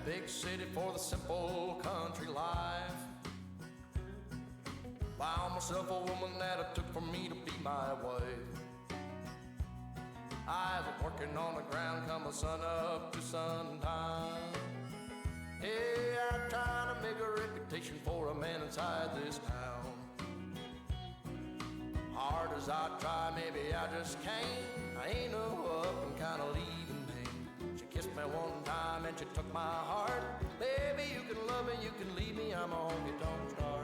big city for the simple country life. Found myself a woman that it took for me to be my wife. I was working on the ground come the sun up to sundown. Hey, I'm trying to make a reputation for a man inside this town. Hard as I try, maybe I just can't. I ain't no up and kinda leaving me. She kissed me one time and she took my heart. Baby, you can love me, you can leave me, I'm a honky-tonk star.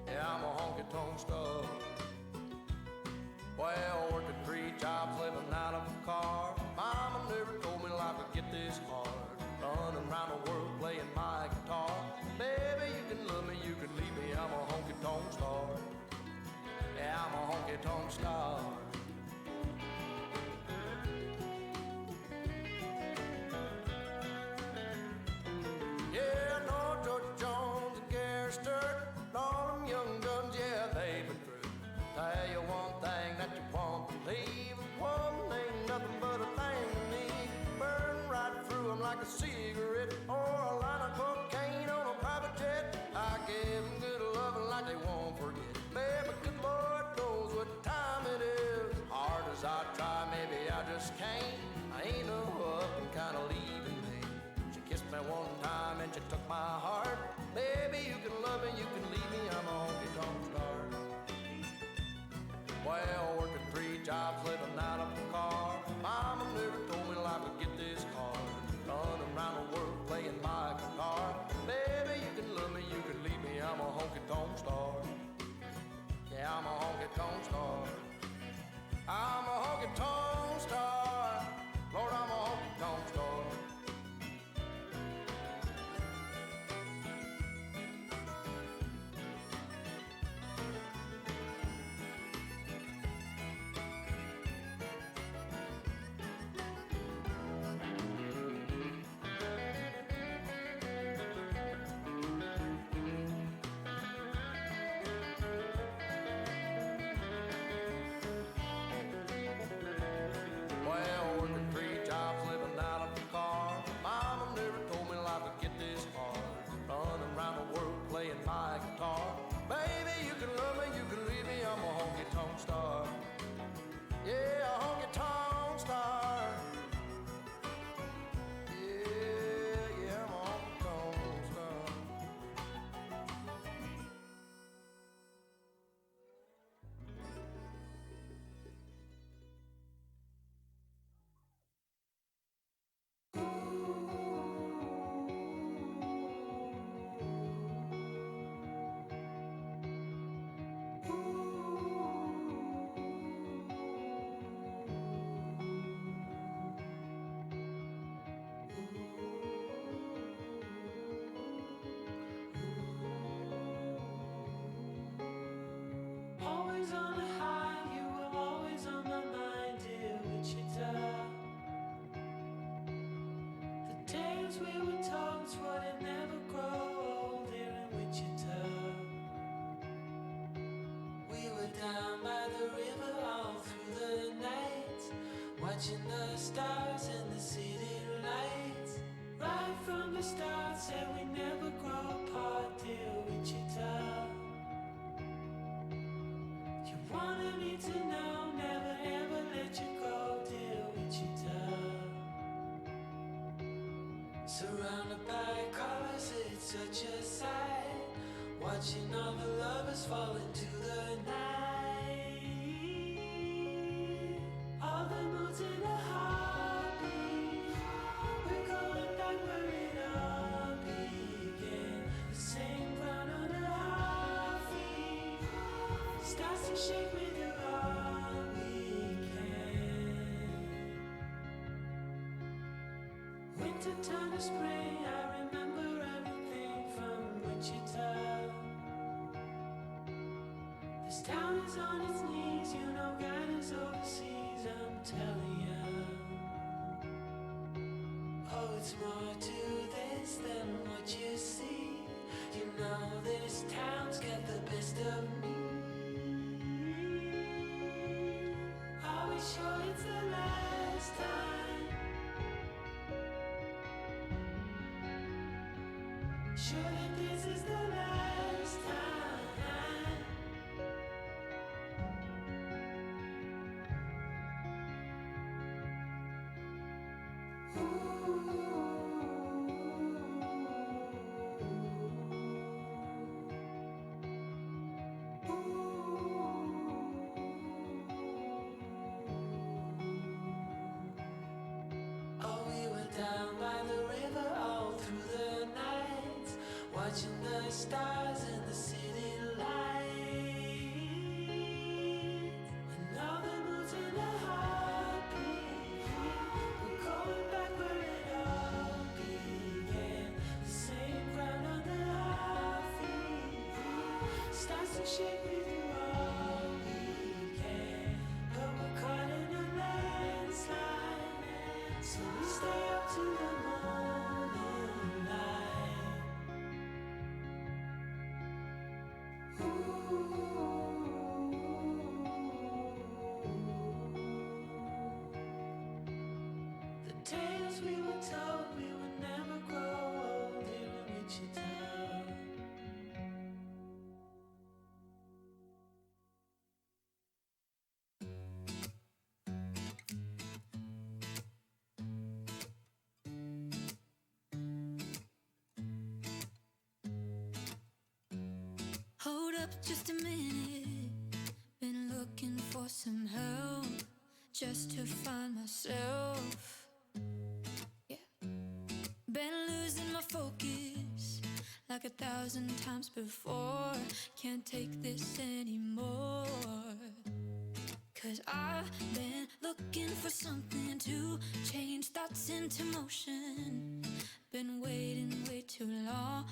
Yeah, I'm a honky-tonk star. Well, working 3 jobs, living out of a car. Mama never told me life would get this hard. Running around the world playing my guitar. Baby, you can love me, you can leave me, I'm a honky-tonk star. Yeah, I'm a honky-tonk star. Yeah, I know George Jones and Gary Sturt, and all them young guns, yeah, they've been through. Tell you one thing that you won't believe. One ain't nothing but a thing to me. Burn right through them like a cigarette or a line of cocaine on a private jet. I give them good loving like they won't forget. Baby, good Lord knows what time it is. Hard as I try, maybe I just can't. I ain't no up and kinda leaving me. She kissed me one time and she took my heart. Baby, you can love me, you can leave me, I'm a honky-tonk star. Well, working 3 jobs, living out of a car. Mama never told me life would get this hard. Running around the world playing my guitar. Baby, you can love me, you can leave me, I'm a honky-tonk star. Yeah, I'm a honky-tonk star. I'm a honky-tonk star. Lord, I'm a honky-tonk star. Playing my guitar. Baby, you can love me, you can leave me, I'm a honky-tonk star. Yeah, a honky-tonk star. Yeah, I'm a honky-tonk star. Watching the stars and the city lights. Right from the start, said we never grow apart, dear Wichita. You wanted me to know, never ever let you go, dear Wichita. Surrounded by colors, it's such a sight. Watching all the lovers fall into the night. All the moods in a heartbeat. We're going back where it all began. The same ground under our feet. Starts to shake me do all we can. Winter turned to spring. I remember everything from Wichita. This town is on its knees. You know God is overseas, I'm telling you. Oh, it's more to this than what you see. You know this town's got the best of me. Are we sure it's the last time? sure that this is the last time. Oh, we were down by the river all through the night, watching the stars and the city light, and all the moods in the heartbeat. We're going back where it all began. The same ground under our feet starts to shake. We do all we can, but we're caught in a landslide. So we stay up to the morning light. The tales we were told we would never grow old here in Wichita. Hold up just a minute. Been looking for some help just to find myself. Yeah. Been losing my focus like 1,000 times before. Can't take this anymore. 'Cause I've been looking for something to change thoughts into motion. Been waiting way too long.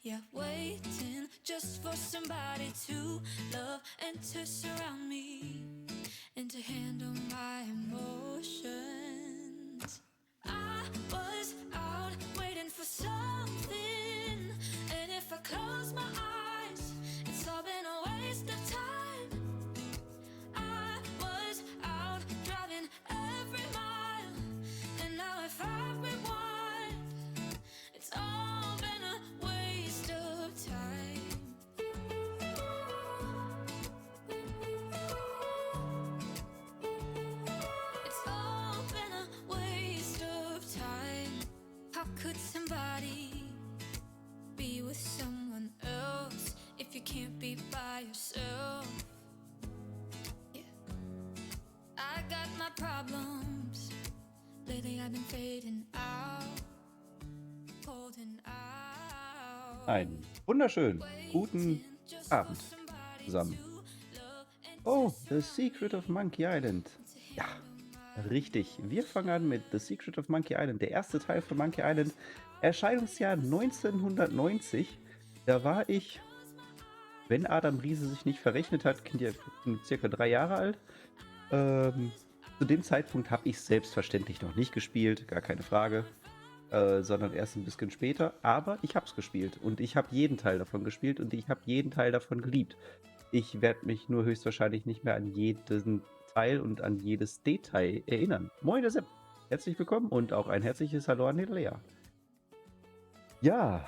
Yeah, waiting just for somebody to love and to surround me and to handle my emotions. I was out waiting for something, and if I close my eyes, it's all been a waste of time. I was out driving every mile, and now if I rewind, it's all been a waste of time. It's all been a waste of time. How could somebody be with someone else if you can't be by yourself? Yeah. I got my problems. Lately I've been fading out, holding out. Einen wunderschönen guten Abend zusammen. Oh, The Secret of Monkey Island. Ja, richtig. Wir fangen an mit The Secret of Monkey Island. Der erste Teil von Monkey Island. Erscheinungsjahr 1990. Da war ich, wenn Adam Riese sich nicht verrechnet hat, Kind ja circa 3 Jahre alt. Zu dem Zeitpunkt habe ich selbstverständlich noch nicht gespielt, gar keine Frage. Sondern erst ein bisschen später. Aber ich habe es gespielt und ich habe jeden Teil davon gespielt und ich habe jeden Teil davon geliebt. Ich werde mich nur höchstwahrscheinlich nicht mehr an jeden Teil und an jedes Detail erinnern. Moin, der Sepp. Herzlich willkommen und auch ein herzliches Hallo an die Lea. Ja.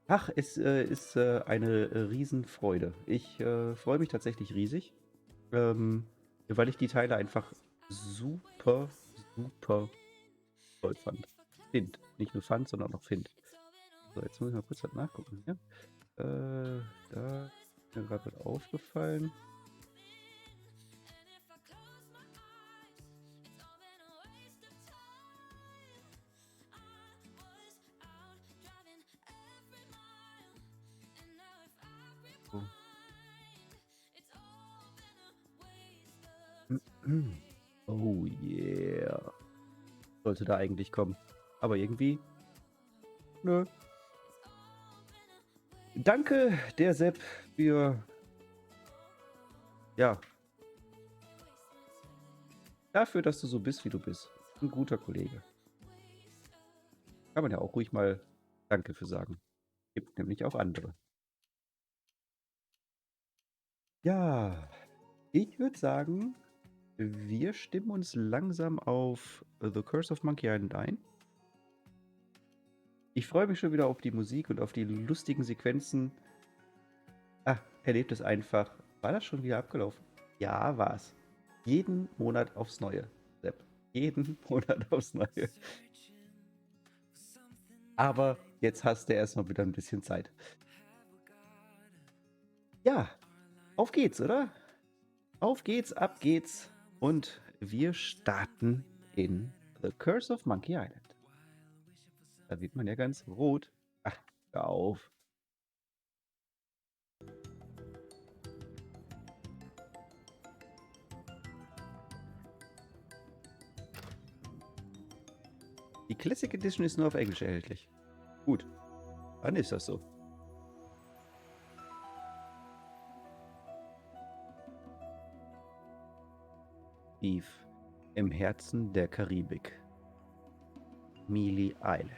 Ach, es ist eine Riesenfreude. Ich freue mich tatsächlich riesig, weil ich die Teile einfach super, super toll fand. Find. Nicht nur fand, sondern auch find. So, jetzt muss ich mal kurz was nachgucken. Ja? Da ist mir gerade was aufgefallen. So. Oh yeah. Sollte da eigentlich kommen. Aber irgendwie. Nö. Danke, der Sepp, für. Ja. Dafür, dass du so bist, wie du bist. Ein guter Kollege. Kann man ja auch ruhig mal Danke für sagen. Gibt nämlich auch andere. Ja. Ich würde sagen, wir stimmen uns langsam auf The Curse of Monkey Island ein. Ich freue mich schon wieder auf die Musik und auf die lustigen Sequenzen. Erlebt es einfach. War das schon wieder abgelaufen? Ja, war's. Jeden Monat aufs Neue, Sepp. Jeden Monat aufs Neue. Aber jetzt hast du erstmal wieder ein bisschen Zeit. Ja, auf geht's, oder? Auf geht's, ab geht's. Und wir starten in The Curse of Monkey Island. Da wird man ja ganz rot. Ach, hör auf. Die Classic Edition ist nur auf Englisch erhältlich. Gut, dann ist das so. Eve im Herzen der Karibik. Mealy Island.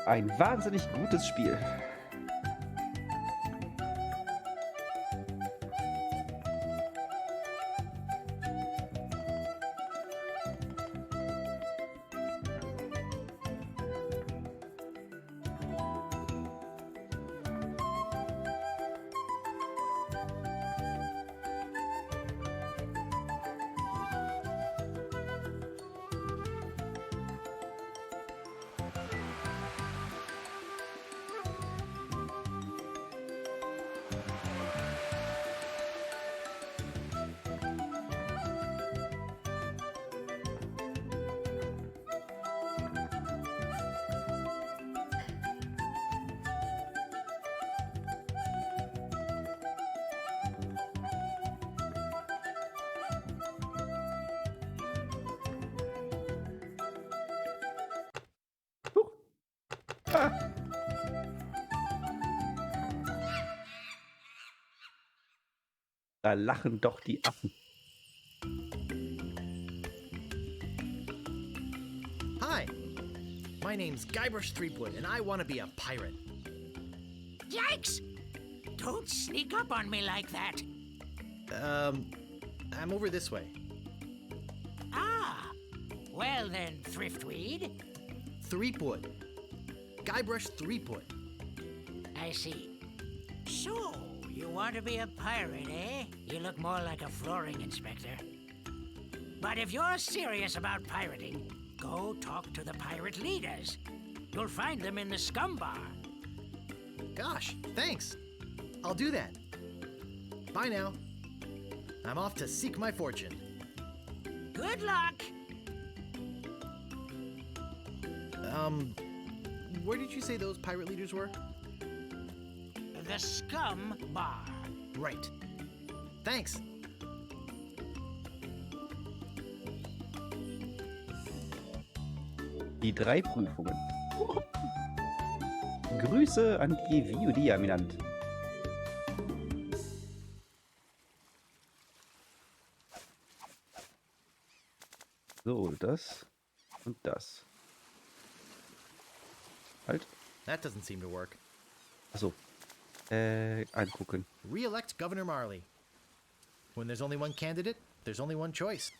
Ein wahnsinnig gutes Spiel. Ah. Da lachen doch die Affen. Hi, my name's Guybrush Threepwood, and I want to be a pirate. Yikes! Don't sneak up on me like that. I'm over this way. Ah, well then, Thriftweed. Threepwood. Guybrush Threepwood. I see. So, you want to be a pirate, eh? You look more like a flooring inspector. But if you're serious about pirating, go talk to the pirate leaders. You'll find them in the scum bar. Gosh, thanks. I'll do that. Bye now. I'm off to seek my fortune. Good luck! Where did you say those pirate leaders were? The scum bar. Right. Thanks. Die 3 Prüfungen. Grüße an die VOD-Aminant. So, das und das. Halt. That doesn't seem to work. Achso. Angucken. Re-elect Governor Marley. When there's only one candidate, there's only one choice.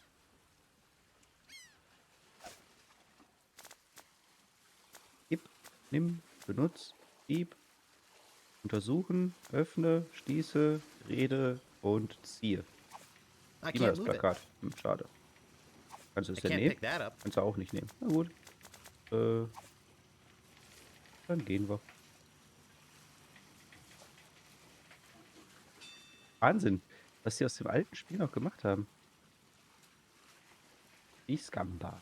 Gib, nimm, benutz, gib, untersuchen, öffne, schließe, rede und ziehe. I Immer can't das move it. Plakat. Schade. Kannst du es I denn can't nehmen? pick that up. Kannst du auch nicht nehmen. Na gut. Dann gehen wir. Wahnsinn, was sie aus dem alten Spiel noch gemacht haben. Die Scumbar.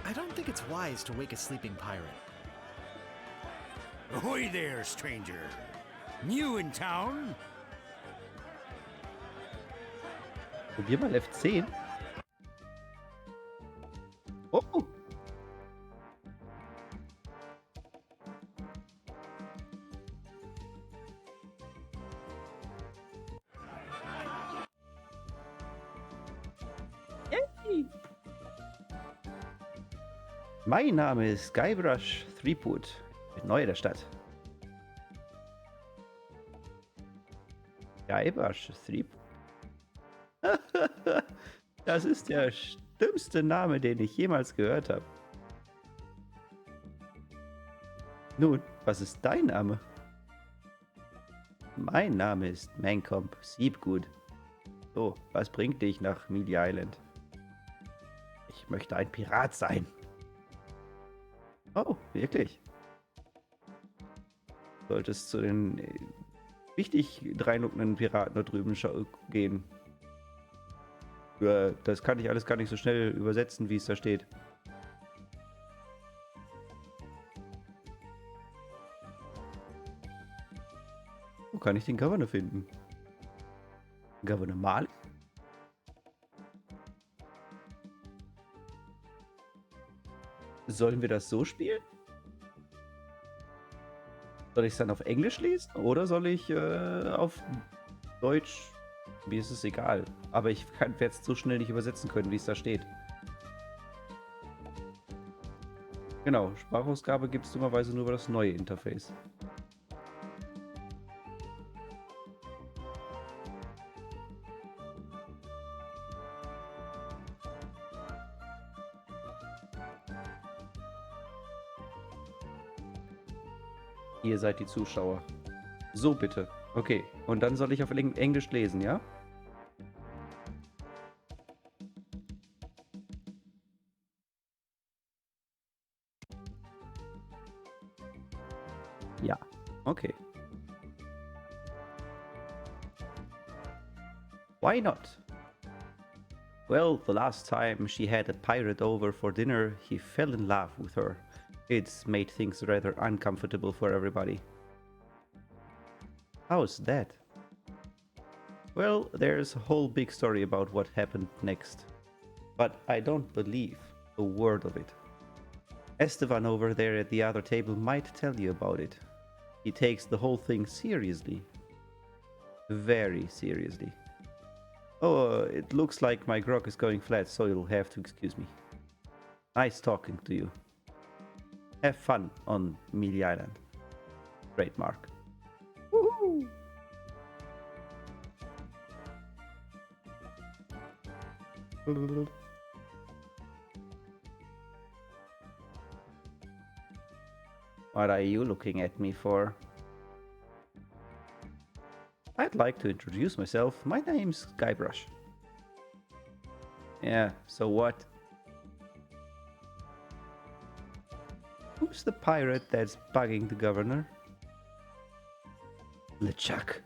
I don't think it's wise to wake a sleeping pirate. Ahoy there, stranger. New in town? Probier mal F10. Oh! Yay! Mein Name ist Guybrush Threepwood. Ich bin neu in der Stadt. Guybrush Threepwood? Das ist der stimmste Name, den ich jemals gehört habe. Nun, was ist dein Name? Mein Name ist Mancomb Siebgut. So, was bringt dich nach Mealy Island? Ich möchte ein Pirat sein. Oh, wirklich? Solltest zu den richtig dreinluckenden Piraten da drüben gehen. Das kann ich alles gar nicht so schnell übersetzen, wie es da steht. Wo kann ich den Governor finden? Governor Marley? Sollen wir das so spielen? Soll ich es dann auf Englisch lesen oder soll ich auf Deutsch? Mir ist es egal. Aber ich werde es so schnell nicht übersetzen können, wie es da steht. Genau, Sprachausgabe gibt es dummerweise nur über das neue Interface. Ihr seid die Zuschauer. So bitte. Okay, und dann soll ich auf Englisch lesen, ja? Ja, okay. Why not? Well, the last time she had a pirate over for dinner, he fell in love with her. It's made things rather uncomfortable for everybody. How's that? Well, there's a whole big story about what happened next. But I don't believe a word of it. Esteban over there at the other table might tell you about it. He takes the whole thing seriously. Very seriously. Oh, it looks like my grog is going flat, so you'll have to excuse me. Nice talking to you. Have fun on Mealy Island. Trademark. Woohoo! What are you looking at me for? I'd like to introduce myself. My name's Guybrush. Yeah, so what? Who's the pirate that's bugging the governor? LeChuck.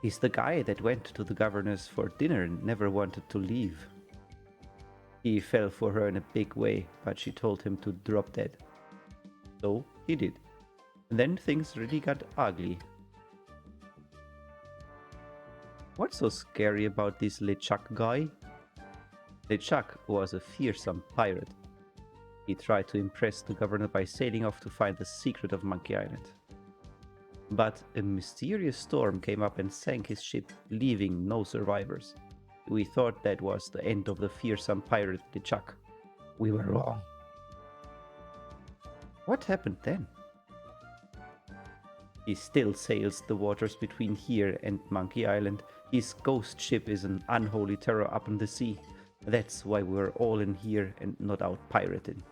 He's the guy that went to the governor's for dinner and never wanted to leave. He fell for her in a big way, but she told him to drop dead. So he did. And then things really got ugly. What's so scary about this LeChuck guy? LeChuck was a fearsome pirate. He tried to impress the governor by sailing off to find the secret of Monkey Island. But a mysterious storm came up and sank his ship, leaving no survivors. We thought that was the end of the fearsome pirate LeChuck. We were wrong. What happened then? He still sails the waters between here and Monkey Island. His ghost ship is an unholy terror up in the sea. That's why we're all in here and not out pirating.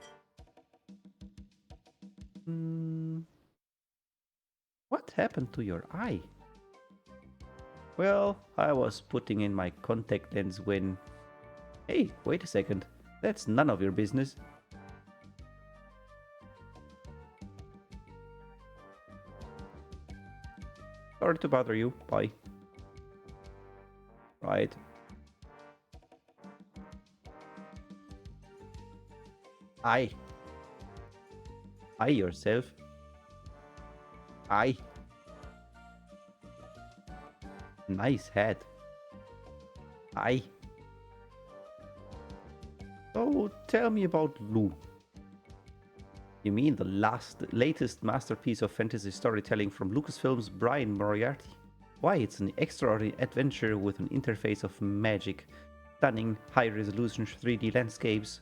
What happened to your eye? Well, I was putting in my contact lens when... Hey, wait a second. That's none of your business. Sorry to bother you. Bye. Right. Eye yourself. Eye. Nice head. Eye. So tell me about Lou. You mean the latest masterpiece of fantasy storytelling from Lucasfilm's Brian Moriarty? Why, it's an extraordinary adventure with an interface of magic, stunning high-resolution 3D landscapes,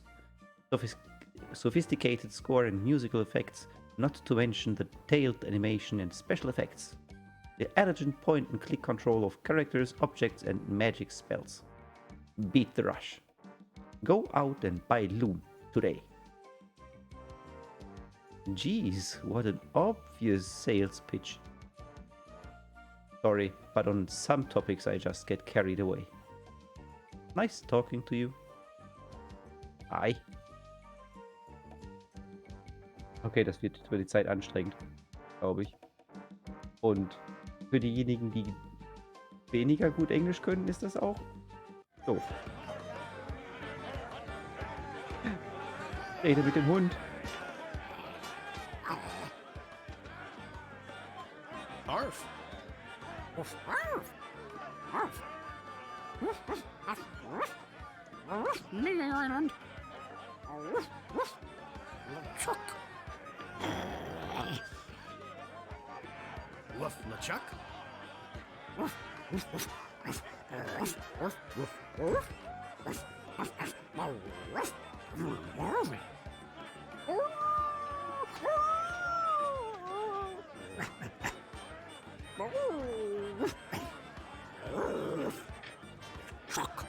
sophisticated score and musical effects, not to mention the detailed animation and special effects. The elegant point-and-click control of characters, objects, and magic spells. Beat the rush. Go out and buy Loom today. Jeez, what an obvious sales pitch. Sorry, but on some topics I just get carried away. Nice talking to you. Bye. Okay, das wird für die Zeit anstrengend, glaube ich. Und für diejenigen, die weniger gut Englisch können, ist das auch doof. Rede mit dem Hund. Arf. Lily Island. Chuck. Woof, LeChuck. Chuck.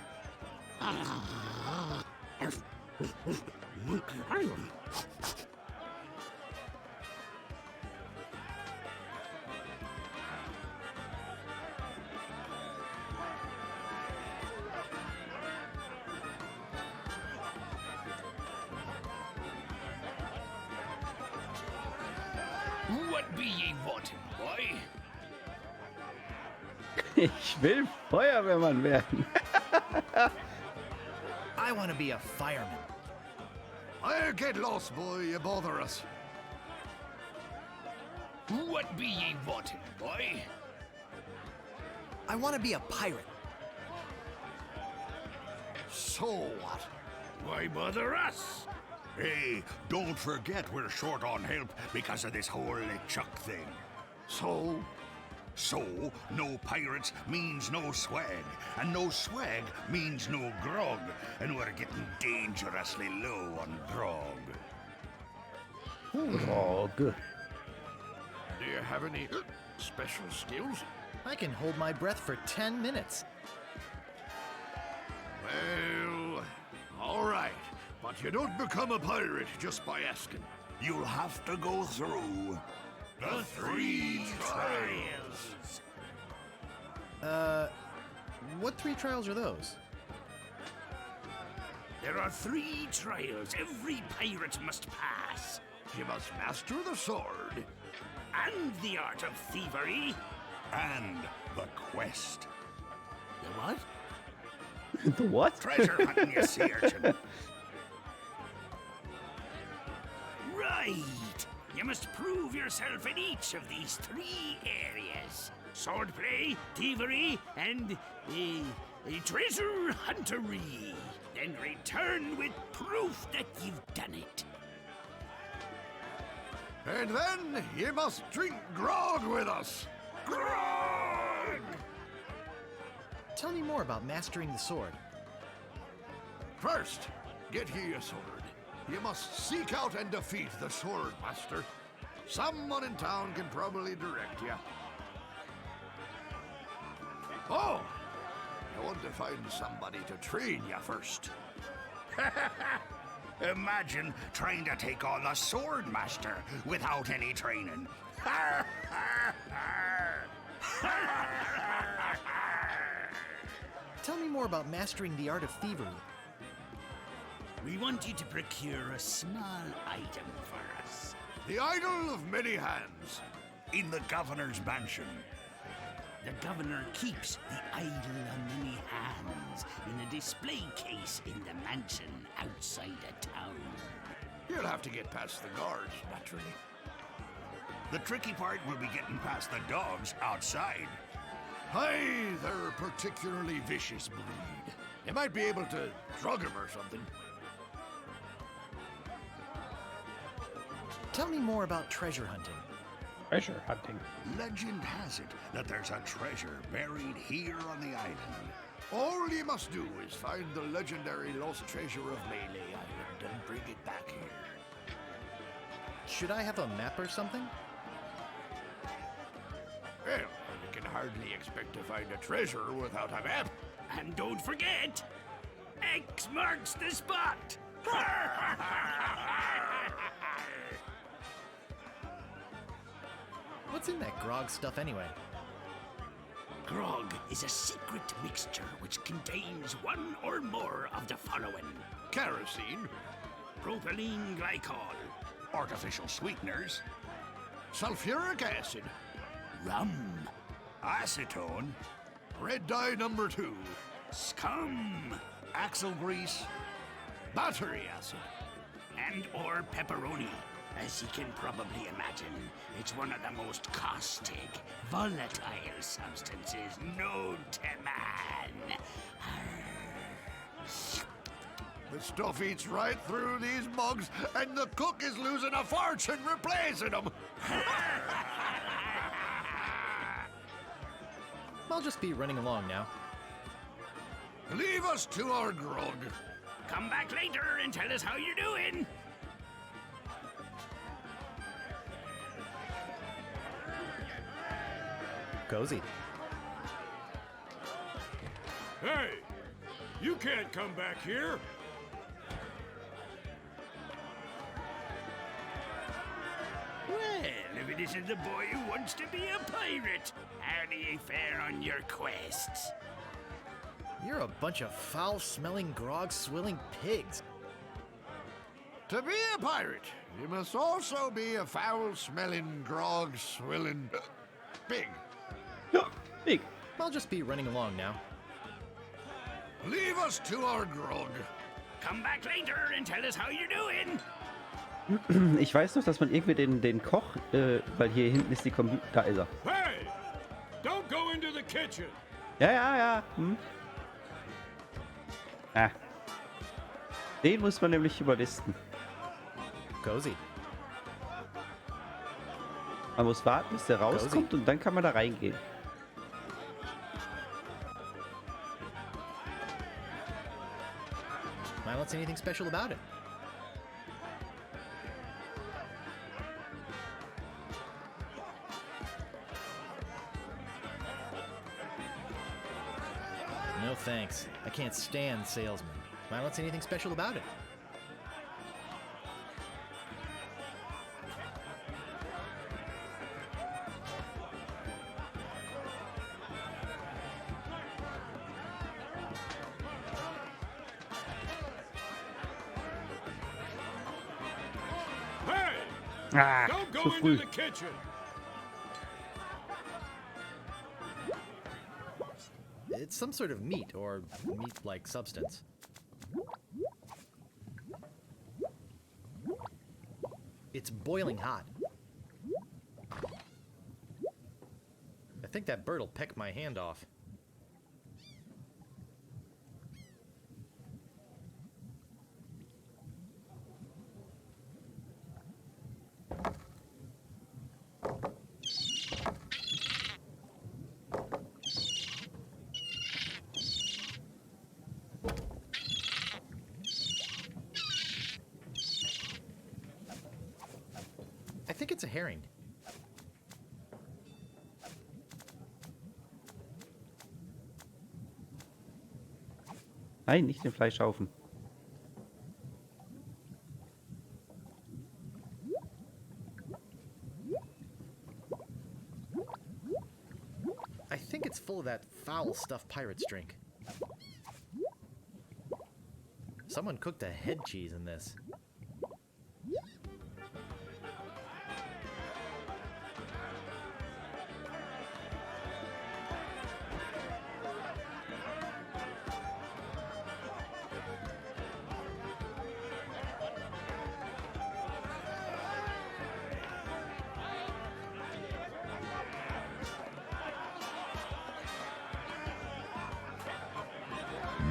What be ye wanting, boy? Ich will Feuerwehrmann werden. I want to be a fireman. I'll get lost, boy. You bother us. What be ye wanting, boy? I want to be a pirate. So what? Why bother us? Hey, don't forget we're short on help because of this whole LeChuck thing. So? So, no pirates means no swag, and no swag means no grog, and we're getting dangerously low on grog. Oh, good. Do you have any special skills? I can hold my breath for 10 minutes. Well, all right. But you don't become a pirate just by asking. You'll have to go through the 3 trials. What 3 trials are those? There are 3 trials every pirate must pass. You must master the sword. And the art of thievery. And the quest. The what? The what? Treasure hunting, you sea urchin. Right. You must prove yourself in each of these 3 areas. Swordplay, thievery, and treasure huntery. Then return with proof that you've done it. And then you must drink grog with us. Grog! Tell me more about mastering the sword. First, get ye a sword. You must seek out and defeat the sword master. Someone in town can probably direct you. Oh, you want to find somebody to train you first. Imagine trying to take on the sword master without any training. Tell me more about mastering the art of thievery. We want you to procure a small item for us. The idol of many hands. In the governor's mansion. The governor keeps the idol of many hands in a display case in the mansion outside the town. You'll have to get past the guards, naturally. The tricky part will be getting past the dogs outside. Hey, they're a particularly vicious breed. You might be able to drug them or something. Tell me more about treasure hunting. Treasure hunting. Legend has it that there's a treasure buried here on the island. All ye must do is find the legendary lost treasure of Melee Island and bring it back here. Should I have a map or something? Well, you can hardly expect to find a treasure without a map. And don't forget, X marks the spot. What's in that grog stuff anyway? Grog is a secret mixture which contains one or more of the following: Kerosene, propylene glycol, artificial sweeteners, sulfuric acid, rum, acetone, red dye number 2, scum, axle grease, battery acid. and or pepperoni. As you can probably imagine, it's one of the most caustic, volatile substances known to man. The stuff eats right through these mugs, and the cook is losing a fortune replacing them. I'll just be running along now. Leave us to our grog. Come back later and tell us how you're doing. Cozy. Hey! You can't come back here! Well, if it isn't the boy who wants to be a pirate, how do you fare on your quests? You're a bunch of foul-smelling, grog-swilling pigs. To be a pirate, you must also be a foul-smelling, grog-swilling pig. Big. I'll just be running along now. Leave us to our grog. Come back later and tell us how you're doing. Ich weiß noch, dass man irgendwie den Koch, weil hier hinten ist die Computer. Da ist er. Hey! Don't go into the kitchen! Ja. Hm. Ah. Den muss man nämlich überlisten. Cozy. Man muss warten, bis der rauskommt und dann kann man da reingehen. I don't see anything special about it. No thanks. I can't stand salesmen. I don't see anything special about it. Hey! Ah, Don't go zu into früh. the kitchen! It's some sort of meat or meat-like substance. It's boiling hot. I think that bird'll peck my hand off. I think it's a herring. Nein, nicht den Fleischhaufen. I think it's full of that foul stuff pirates drink. Someone cooked a head cheese in this.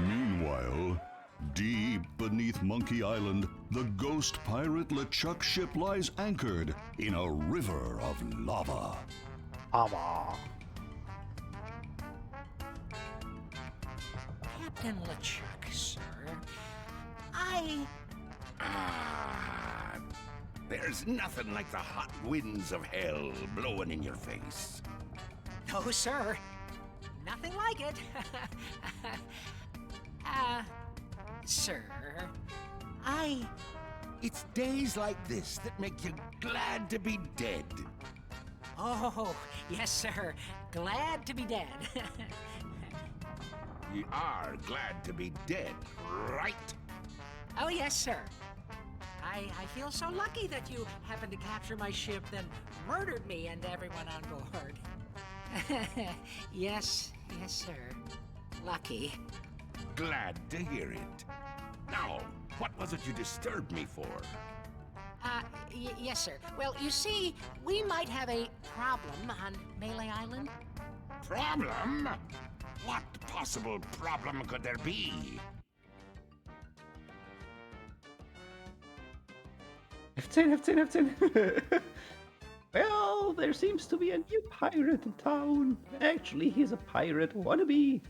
Meanwhile, deep beneath Monkey Island, the ghost pirate LeChuck ship lies anchored in a river of lava. Captain LeChuck, sir. There's nothing like the hot winds of hell blowing in your face. No, sir. Nothing like it. Sir, It's days like this that make you glad to be dead. Oh, yes, sir. Glad to be dead. You are glad to be dead, right? Oh, yes, sir. I feel so lucky that you happened to capture my ship, then murdered me and everyone on board. Yes, sir. Lucky. Glad to hear it. Now, what was it you disturbed me for? Yes, sir. Well, you see, we might have a problem on Melee Island. Problem? What possible problem could there be? F10. Well, there seems to be a new pirate in town. Actually, he's a pirate wannabe.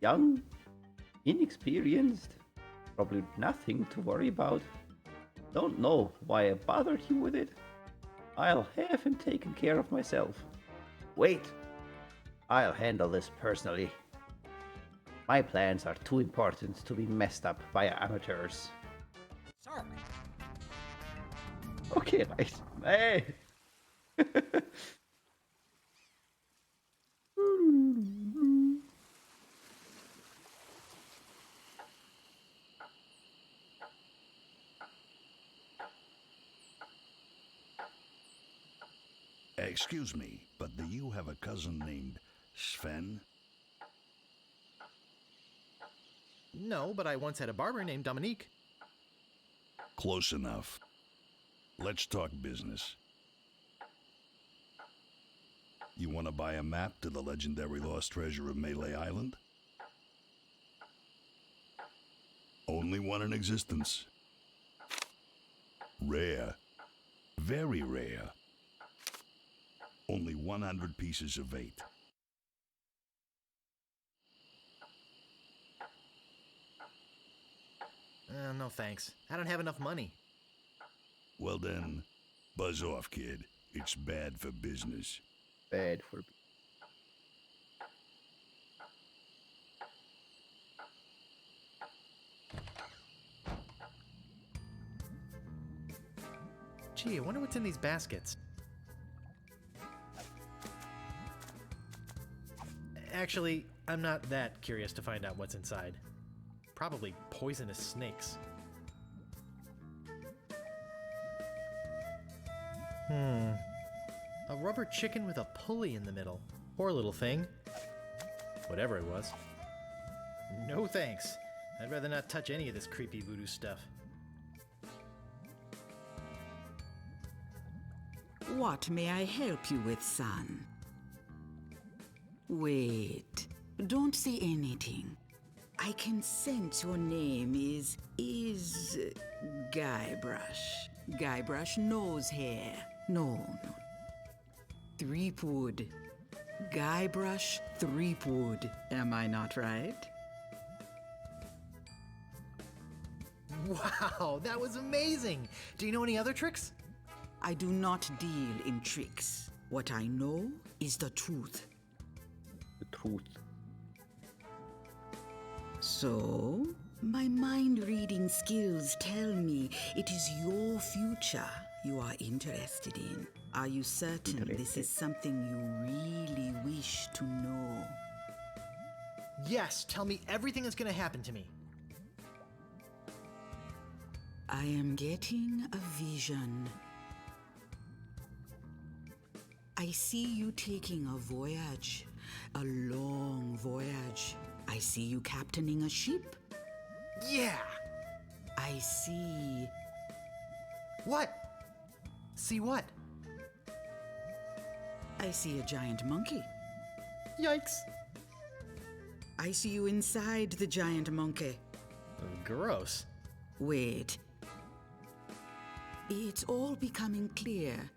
Young, inexperienced, probably nothing to worry about. Don't know why I bothered you with it. I'll have him taken care of myself. Wait, I'll handle this personally. My plans are too important to be messed up by amateurs. Sir. Okay, right. Hey. Excuse me, but do you have a cousin named Sven? No, but I once had a barber named Dominique. Close enough. Let's talk business. You want to buy a map to the legendary lost treasure of Melee Island? Only one in existence. Rare. Very rare. Only 100 pieces of 8. No thanks. I don't have enough money. Well then, buzz off, kid. It's bad for business. Bad for... Gee, I wonder what's in these baskets. Actually, I'm not that curious to find out what's inside. Probably poisonous snakes. A rubber chicken with a pulley in the middle. Poor little thing. Whatever it was. No thanks. I'd rather not touch any of this creepy voodoo stuff. What may I help you with, son? Wait, don't say anything. I can sense your name is Guybrush. Guybrush nose hair. No. Threepwood. Guybrush Threepwood. Am I not right? Wow, that was amazing! Do you know any other tricks? I do not deal in tricks. What I know is the truth. The truth. So, my mind-reading skills tell me it is your future you are interested in. Are you certain this is something you really wish to know? Yes, tell me everything that's gonna happen to me. I am getting a vision. I see you taking a voyage, a long voyage. I see you captaining a ship. Yeah! I see... What? See what? I see a giant monkey. Yikes! I see you inside the giant monkey. Gross. Wait. It's all becoming clear.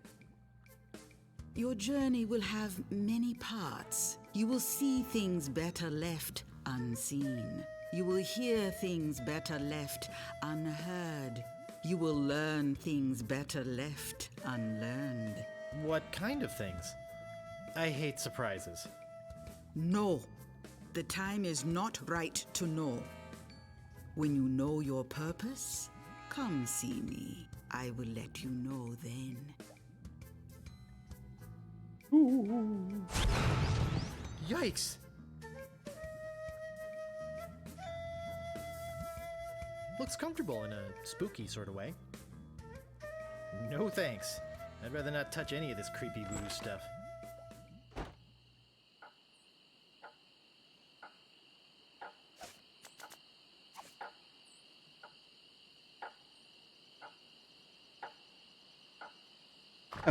Your journey will have many parts. You will see things better left unseen. You will hear things better left unheard. You will learn things better left unlearned. What kind of things? I hate surprises. No, the time is not right to know. When you know your purpose, come see me. I will let you know then. Yikes! Looks comfortable in a spooky sort of way. No thanks. I'd rather not touch any of this creepy voodoo stuff.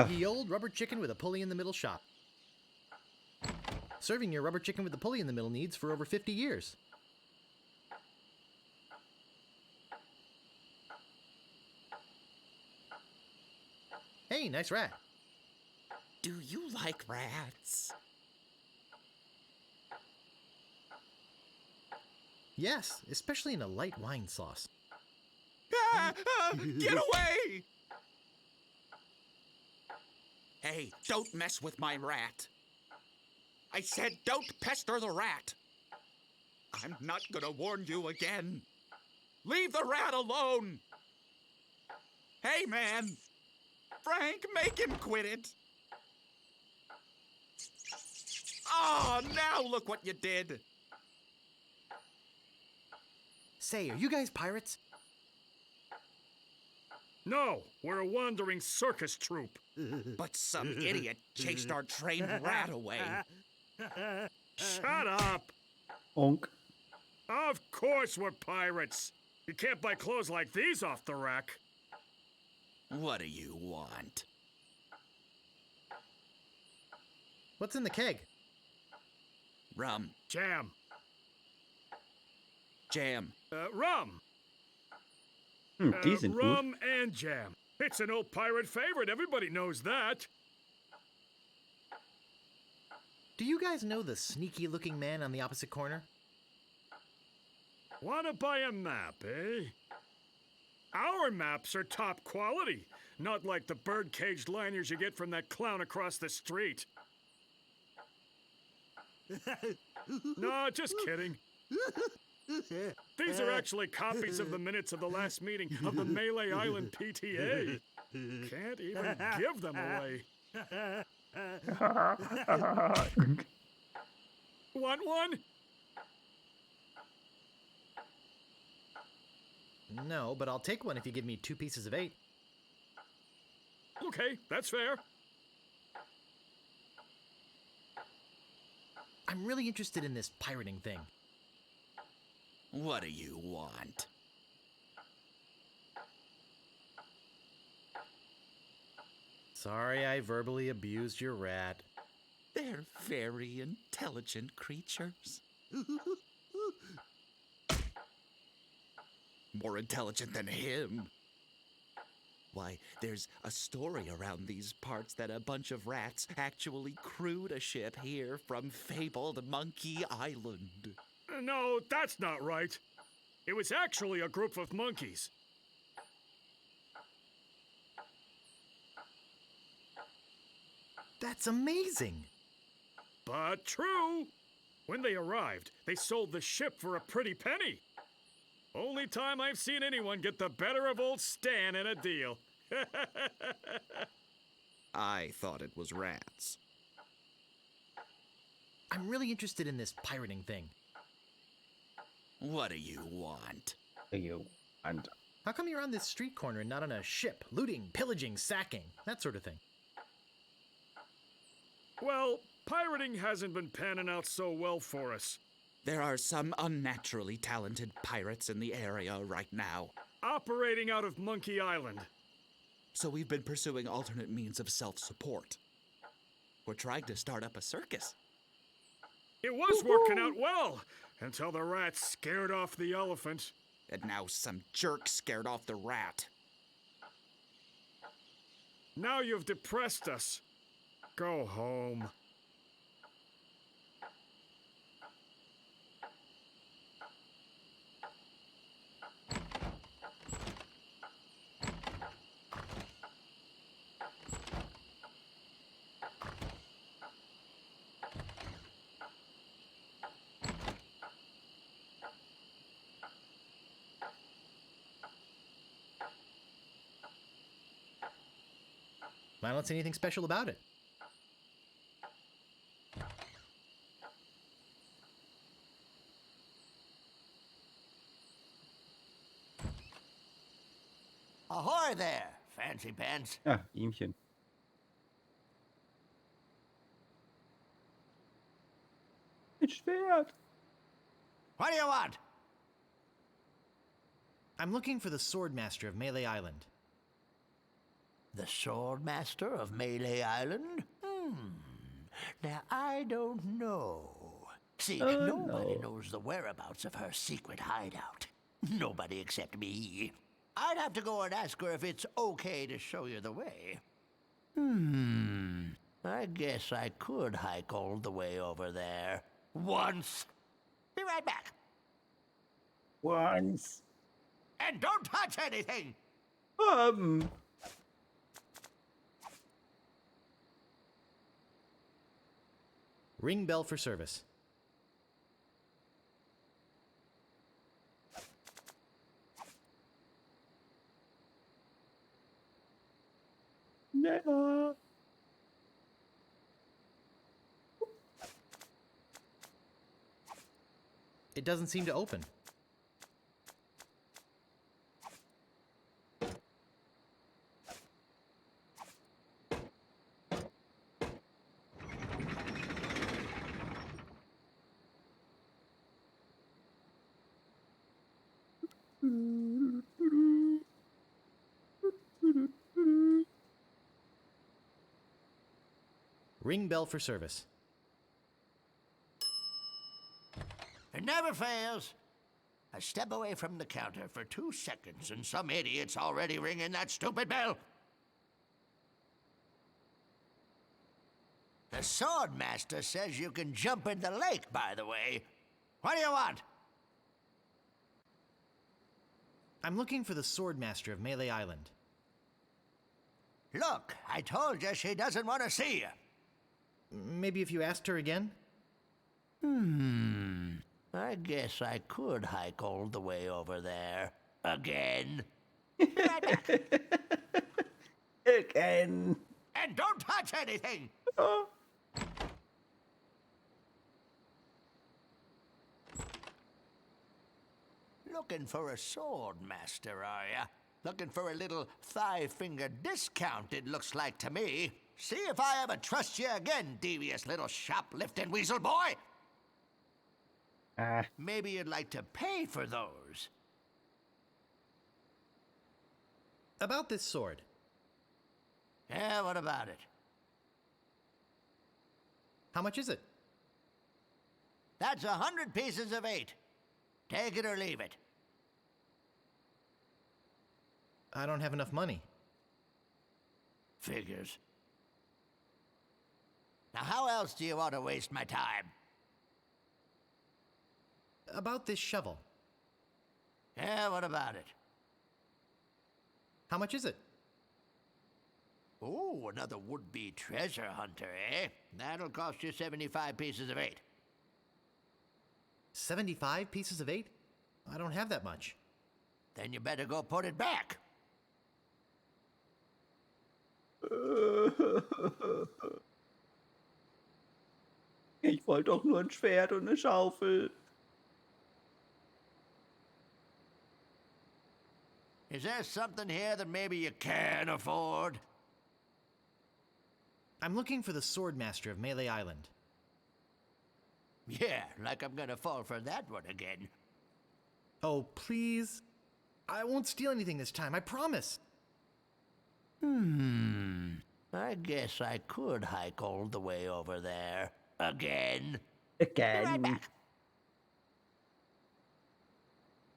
The old rubber chicken with a pulley in the middle shop. Serving your rubber chicken with the pulley in the middle needs for over 50 years. Hey, nice rat. Do you like rats? Yes, especially in a light wine sauce. Get away! Hey, don't mess with my rat. I said don't pester the rat. I'm not gonna warn you again. Leave the rat alone. Hey, man. Frank, make him quit it. Oh, now look what you did. Say, are you guys pirates? No, we're a wandering circus troupe. But some idiot chased our trained rat away. Shut up! Onk. Of course we're pirates. You can't buy clothes like these off the rack. What do you want? What's in the keg? Rum. Jam. Jam. Rum. Decent food. Rum and jam. It's an old pirate favorite. Everybody knows that. Do you guys know the sneaky-looking man on the opposite corner? Wanna buy a map, eh? Our maps are top quality, not like the bird-caged liners you get from that clown across the street. No, just kidding. These are actually copies of the minutes of the last meeting of the Malay Island PTA. Can't even give them away. Want one? No, but I'll take one if you give me 2 pieces of 8. Okay, that's fair. I'm really interested in this pirating thing. What do you want? Sorry I verbally abused your rat. They're very intelligent creatures. More intelligent than him. Why, there's a story around these parts that a bunch of rats actually crewed a ship here from fabled Monkey Island. No, that's not right. It was actually a group of monkeys. That's amazing. But true. When they arrived, they sold the ship for a pretty penny. Only time I've seen anyone get the better of old Stan in a deal. I thought it was rats. I'm really interested in this pirating thing. What do you want? And How come you're on this street corner and not on a ship, looting, pillaging, sacking, that sort of thing? Well, pirating hasn't been panning out so well for us. There are some unnaturally talented pirates in the area right now. Operating out of Monkey Island. So we've been pursuing alternate means of self-support. We're trying to start up a circus. It was working out well, until the rat scared off the elephant. And now some jerk scared off the rat. Now you've depressed us. Go home. I don't see anything special about it. Ahoy there, fancy pants. Ah, ihmchen. Ein Schwert. What do you want? I'm looking for the Swordmaster of Melee Island. The Swordmaster of Melee Island? Now, I don't know. See, nobody knows the whereabouts of her secret hideout. Nobody except me. I'd have to go and ask her if it's okay to show you the way. I guess I could hike all the way over there. Once. Be right back. Once. And don't touch anything! Ring bell for service. Never. It doesn't seem to open. Ring bell for service. It never fails. I step away from the counter for 2 seconds and some idiot's already ringing that stupid bell. The Swordmaster says you can jump in the lake, by the way. What do you want? I'm looking for the Swordmaster of Melee Island. Look, I told you she doesn't want to see you. Maybe if you asked her again? I guess I could hike all the way over there. Again. Be right back. Again. And don't touch anything! Oh. Looking for a Swordmaster, are ya? Looking for a little thigh-finger discount, it looks like to me. See if I ever trust you again, devious little shoplifting weasel boy! Maybe you'd like to pay for those. About this sword. Yeah, what about it? How much is it? That's 100 pieces of 8. Take it or leave it. I don't have enough money. Figures. Now, how else do you want to waste my time? About this shovel. Yeah, what about it? How much is it? Oh, another would-be treasure hunter, eh? That'll cost you 75 pieces of 8. 75 pieces of 8? I don't have that much. Then you better go put it back. Ich wollte doch nur ein Schwert und eine Schaufel. Is there something here that maybe you can afford? I'm looking for the Swordmaster of Melee Island. Yeah, like I'm gonna fall for that one again. Oh, please. I won't steal anything this time, I promise. I guess I could hike all the way over there. Again. Again. Be right back.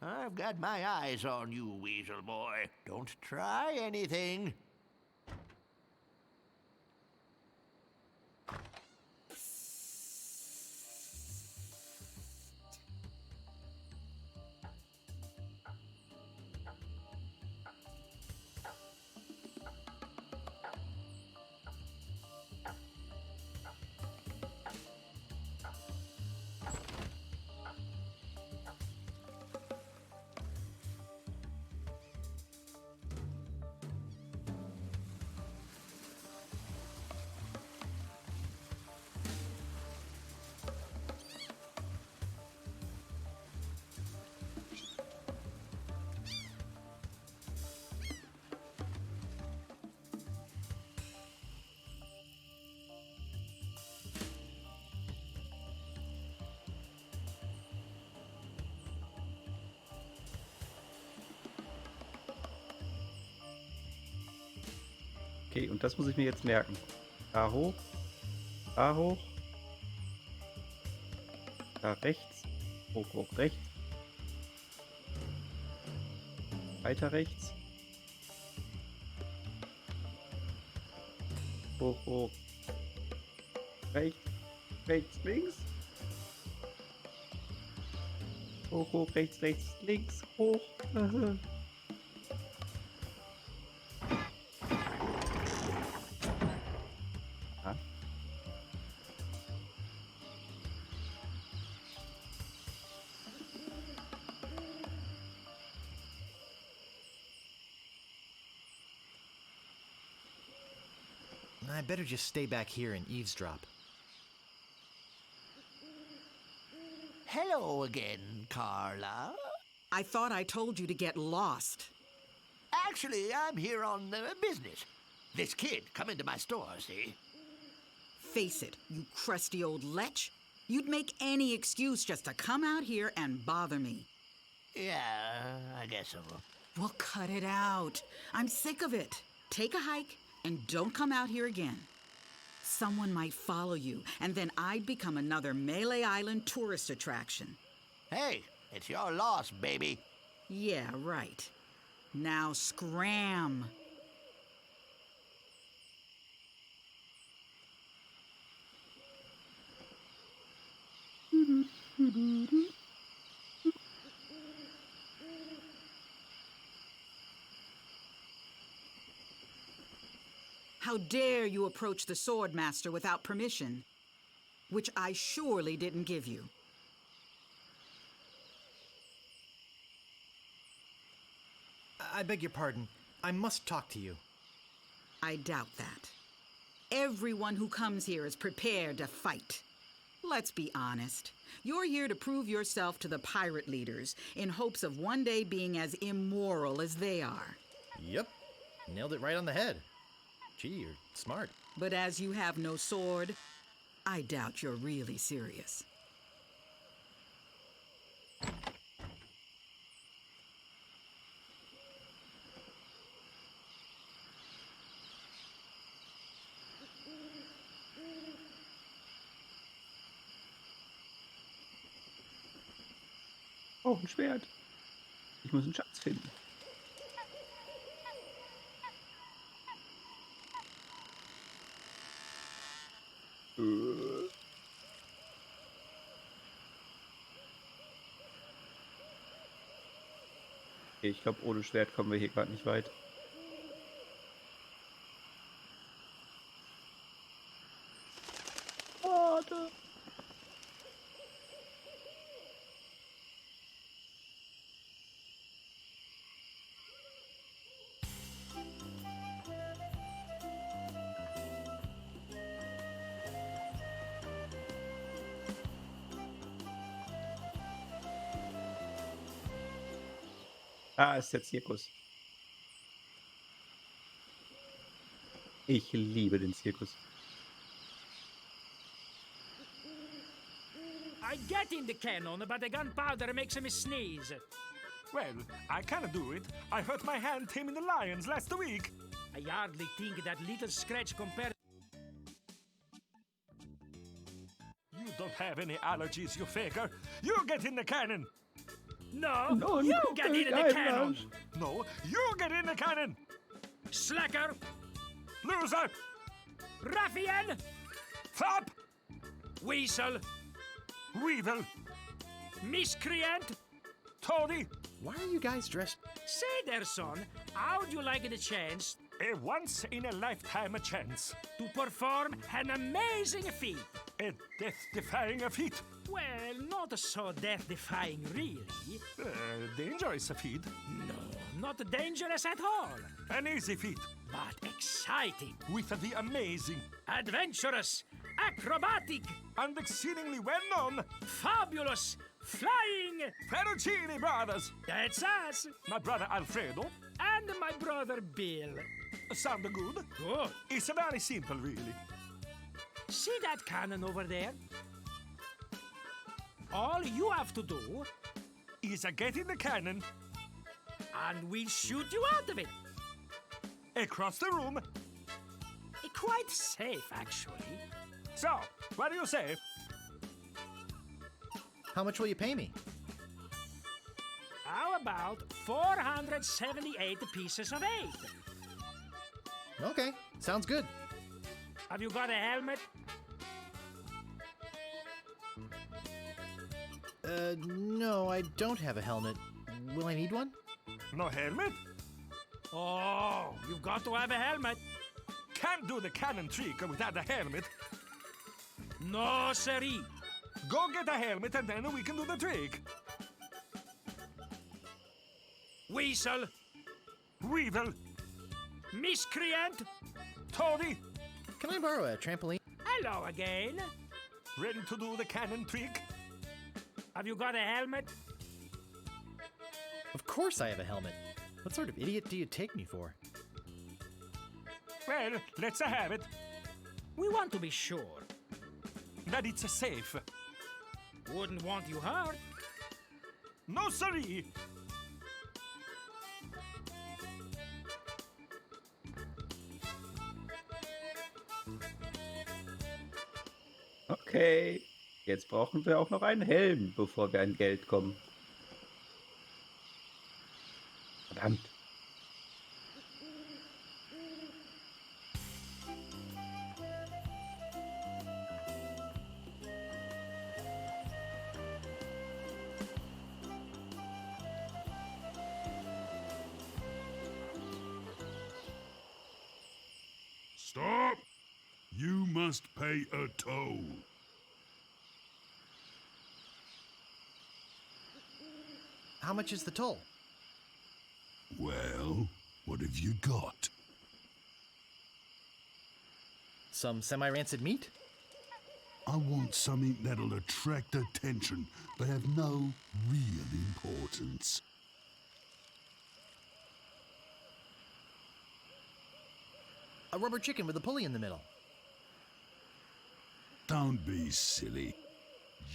I've got my eyes on you, weasel boy. Don't try anything. Okay, und das muss ich mir jetzt merken. Da hoch. Da hoch. Da rechts. Hoch, hoch, rechts. Weiter rechts. Hoch, hoch. Rechts. Rechts, links. Hoch, hoch, rechts, rechts, links, hoch. Ah. I better just stay back here and eavesdrop. Hello again, Carla. I thought I told you to get lost. Actually, I'm here on business. This kid come into my store, see? Face it, you crusty old lech. You'd make any excuse just to come out here and bother me. Yeah, I guess so. Well, cut it out. I'm sick of it. Take a hike and don't come out here again. Someone might follow you, and then I'd become another Melee Island tourist attraction. Hey, it's your loss, baby. Yeah, right. Now scram. How dare you approach the Swordmaster without permission, which I surely didn't give you. I beg your pardon. I must talk to you. I doubt that. Everyone who comes here is prepared to fight. Let's be honest. You're here to prove yourself to the pirate leaders in hopes of one day being as immoral as they are. Yep. Nailed it right on the head. Gee, you're smart. But as you have no sword, I doubt you're really serious. Oh, ein Schwert. Ich muss einen Schatz finden. Okay, ich glaube, ohne Schwert kommen wir hier gerade nicht weit. Warte. Ah, ist der Zirkus. Ich liebe den Zirkus. I get in the cannon, but the gunpowder makes me sneeze. Well, I can't do it. I hurt my hand taming the lions last week. I hardly think that little scratch compared. You don't have any allergies, you faker. You get in the cannon. No, No, you no, get in the I'm cannon. No, you get in the cannon. Slacker, Loser. ruffian, Fop. weasel, Weevil. miscreant. Toady. Why are you guys dressed? Say there, son, how'd you like the chance A once-in-a-lifetime chance. to perform an amazing feat? A death-defying feat. Well, not so death-defying, really. Dangerous feat. No, not dangerous at all, An easy feat. but exciting, With the amazing adventurous, acrobatic, and exceedingly well-known fabulous, flying. Ferrucini brothers. That's us, My brother Alfredo. and my brother Bill. Sound good? Good. It's very simple, really. See that cannon over there? All you have to do, Is get in the cannon, and we'll shoot you out of it. across the room, quite safe, actually. So, what do you say? How much will you pay me? How about 478 pieces of 8? Okay, sounds good. Have you got a helmet? No, I don't have a helmet. Will I need one? No helmet? Oh, you've got to have a helmet. Can't do the cannon trick without a helmet. No, siree. Go get a helmet and then we can do the trick. Weasel. Weevil. Miscreant. Toady. Can I borrow a trampoline? Hello again. Ready to do the cannon trick? Have you got a helmet? Of course I have a helmet. What sort of idiot do you take me for? Well, let's have it. We want to be sure. That it's safe. Wouldn't want you hurt. No, siree. Okay, jetzt brauchen wir auch noch einen Helm, bevor wir an Geld kommen. Verdammt. Stop! You must pay a toll. How much is the toll? Well, what have you got? Some semi-rancid meat? I want something that'll attract attention, but have no real importance. A rubber chicken with a pulley in the middle. Don't be silly.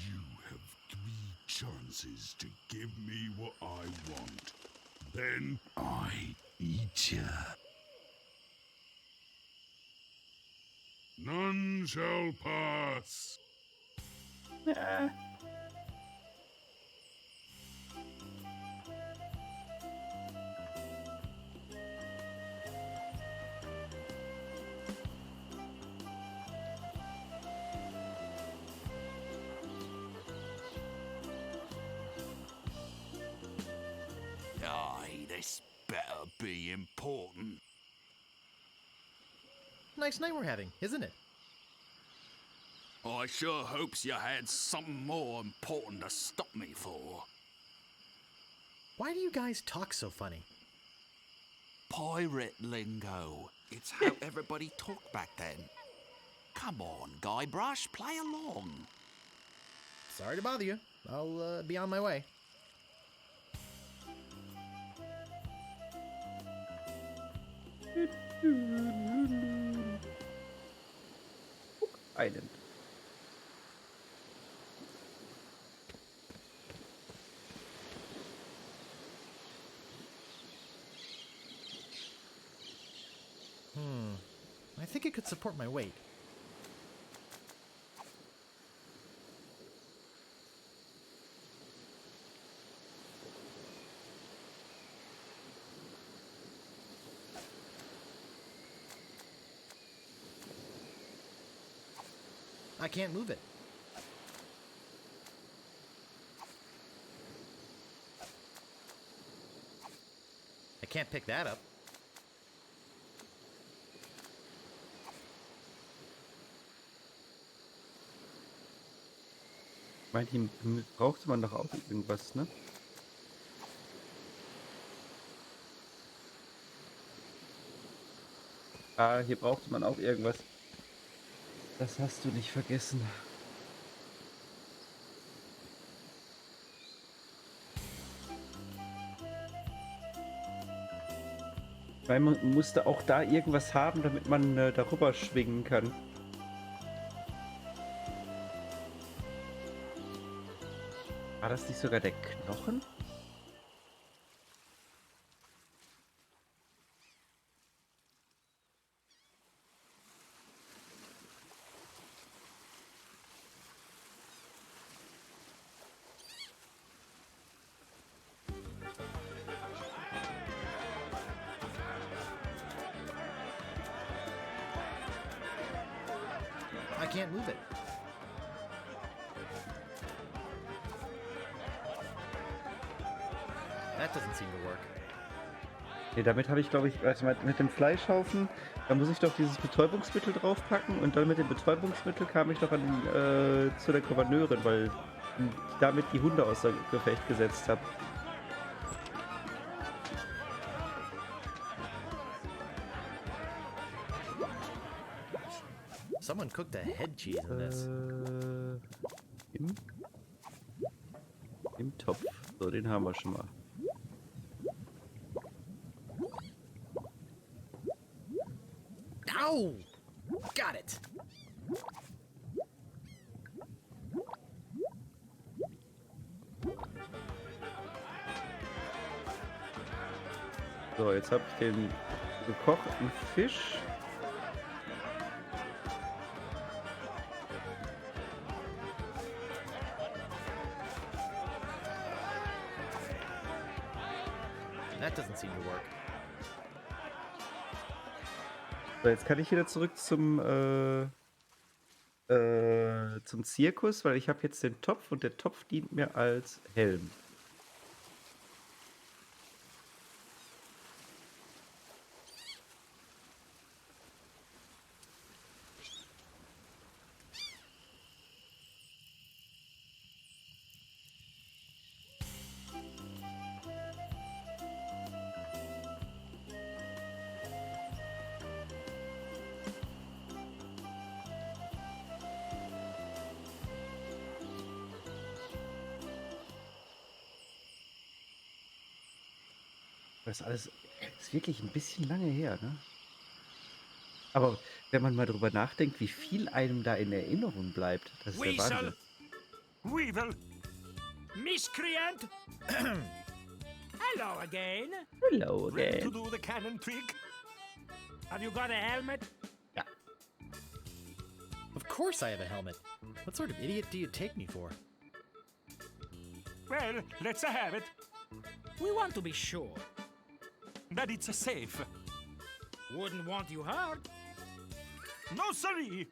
You have 3 chances to give me what I want. Then I eat ya. None shall pass. Aye, this better be important. Nice night we're having, isn't it? I sure hopes you had something more important to stop me for. Why do you guys talk so funny? Pirate lingo. It's how everybody talked back then. Come on, Guybrush, play along. Sorry to bother you. I'll be on my way. Island. I think it could support my weight. I can't move it. I can't pick that up. Ich meine, hier brauchte man doch auch irgendwas, ne? Ah, hier brauchte man auch irgendwas. Das hast du nicht vergessen. Weil man musste auch da irgendwas haben, damit man darüber schwingen kann. War das nicht sogar der Knochen? can't move it. That doesn't seem to work. Nee, damit habe ich, glaube ich, also mit dem Fleischhaufen, da muss ich doch dieses Betäubungsmittel draufpacken und dann mit dem Betäubungsmittel kam ich doch zu der Gouverneurin, weil ich damit die Hunde außer Gefecht gesetzt habe. Someone cooked a head cheese in this. Im Topf. So, den haben wir schon mal. Ow! Got it! So, jetzt habe ich den gekochten Fisch. That doesn't seem to work. So, jetzt kann ich wieder zurück zum Zirkus, weil ich habe jetzt den Topf und der Topf dient mir als Helm. Das alles ist wirklich ein bisschen lange her, ne? Aber wenn man mal drüber nachdenkt, wie viel einem da in Erinnerung bleibt, das ist der Wahnsinn. Weevil! Miscreant! Hello again! Hello Ready to again. do the cannon trick? Have you got a helmet? Ja. Of course I have a helmet. What sort of idiot do you take me for? Well, let's have it. We want to be sure. That it's safe. Wouldn't want you hurt. No, sirree!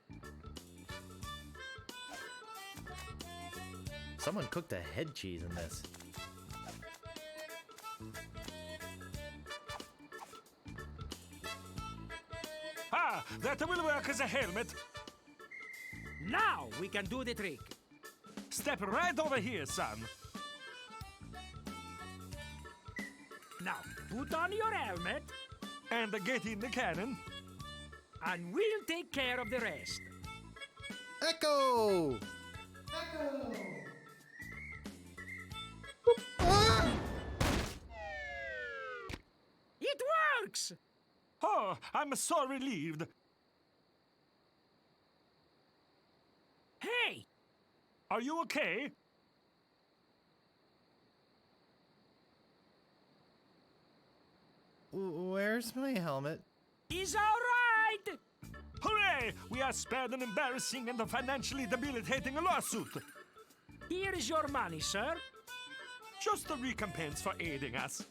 Someone cooked a head cheese in this. Ah, that will work as a helmet. Now we can do the trick. Step right over here, son. Now, put on your helmet. And get in the cannon. And we'll take care of the rest. Echo! It works! Oh, I'm so relieved. Hey! Are you okay? Where's my helmet? He's all right! Hooray! We are spared an embarrassing and financially debilitating lawsuit. Here is your money, sir. Just a recompense for aiding us.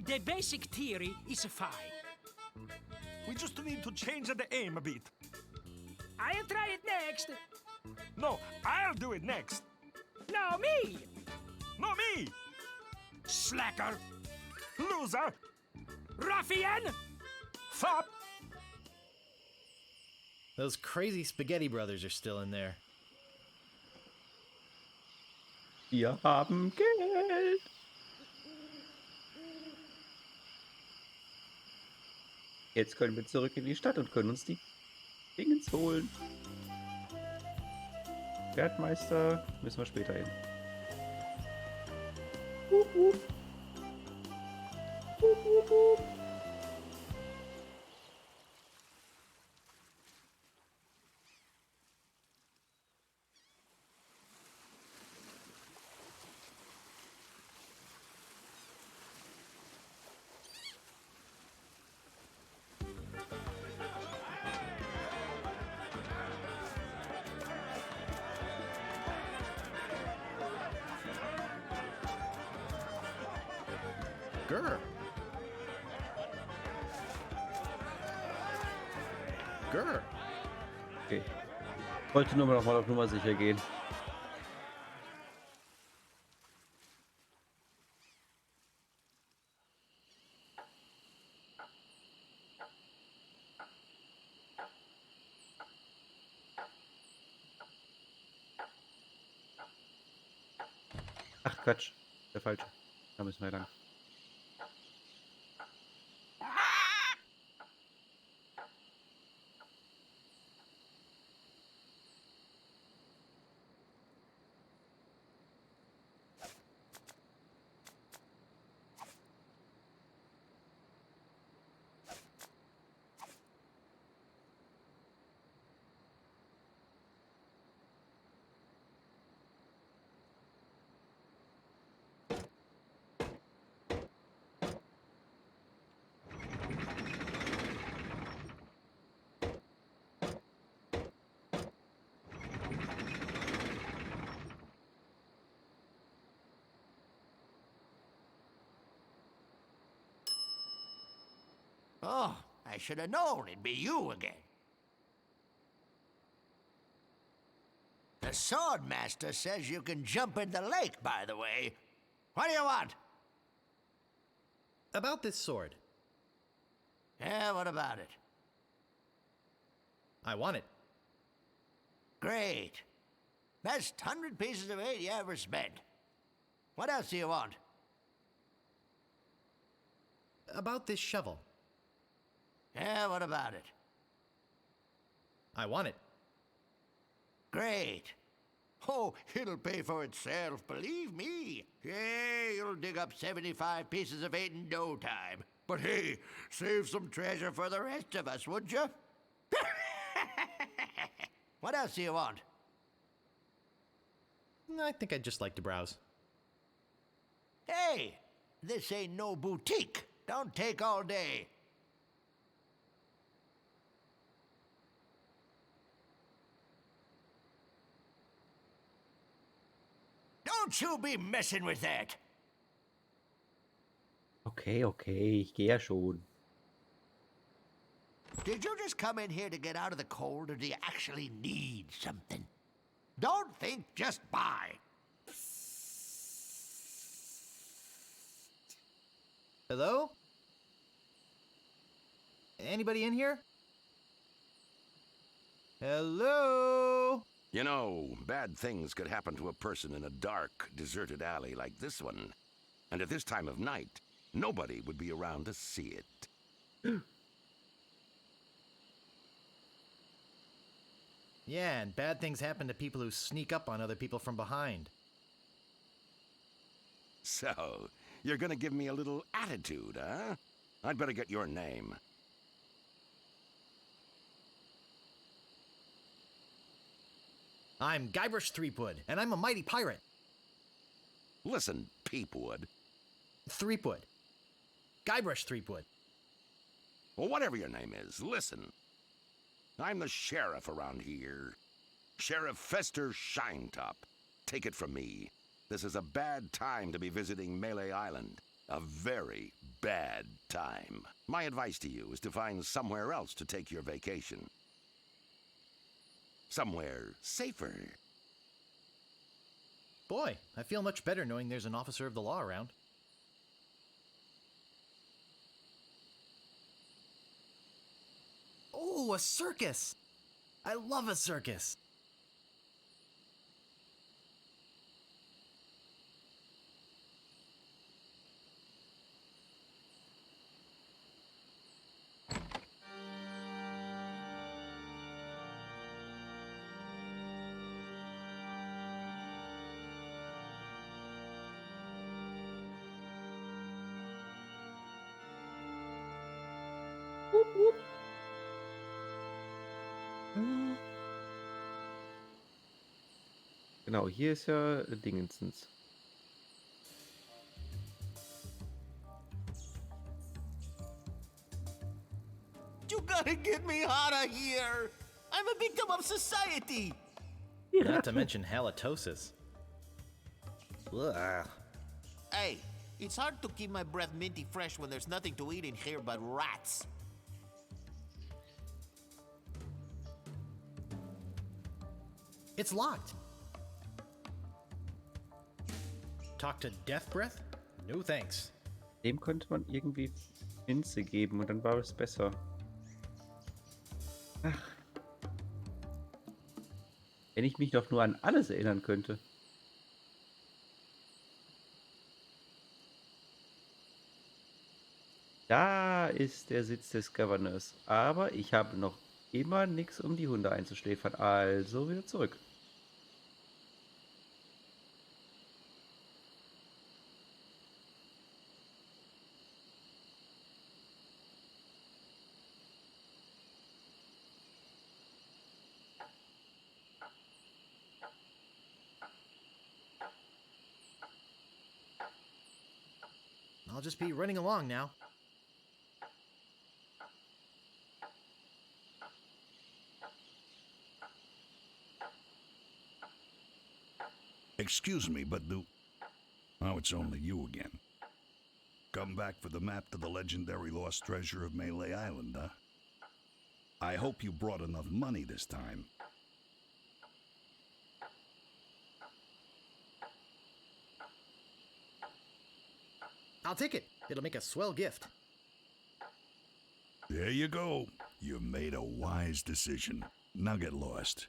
The basic theory is fine. We just need to change the aim a bit. I'll try it next. No, I'll do it next. No, me! No, me! Slacker! Loser! Ruffian! Fop! Those crazy spaghetti brothers are still in there. Wir haben Geld. Jetzt können wir zurück in die Stadt und können uns die Dingens holen. Wertmeister müssen wir später hin. Hup, hup. Hup, hup, hup. Grr. Grr. Okay. Wollte nur noch mal auf Nummer sicher gehen. Ach Quatsch, der falsche. Da müssen wir lang. Oh, I should have known it'd be you again. The swordmaster says you can jump in the lake, by the way. What do you want? About this sword. Yeah, what about it? I want it. Great. Best 100 pieces of 8 you ever spent. What else do you want? About this shovel. Yeah, what about it? I want it. Great. Oh, it'll pay for itself, believe me. Yeah, you'll dig up 75 pieces of 8 in no time. But hey, save some treasure for the rest of us, would you? What else do you want? I think I'd just like to browse. Hey, this ain't no boutique. Don't take all day. Don't you be messing with that. Okay, okay, ich gehe ja schon. Did you just come in here to get out of the cold, or do you actually need something? Don't think, just buy. Hello? Anybody in here? Hello? You know, bad things could happen to a person in a dark, deserted alley like this one. And at this time of night, nobody would be around to see it. Yeah, and bad things happen to people who sneak up on other people from behind. So, you're gonna give me a little attitude, huh? I'd better get your name. I'm Guybrush Threepwood, and I'm a mighty pirate. Listen, Peepwood. Threepwood. Guybrush Threepwood. Well, whatever your name is, listen. I'm the sheriff around here. Sheriff Fester Shinetop. Take it from me. This is a bad time to be visiting Melee Island. A very bad time. My advice to you is to find somewhere else to take your vacation. Somewhere safer. Boy, I feel much better knowing there's an officer of the law around. Oh, a circus! I love a circus! Genau, hier ist ja Dingensens. You gotta get me out of here! I'm a victim of society! Not to mention halitosis. Ugh. Hey, it's hard to keep my breath minty fresh when there's nothing to eat in here but rats. It's locked. Talk to Death Breath? No thanks. Dem konnte man irgendwie Minze geben und dann war es besser. Ach. Wenn ich mich doch nur an alles erinnern könnte. Da ist der Sitz des Governors. Aber ich habe noch immer nichts, um die Hunde einzuschläfern. Also wieder zurück. I'll just be running along now. Excuse me, but oh, it's only you again. Come back for the map to the legendary lost treasure of Melee Island, huh? I hope you brought enough money this time. I'll take it. It'll make a swell gift. There you go. You've made a wise decision. Now get lost.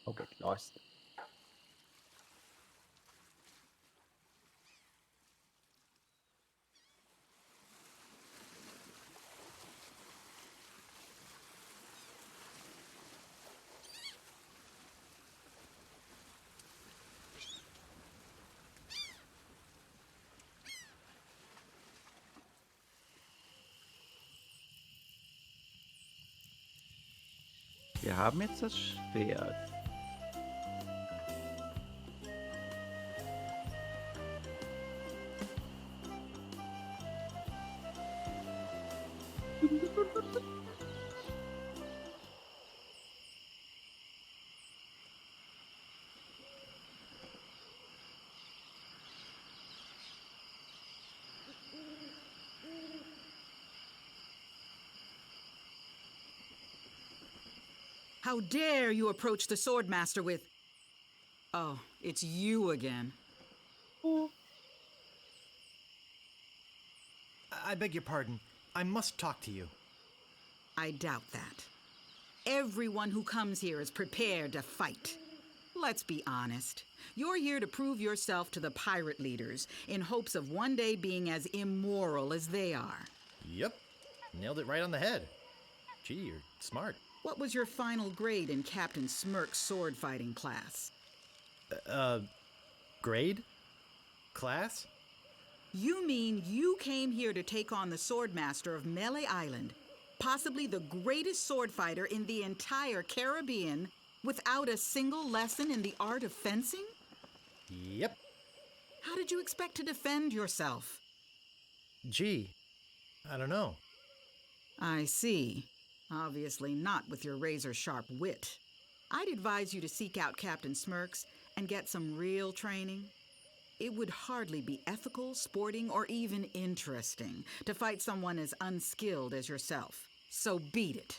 Oh, get lost. Wir haben jetzt das Schwert. How dare you approach the Swordmaster with... Oh, it's you again. I beg your pardon. I must talk to you. I doubt that. Everyone who comes here is prepared to fight. Let's be honest. You're here to prove yourself to the pirate leaders in hopes of one day being as immoral as they are. Yep. Nailed it right on the head. Gee, you're smart. What was your final grade in Captain Smirk's sword fighting class? Grade? Class? You mean you came here to take on the Swordmaster of Melee Island, possibly the greatest sword fighter in the entire Caribbean, without a single lesson in the art of fencing? Yep. How did you expect to defend yourself? Gee, I don't know. I see. Obviously not with your razor-sharp wit. I'd advise you to seek out Captain Smirks and get some real training. It would hardly be ethical, sporting, or even interesting to fight someone as unskilled as yourself. So beat it.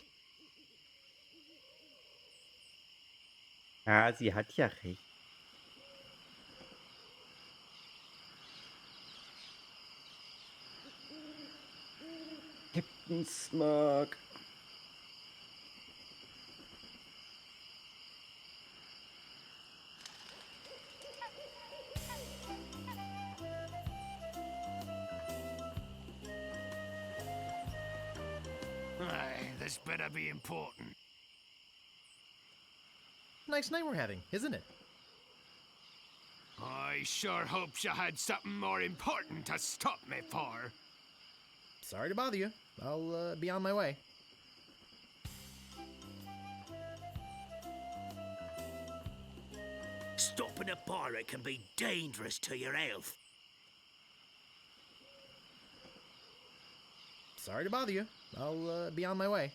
Ah, sie hat ja recht. Captain Smirk. Aye, this better be important. Nice night we're having, isn't it? I sure hopes you had something more important to stop me for. Sorry to bother you. I'll be on my way. Stopping a pirate can be dangerous to your health. Sorry to bother you. I'll be on my way.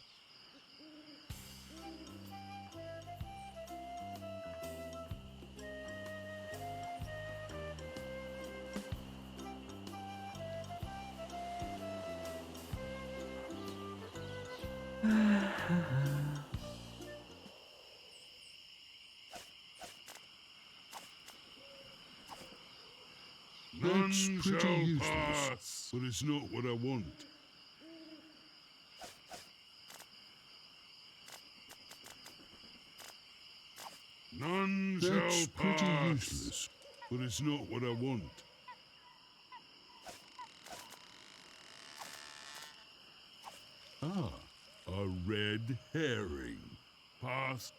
That's pretty useless, but it's not what I want. None shall pass. That's pretty useless, but it's not what I want. Ah, a red herring. Pass.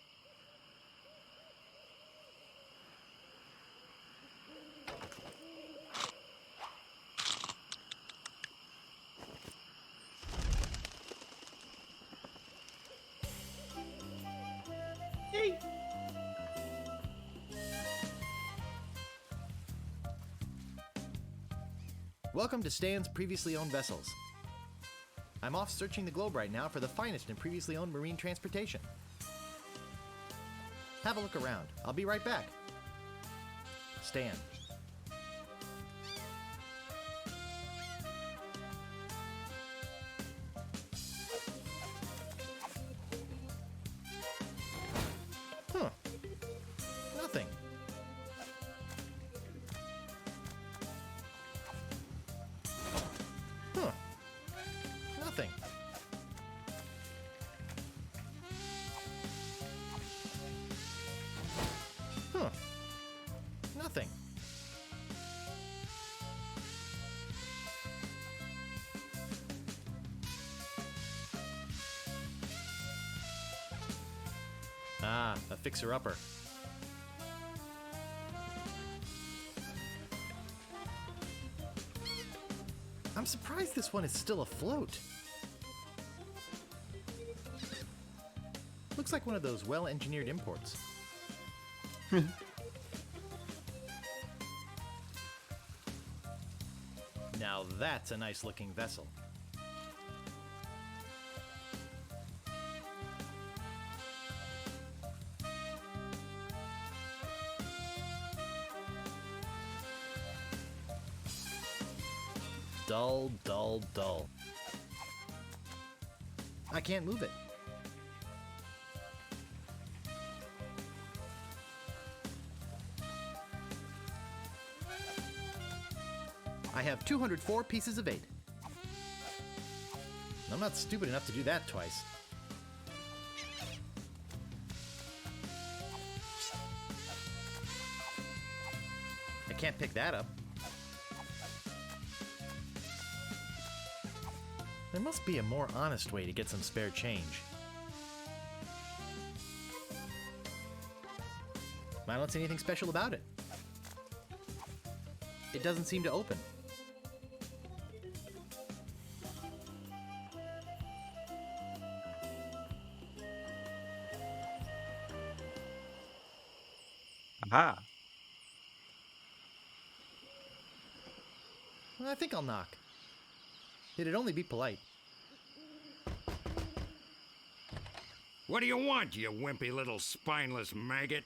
Yay! Welcome to Stan's Previously Owned Vessels. I'm off searching the globe right now for the finest in previously owned marine transportation. Have a look around. I'll be right back. Stan. Huh. Nothing. Huh. Nothing. Huh. Nothing. Ah, a fixer-upper. I'm surprised this one is still afloat. Looks like one of those well-engineered imports. Now that's a nice-looking vessel. Dull, dull, dull. I can't move it. I have 204 pieces of 8. I'm not stupid enough to do that twice. I can't pick that up. There must be a more honest way to get some spare change. I don't see anything special about it. It doesn't seem to open. Aha. I think I'll knock. It'd only be polite. What do you want, you wimpy little spineless maggot?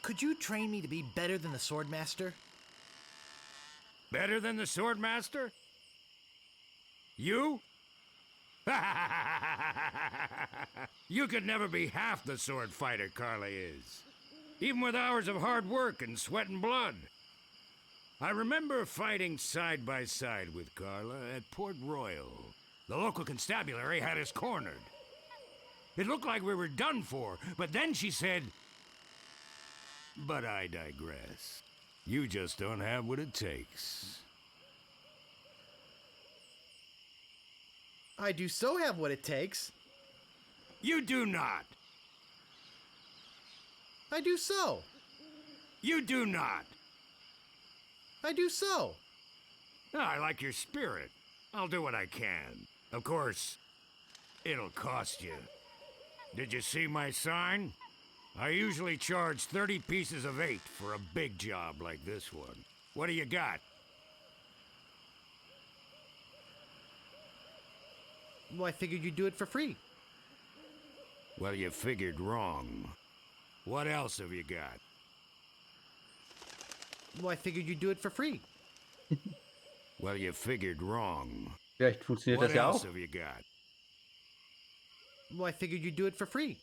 Could you train me to be better than the Swordmaster? Better than the Swordmaster? You? You could never be half the sword fighter Carla is. Even with hours of hard work and sweat and blood. I remember fighting side by side with Carla at Port Royal. The local constabulary had us cornered. It looked like we were done for, but then she said, "But I digress. You just don't have what it takes." I do so have what it takes. You do not. I do so. You do not. I do so. I like your spirit. I'll do what I can. Of course, it'll cost you. Did you see my sign? I usually charge 30 pieces of 8 for a big job like this one. What do you got? Well, I figured you'd do it for free. Well, you figured wrong. What else have you got? Well, I figured you'd do it for free. Well, you figured wrong. Vielleicht funktioniert What das ja else auch. have you got? Well, I figured you'd do it for free.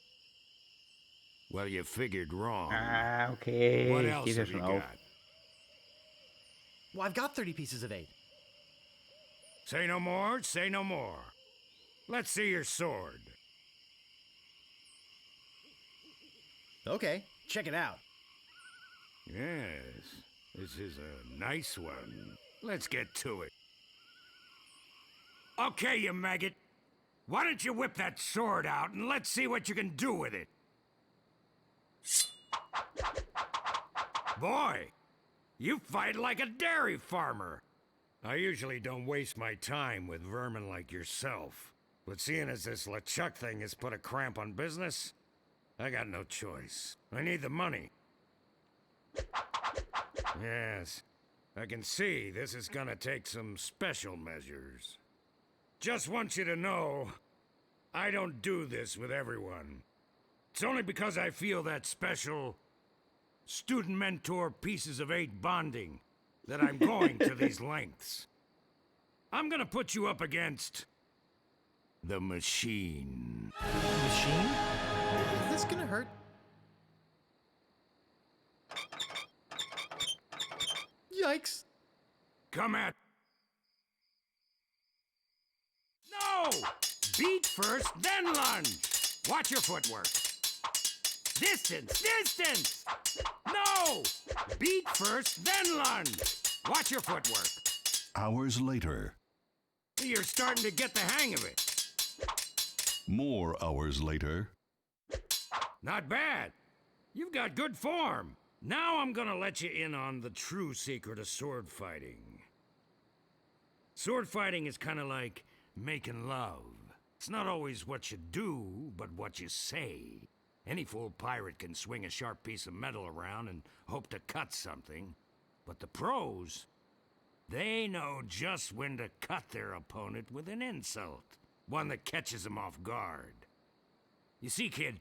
Well, you figured wrong. Ah, okay. What Ich else gebe ja have you schon auf. got? Well, I've got 30 pieces of 8. Say no more, say no more. Let's see your sword. Okay, check it out. Yes, this is a nice one. Let's get to it. Okay, you maggot. Why don't you whip that sword out and let's see what you can do with it? Boy, you fight like a dairy farmer. I usually don't waste my time with vermin like yourself. But seeing as this LeChuck thing has put a cramp on business, I got no choice. I need the money. Yes, I can see this is gonna take some special measures. Just want you to know, I don't do this with everyone. It's only because I feel that special student-mentor pieces of 8 bonding that I'm going to these lengths. I'm gonna put you up against the machine. Machine? Is this gonna hurt? Yikes! Come at... No! Beat first, then lunge! Watch your footwork. Distance, distance! No! Beat first, then lunge! Watch your footwork. Hours later. You're starting to get the hang of it. More hours later. Not bad. You've got good form. Now I'm gonna let you in on the true secret of sword fighting. Sword fighting is kind of like making love. It's not always what you do, but what you say. Any fool pirate can swing a sharp piece of metal around and hope to cut something. But the pros, they know just when to cut their opponent with an insult. One that catches them off guard. You see, kid,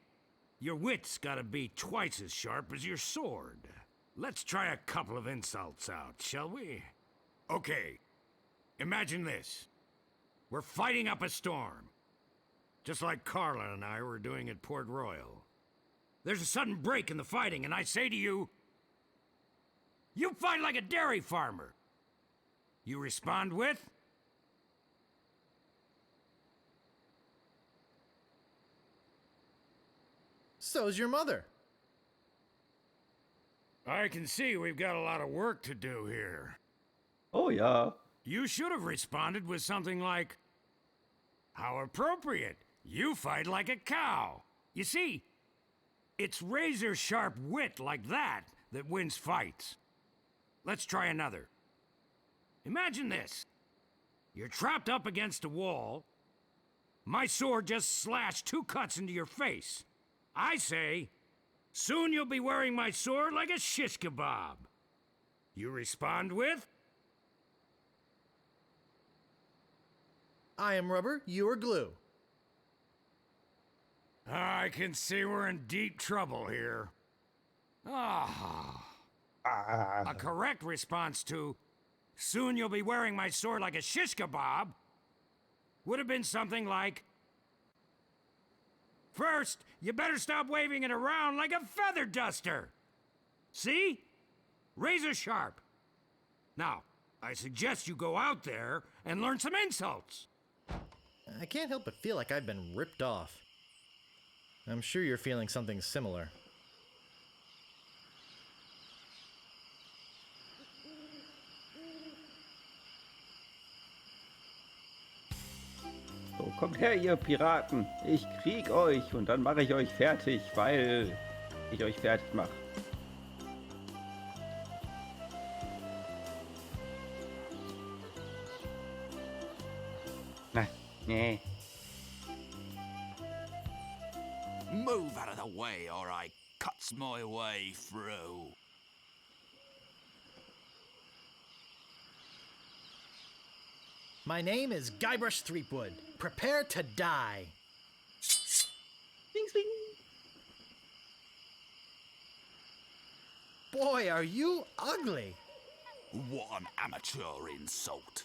your wit's gotta be twice as sharp as your sword. Let's try a couple of insults out, shall we? Okay, imagine this. We're fighting up a storm. Just like Carla and I were doing at Port Royal. There's a sudden break in the fighting, and I say to you, you fight like a dairy farmer. You respond with, So's your mother. I can see we've got a lot of work to do here. Oh, ja. You should have responded with something like, how appropriate. You fight like a cow. You see, it's razor-sharp wit like that that wins fights. Let's try another. Imagine this. You're trapped up against a wall. My sword just slashed 2 cuts into your face. I say, soon you'll be wearing my sword like a shish kebab. You respond with, I am rubber, you are glue. I can see we're in deep trouble here. Ah. A correct response to, soon you'll be wearing my sword like a shish kebab, would have been something like, first, you better stop waving it around like a feather duster. See? Razor sharp. Now, I suggest you go out there and learn some insults. I can't help but feel like I've been ripped off. I'm sure you're feeling something similar. So, kommt her, ihr Piraten. Ich krieg euch und dann mache ich euch fertig, weil ich euch fertig mache. Nee. Move out of the way or I cuts my way through. My name is Guybrush Threepwood. Prepare to die. Swing, swing. Boy, are you ugly. What an amateur insult.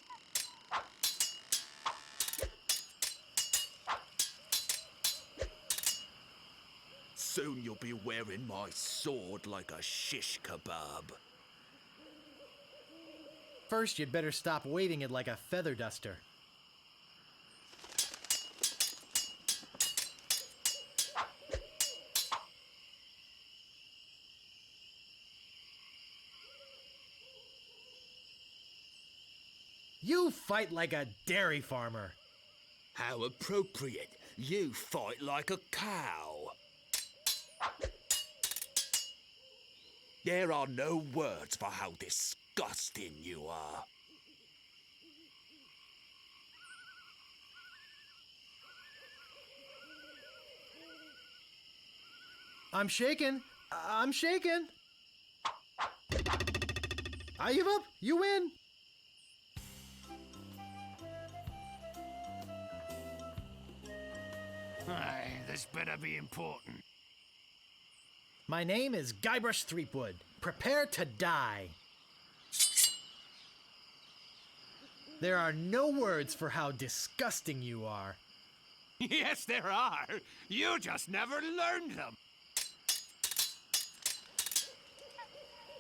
Soon you'll be wearing my sword like a shish kebab. First, you'd better stop waving it like a feather duster. You fight like a dairy farmer. How appropriate. You fight like a cow. There are no words for how disgusting you are. I'm shaking. I'm shaking. I give up. You win. Aye, this better be important. My name is Guybrush Threepwood. Prepare to die. There are no words for how disgusting you are. Yes, there are. You just never learned them.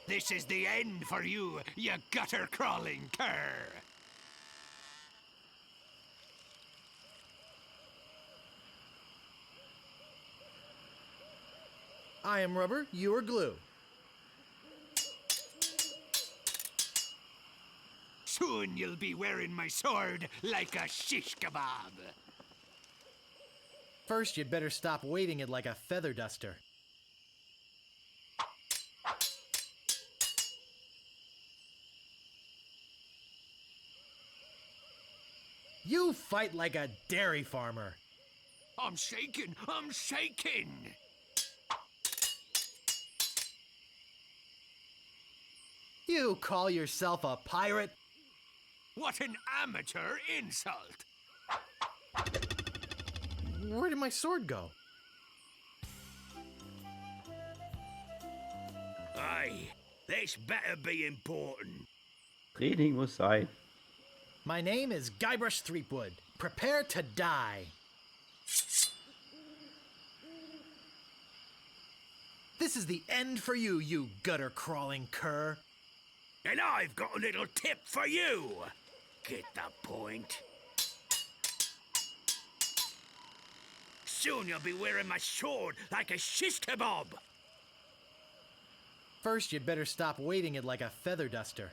This is the end for you, you gutter-crawling cur. I am rubber, you are glue. Soon you'll be wearing my sword like a shish kebab. First, you'd better stop waving it like a feather duster. You fight like a dairy farmer. I'm shaking! I'm shaking! You call yourself a pirate? What an amateur insult! Where did my sword go? Aye, this better be important. Training muss sein. My name is Guybrush Threepwood. Prepare to die. This is the end for you, you gutter-crawling cur. And I've got a little tip for you. Get the point? Soon you'll be wearing my sword like a shish kebab. First, you'd better stop waving it like a feather duster.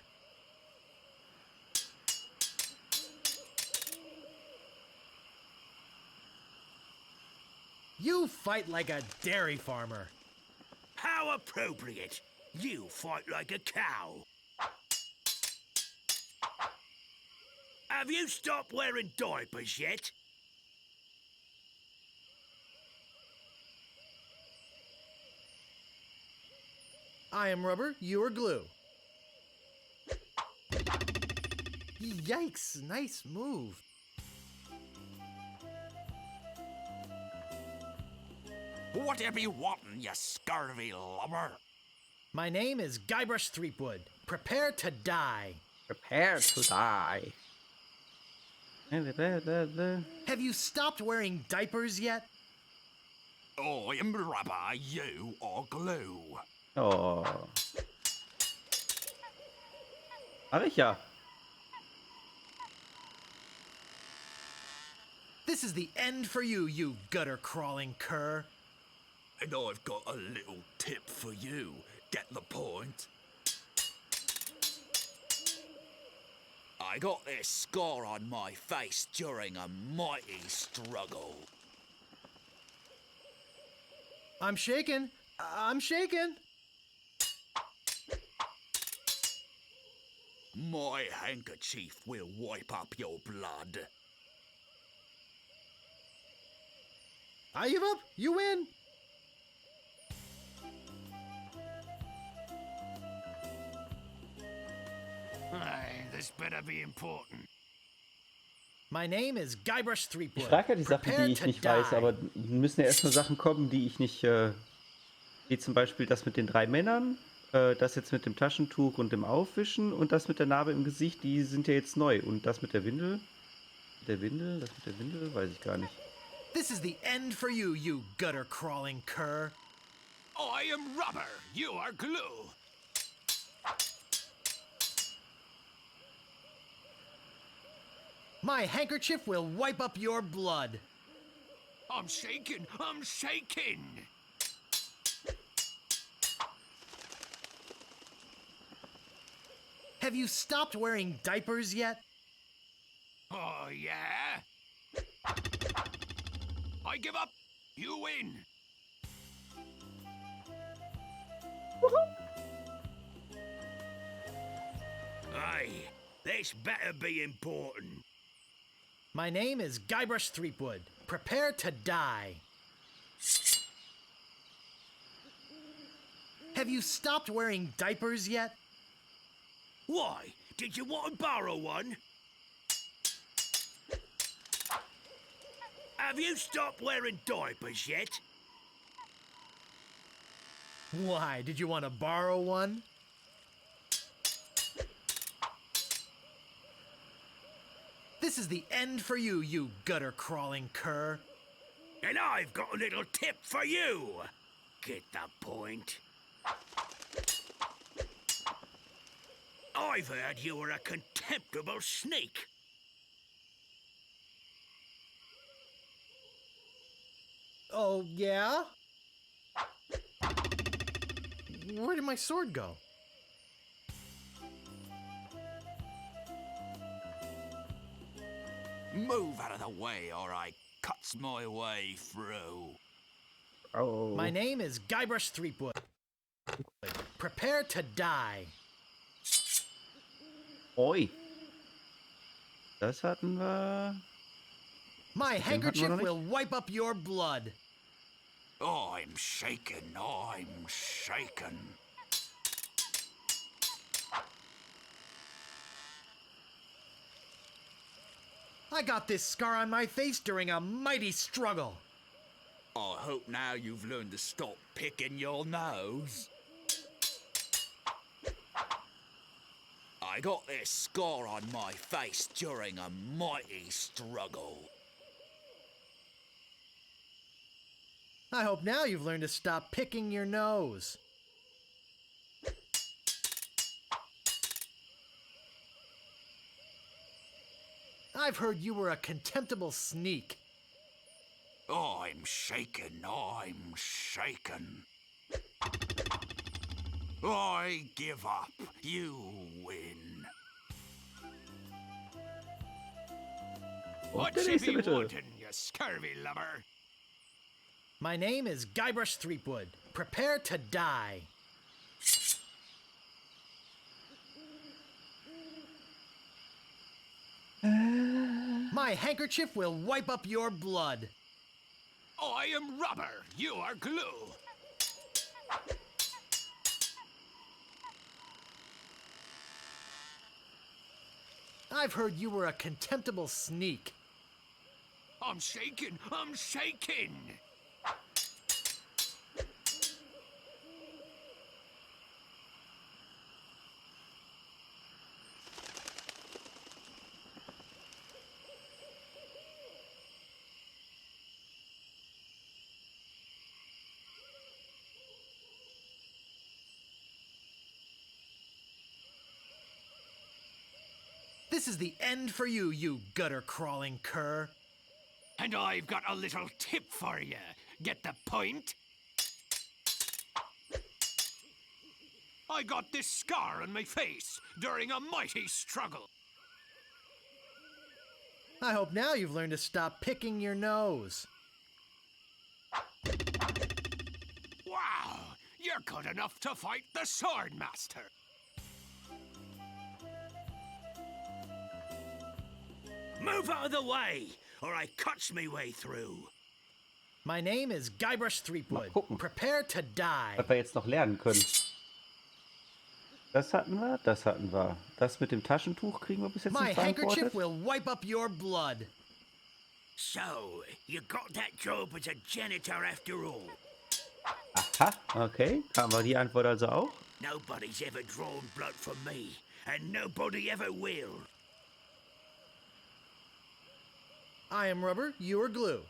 You fight like a dairy farmer. How appropriate. You fight like a cow. Have you stopped wearing diapers yet? I am rubber, you are glue. Yikes, nice move. Whatever you wantin', you scurvy lubber? My name is Guybrush Threepwood. Prepare to die. Prepare to die. Have you stopped wearing diapers yet? I am rubber, you are glue. Oh. Hab ich ja. This is the end for you, you gutter-crawling cur. And I've got a little tip for you. Get the point? I got this scar on my face during a mighty struggle. I'm shaking. I'm shaking. My handkerchief will wipe up your blood. I give up. You win. Aye, this better be important. My name is Guybrush Threepwood. Ich frage ja die Sachen, Prepare die ich to nicht die. weiß, aber müssen ja erstmal Sachen kommen, die ich nicht, wie zum Beispiel das mit den 3 Männern, das jetzt mit dem Taschentuch und dem Aufwischen und das mit der Narbe im Gesicht, die sind ja jetzt neu. Und das mit der Windel, das mit der Windel, weiß ich gar nicht. This is the end for you, you gutter-crawling cur. I am rubber, you are glue. My handkerchief will wipe up your blood. I'm shaking, I'm shaking. Have you stopped wearing diapers yet? Oh, yeah? I give up. You win. Aye, this better be important. My name is Guybrush Threepwood. Prepare to die. Have you stopped wearing diapers yet? Why? Did you want to borrow one? Have you stopped wearing diapers yet? Why, did you want to borrow one? This is the end for you, you gutter-crawling cur. And I've got a little tip for you. Get the point? I've heard you were a contemptible sneak. Oh, yeah? Where did my sword go? Move out of the way, or I cuts my way through. Oh. My name is Guybrush Threepwood. Prepare to die. Oi. Das hatten wir. My Den hatten wir handkerchief noch nicht. will wipe up your blood. I'm shaken, I'm shaken. I got this scar on my face during a mighty struggle. I hope now you've learned to stop picking your nose. I got this scar on my face during a mighty struggle. I hope now you've learned to stop picking your nose. I've heard you were a contemptible sneak. I'm shaken, I'm shaken. I give up. You win. What's der if nächste you bitte. wantin', you scurvy lubber? My name is Guybrush Threepwood. Prepare to die. My handkerchief will wipe up your blood. I am rubber, you are glue. I've heard you were a contemptible sneak. I'm shaking, I'm shaking. This is the end for you, you gutter-crawling cur. And I've got a little tip for you. Get the point? I got this scar on my face during a mighty struggle. I hope now you've learned to stop picking your nose. Wow, you're good enough to fight the Sword Master. Move out of the way, or I cuts me way through. My name is Guybrush Threepwood. Mal gucken. Prepare to die. Was wir jetzt noch lernen können. Das hatten wir, das hatten wir. Das mit dem Taschentuch kriegen wir bis jetzt My nicht handkerchief beantwortet. will wipe up your blood. So, you got that job as a janitor after all. Aha, okay. Haben wir die Antwort also auch? Nobody's ever drawn blood from me, and nobody ever will. I am rubber, you are glue.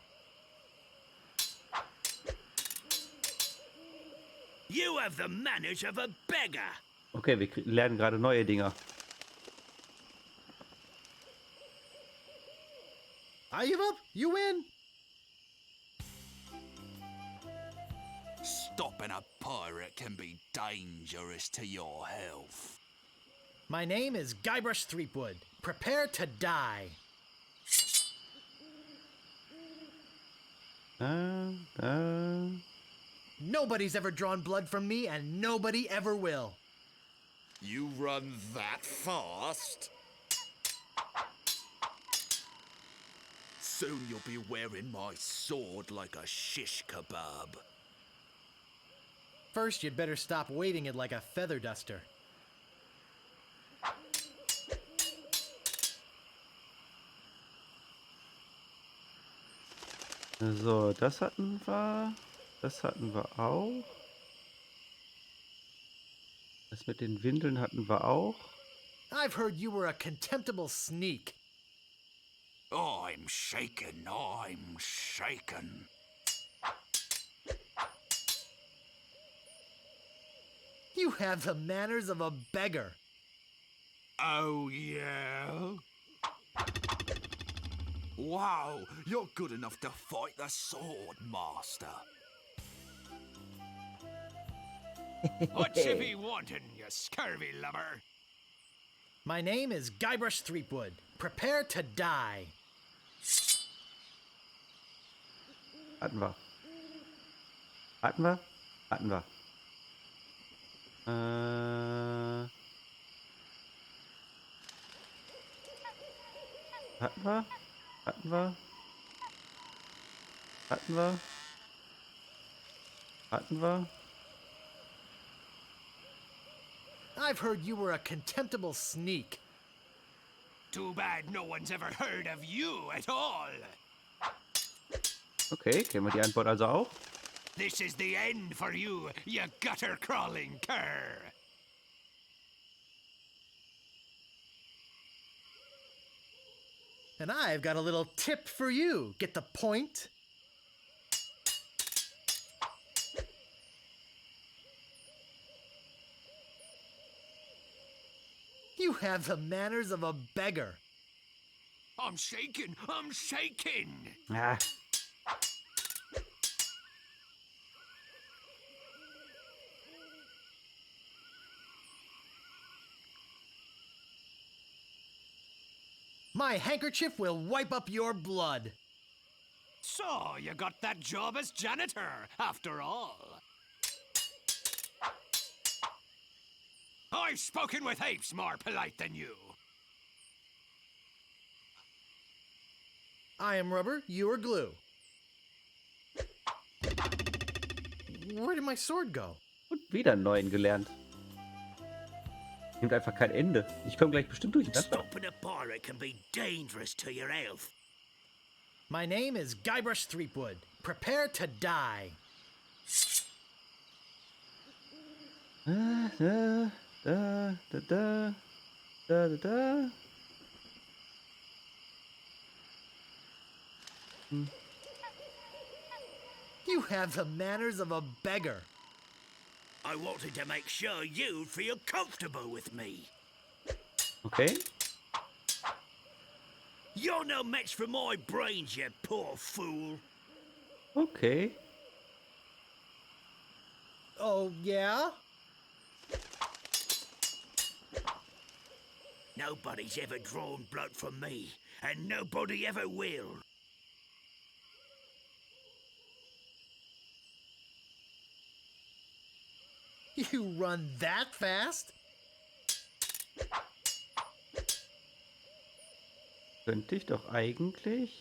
You have the manners of a beggar. Okay, wir lernen gerade neue Dinger. I give up. You win. Stopping a pirate can be dangerous to your health. My name is Guybrush Threepwood. Prepare to die. Nobody's ever drawn blood from me, and nobody ever will. You run that fast? Soon you'll be wearing my sword like a shish kebab. First, you'd better stop waving it like a feather duster. So, das hatten wir. Das hatten wir auch. Das mit den Windeln hatten wir auch. I've heard you were a contemptible sneak. I'm shaken, I'm shaken. You have the manners of a beggar. Oh, yeah? Wow, you're good enough to fight the sword, master. What you be wanting, you scurvy lubber? My name is Guybrush Threepwood. Prepare to die. Hatten wir. Hatten wir? Hatten wir. Hatten wir? Hatten wir? Hatten wir? Hatten wir? I've heard you were a contemptible sneak. Too bad no one's ever heard of you at all. Okay, kennen wir die Antwort also auch? This is the end for you, you gutter-crawling cur. And I've got a little tip for you. Get the point? You have the manners of a beggar. I'm shaking, I'm shaking. Ah. My handkerchief will wipe up your blood. So, you got that job as janitor, after all. I've spoken with apes more polite than you. I am rubber, you are glue. Where did my sword go? Und wieder einen neuen gelernt. Nimmt einfach kein Ende. Ich komme gleich bestimmt durch. Stopping a pirate can be dangerous to your health. My name is Guybrush Threepwood. Prepare to die. Da, da, da, da, da, da, da. You have the manners of a beggar. I wanted to make sure you'd feel comfortable with me. Okay. You're no match for my brains, you poor fool. Okay. Oh, yeah? Nobody's ever drawn blood from me, and nobody ever will. You run that fast? Könnte ich doch eigentlich.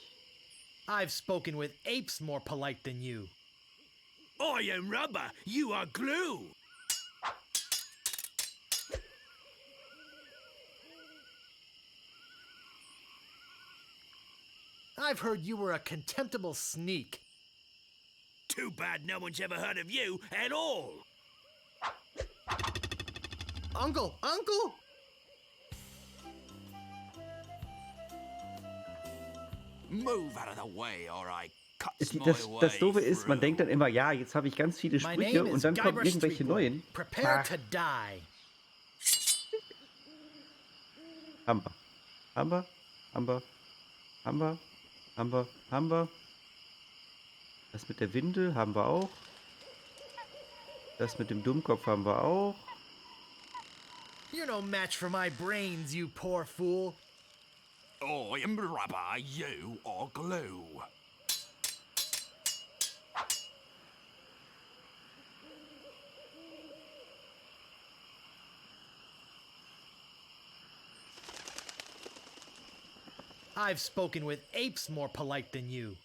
I've spoken with apes more polite than you. I am rubber, you are glue. I've heard you were a contemptible sneak. Too bad no one's ever heard of you at all. Uncle! Uncle! Move out of the way, or I cuts my Das way Doofe ist, man denkt dann through. immer, ja, jetzt habe ich ganz viele My Sprüche name und is dann kommen Guybrush irgendwelche Threepwood. neuen. Prepare Ah, to die. haben wir. Haben wir, haben wir, haben wir, haben wir, haben wir. Das mit der Windel haben wir auch. Das mit dem Dummkopf haben wir auch. You're no match for my brains, you poor fool. I am rubber, you are glue. I've spoken with apes more polite than you.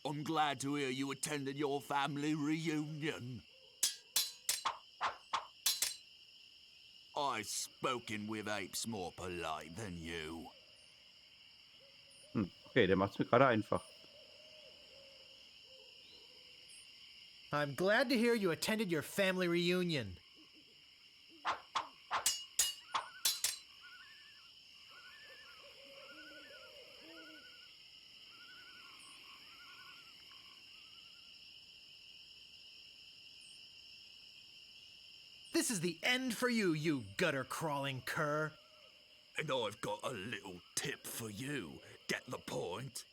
I'm glad to hear you attended your family reunion. I've spoken with apes more polite than you. Okay, der macht's mir gerade einfach. I'm glad to hear you attended your family reunion. This is the end for you, you gutter-crawling cur. And I've got a little tip for you. Get the point?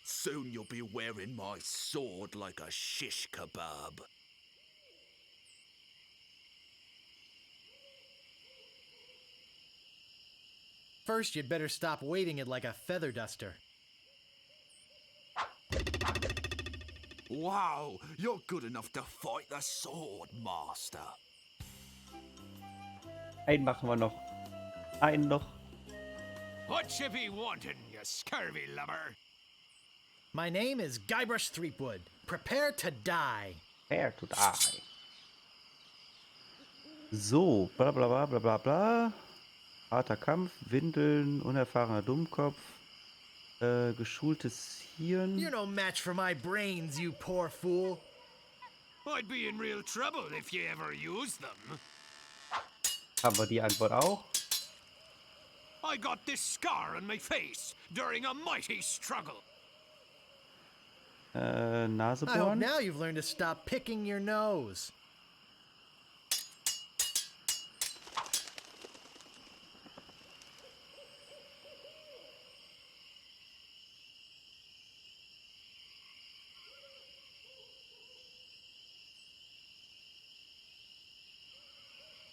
Soon you'll be wearing my sword like a shish kebab. First, you'd better stop waving it like a feather duster. Wow, you're good enough to fight the sword, master. Einen machen wir noch. Einen noch. What you be wanting, you scurvy lubber? My name is Guybrush Threepwood. Prepare to die. Prepare to die. So, bla bla bla bla bla bla. Harter Kampf, Windeln, unerfahrener Dummkopf, geschultes Hirn. You're no match for my brains, you poor fool. I'd be in real trouble if you ever used them. Haben wir die Antwort auch? I got this scar on my face during a mighty struggle. Nase I hope bohren? now you've learned to stop picking your nose.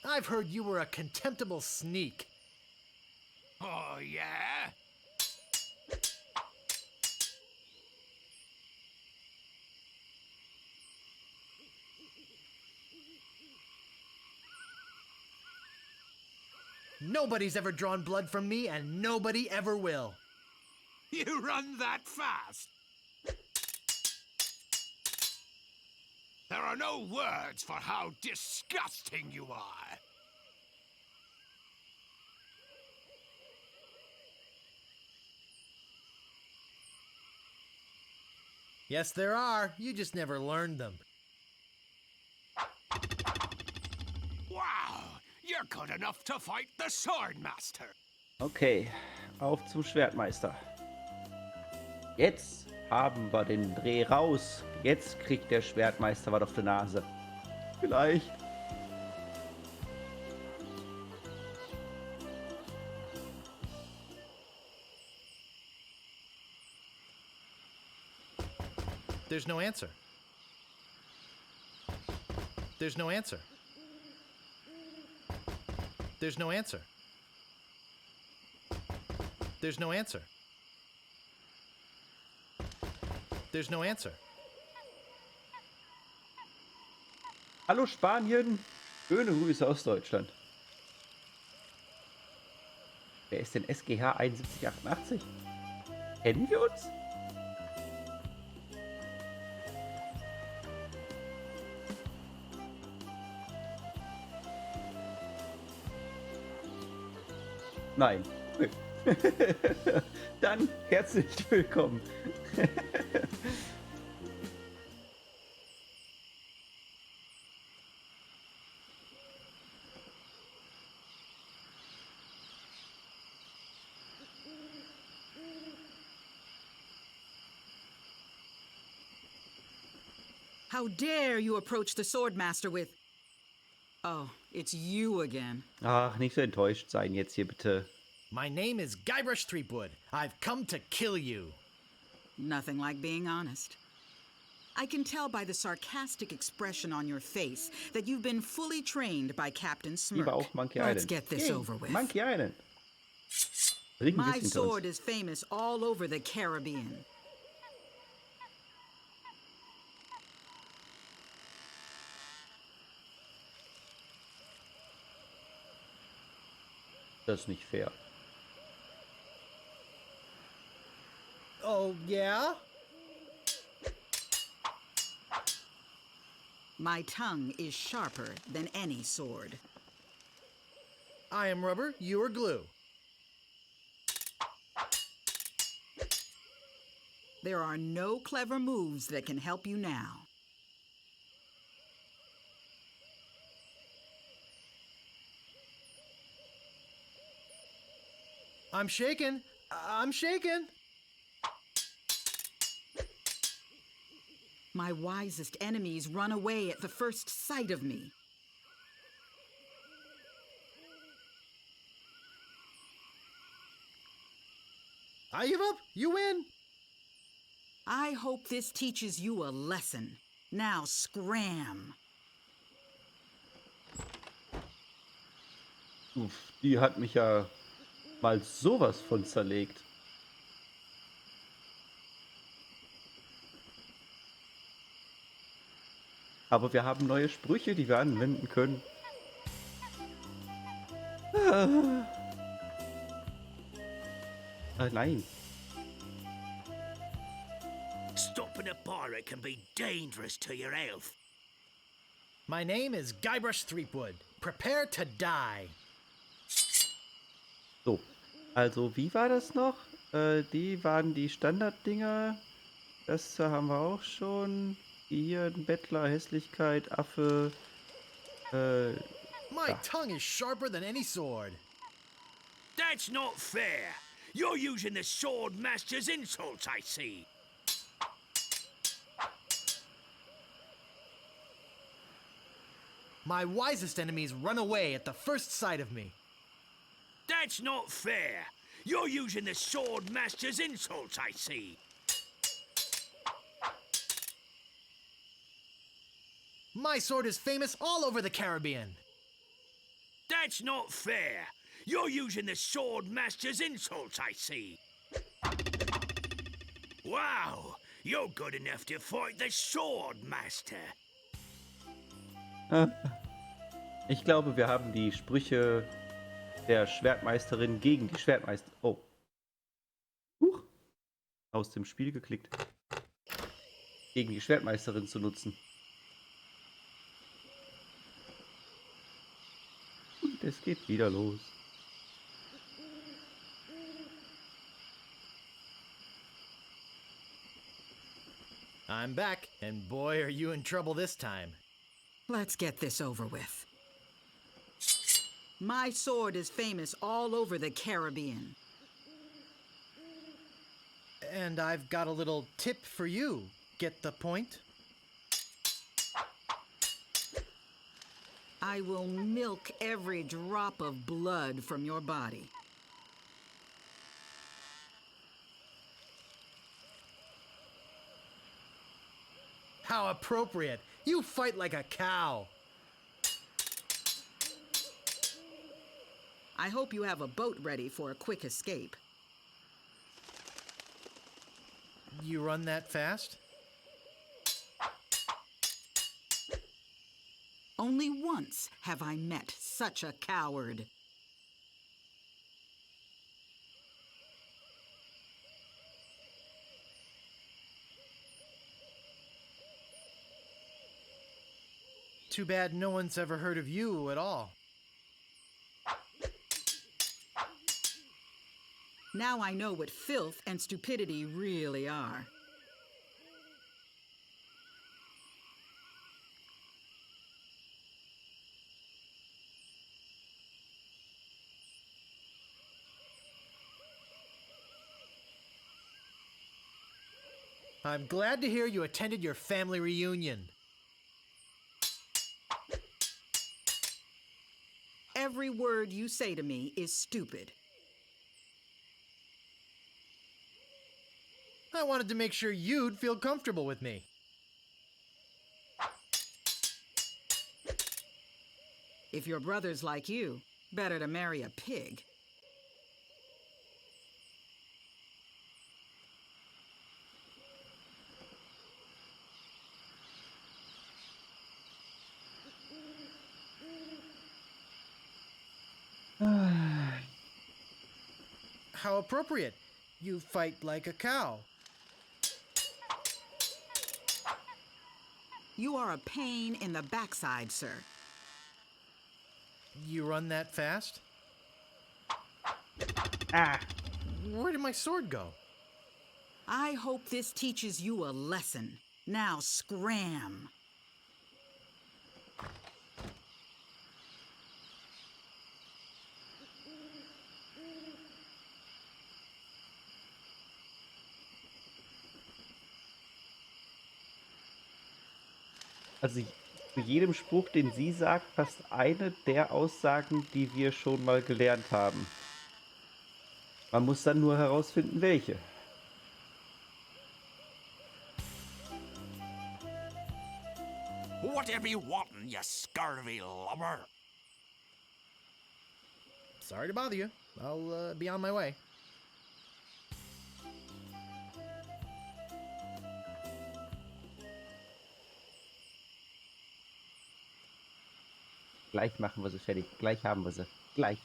I've heard you were a contemptible sneak. Oh, yeah? Nobody's ever drawn blood from me, and nobody ever will. You run that fast? There are no words for how disgusting you are. Yes, there are. You just never learned them. Wow, you're good enough to fight the Swordmaster. Okay, auf zum Schwertmeister. Jetzt haben wir den Dreh raus. Jetzt kriegt der Schwertmeister was auf die Nase. Vielleicht. There's no answer. There's no answer. There's no answer. There's no answer. There's no answer. Hallo Spanien. Schöne Grüße aus Deutschland. Wer ist denn SGH 7188? Kennen wir uns? Nein. Okay. Dann herzlich willkommen. How dare you approach the Swordmaster with... Oh, it's you again. Ach, nicht so enttäuscht sein jetzt hier bitte. My name is Guybrush Threepwood. I've come to kill you. Nothing like being honest. I can tell by the sarcastic expression on your face that you've been fully trained by Captain Smirk. Lieber auch Monkey Island. Let's get this over with. Monkey Island. Ring My ist hinter sword uns. is famous all over the Caribbean. Das ist nicht fair. Oh, yeah? My tongue is sharper than any sword. I am rubber, you are glue. There are no clever moves that can help you now. I'm shaken. I'm shaken. My wisest enemies run away at the first sight of me. I give up. You win. I hope this teaches you a lesson. Now scram. Uff, die hat mich ja mal sowas von zerlegt. Aber wir haben neue Sprüche, die wir anwenden können. Nein. Stopping a pirate can be dangerous to your health. My name is Guybrush Threepwood. Prepare to die. So, also wie war das noch? Die waren die Standarddinger. Das haben wir auch schon. Hier ein Bettler, Hässlichkeit, Affe. My tongue is sharper than any sword. That's not fair. You're using the sword master's insults, I see. My wisest enemies run away at the first sight of me. That's not fair. You're using the sword master's insults, I see. My sword is famous all over the Caribbean. That's not fair. You're using the sword master's insults, I see. Wow, you're good enough to fight the sword master. Ich glaube, wir haben die Sprüche der Schwertmeisterin gegen die Schwertmeister... Oh. Huch. Aus dem Spiel geklickt. Gegen die Schwertmeisterin zu nutzen. Und es geht wieder los. I'm back, and boy, are you in trouble this time. Let's get this over with. My sword is famous all over the Caribbean. And I've got a little tip for you. Get the point? I will milk every drop of blood from your body. How appropriate. You fight like a cow. I hope you have a boat ready for a quick escape. You run that fast? Only once have I met such a coward. Too bad no one's ever heard of you at all. Now I know what filth and stupidity really are. I'm glad to hear you attended your family reunion. every word you say to me is stupid. I wanted to make sure you'd feel comfortable with me. If your brother's like you, better to marry a pig. How appropriate. You fight like a cow. You are a pain in the backside, sir. You run that fast? Ah! Where did my sword go? I hope this teaches you a lesson. Now scram. Also zu jedem Spruch, den sie sagt, passt eine der Aussagen, die wir schon mal gelernt haben. Man muss dann nur herausfinden, welche. Whatever you wantin', you scurvy lubber. Sorry to bother you. I'll be on my way. Gleich machen wir sie fertig. Gleich haben wir sie. Gleich.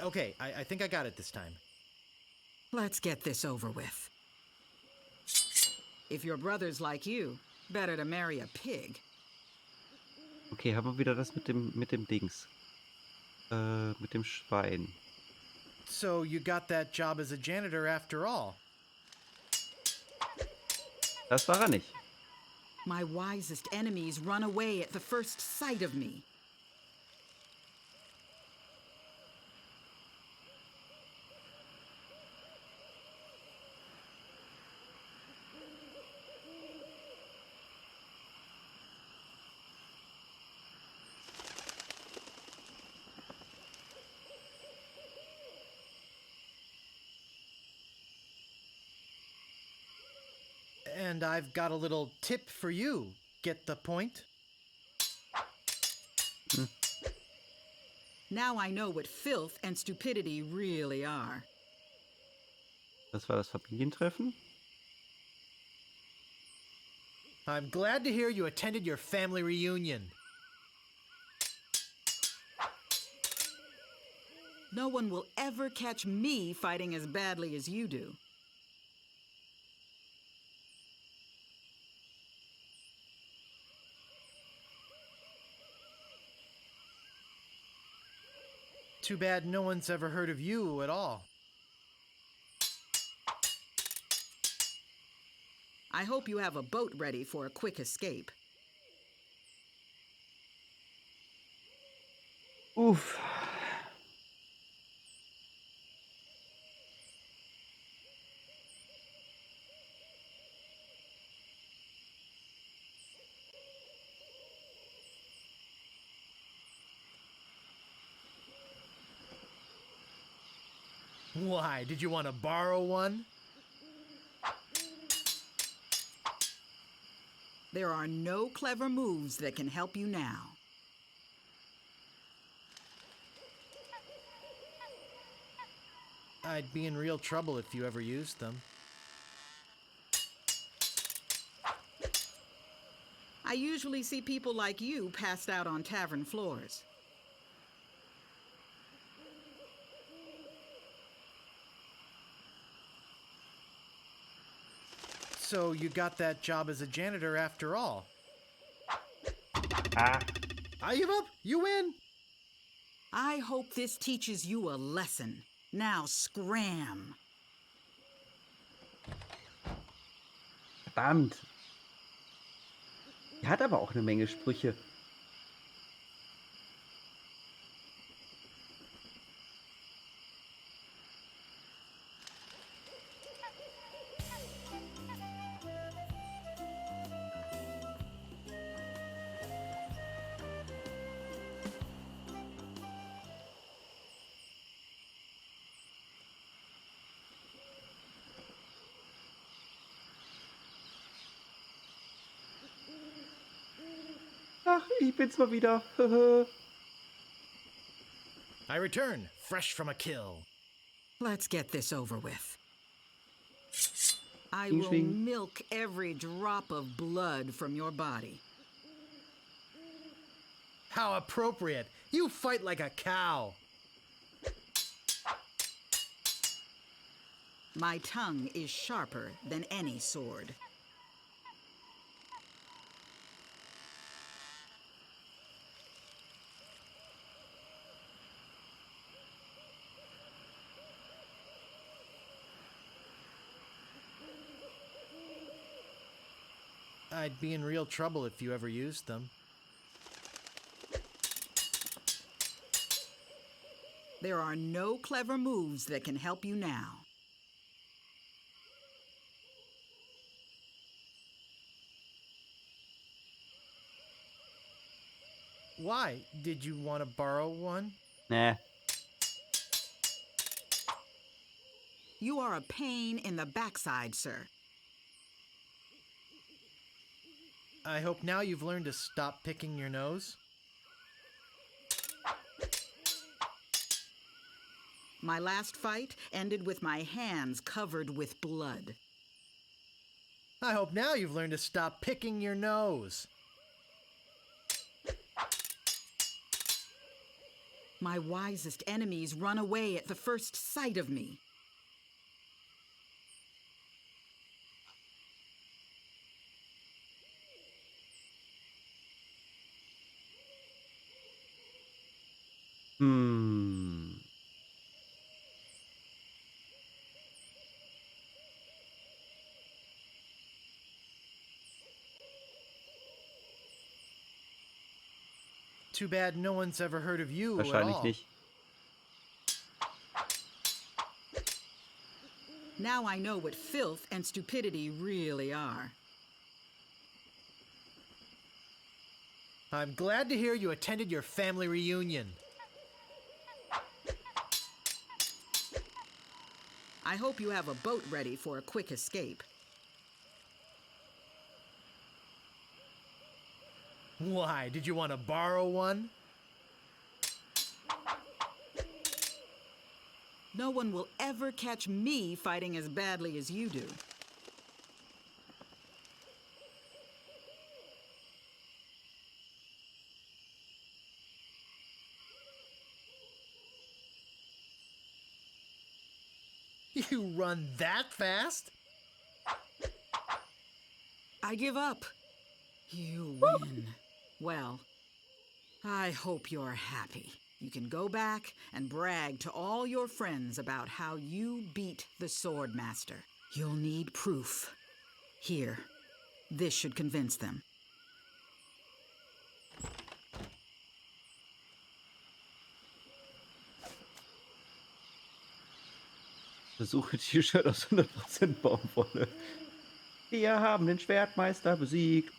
Okay, I think I got it this time. Let's get this over with. If your brother's like you, better to marry a pig. Okay, haben wir wieder das mit dem Dings. Mit dem Schwein. So you got that job as a janitor after all? Das war er nicht. My wisest enemies run away at the first sight of me. And I've got a little tip for you. Get the point? Now I know what filth and stupidity really are. Das war das Familientreffen. I'm glad to hear you attended your family reunion. No one will ever catch me fighting as badly as you do. Too bad no one's ever heard of you at all. I hope you have a boat ready for a quick escape. Uff. Why, did you want to borrow one? There are no clever moves that can help you now. I'd be in real trouble if you ever used them. I usually see people like you passed out on tavern floors. So you got that job as a janitor after all? Ah. I give up. You win. I hope this teaches you a lesson. Now scram. Verdammt. Er hat aber auch eine Menge Sprüche. Ich bin's mal wieder. I return, fresh from a kill. Let's get this over with. I Swing, will swing. milk every drop of blood from your body. How appropriate. You fight like a cow. My tongue is sharper than any sword. I'd be in real trouble if you ever used them. There are no clever moves that can help you now. Why? Did you want to borrow one? Nah. You are a pain in the backside, sir. I hope now you've learned to stop picking your nose. My last fight ended with my hands covered with blood. I hope now you've learned to stop picking your nose. My wisest enemies run away at the first sight of me. Too bad no one's ever heard of you at Wahrscheinlich all. nicht. Now I know what filth and stupidity really are. I'm glad to hear you attended your family reunion. I hope you have a boat ready for a quick escape. Why? Did you want to borrow one? No one will ever catch me fighting as badly as you do. You run that fast? I give up. You win. Well, I hope you're happy. You can go back and brag to all your friends about how you beat the Swordmaster. You'll need proof. Here, this should convince them. Versuche T-Shirt aus 100% Baumwolle. Wir haben den Schwertmeister besiegt.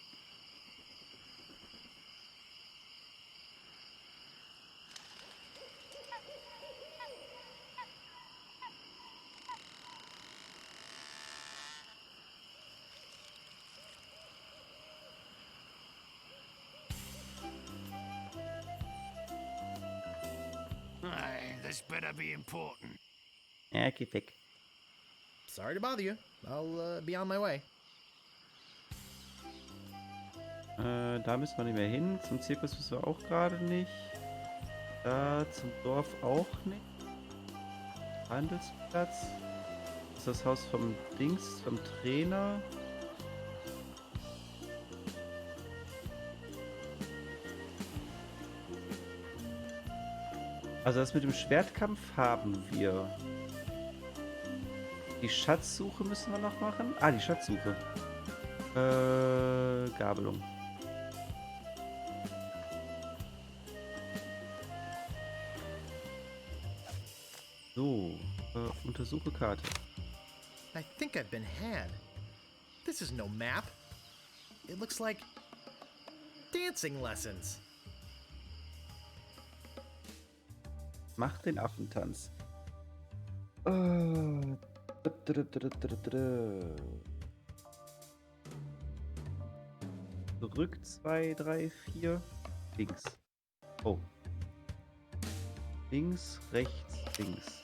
This better be important. Ja, geht weg. Sorry to bother you. I'll be on my way. Da müssen wir nicht mehr hin. Zum Zirkus müssen wir auch gerade nicht. Da zum Dorf auch nicht. Handelsplatz. Das ist das Haus vom Dings, vom Trainer. Also das mit dem Schwertkampf haben wir. Die Schatzsuche müssen wir noch machen. Ah, die Schatzsuche. Gabelung. So, untersuche Karte. I think I've been had. This is no map. It looks like dancing lessons. Mach den Affentanz. Zurück 2, 3, 4. links. Oh. Links, rechts, links.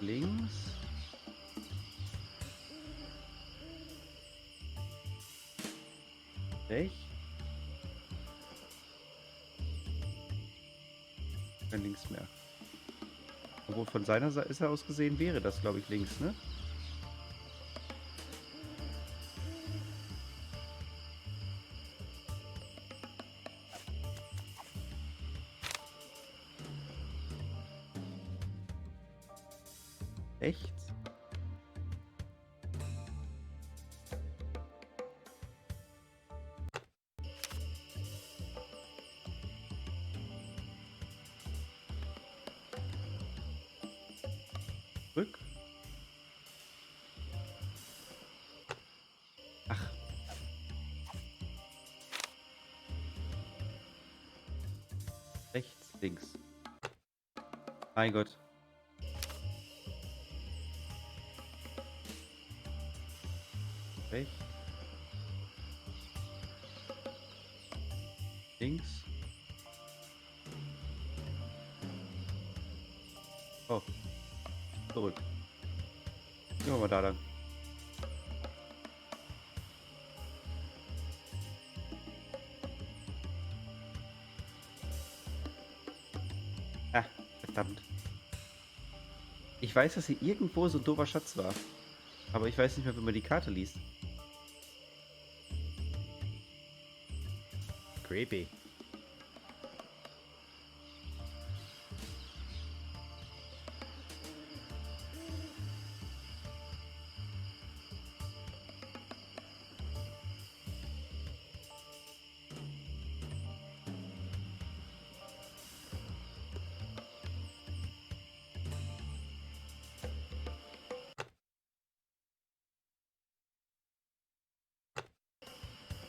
Links. Rechts. Kein links mehr. Obwohl von seiner Seite aus gesehen wäre das, glaube ich, links, ne? Rechts. Rück. Ach. Rechts, links. Mein Gott. Rechts. Links. Oh. Zurück. Gehen wir mal da lang. Ah, verdammt. Ich weiß, dass hier irgendwo so ein doofer Schatz war. Aber ich weiß nicht mehr, wie man die Karte liest. Creepy.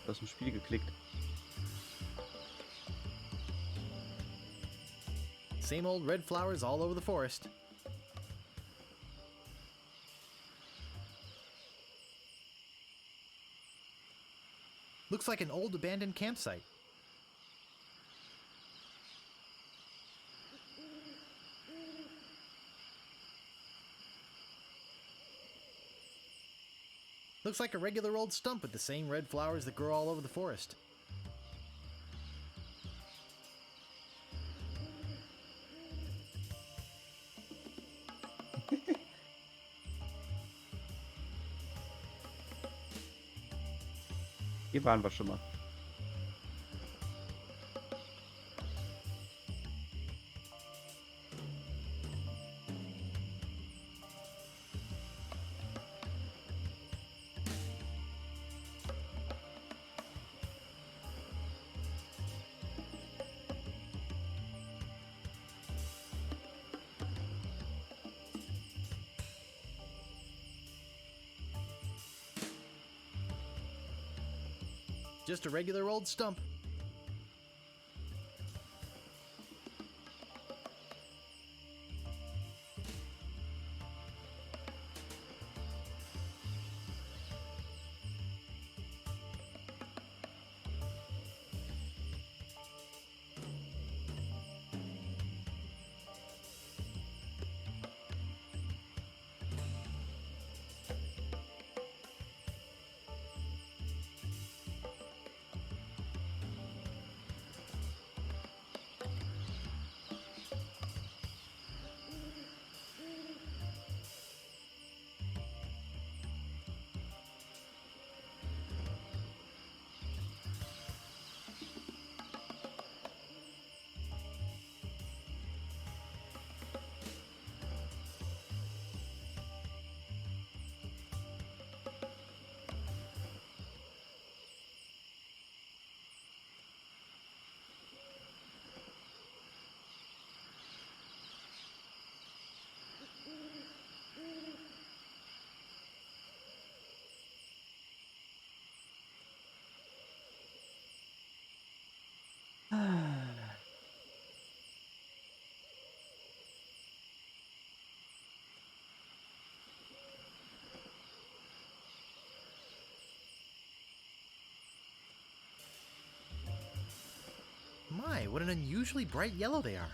Aus dem Spiel geklickt. Same old red flowers all over the forest. Looks like an old abandoned campsite. Looks like a regular old stump with the same red flowers that grow all over the forest. Hier waren wir schon mal. Just a regular old stump. My, what an unusually bright yellow they are.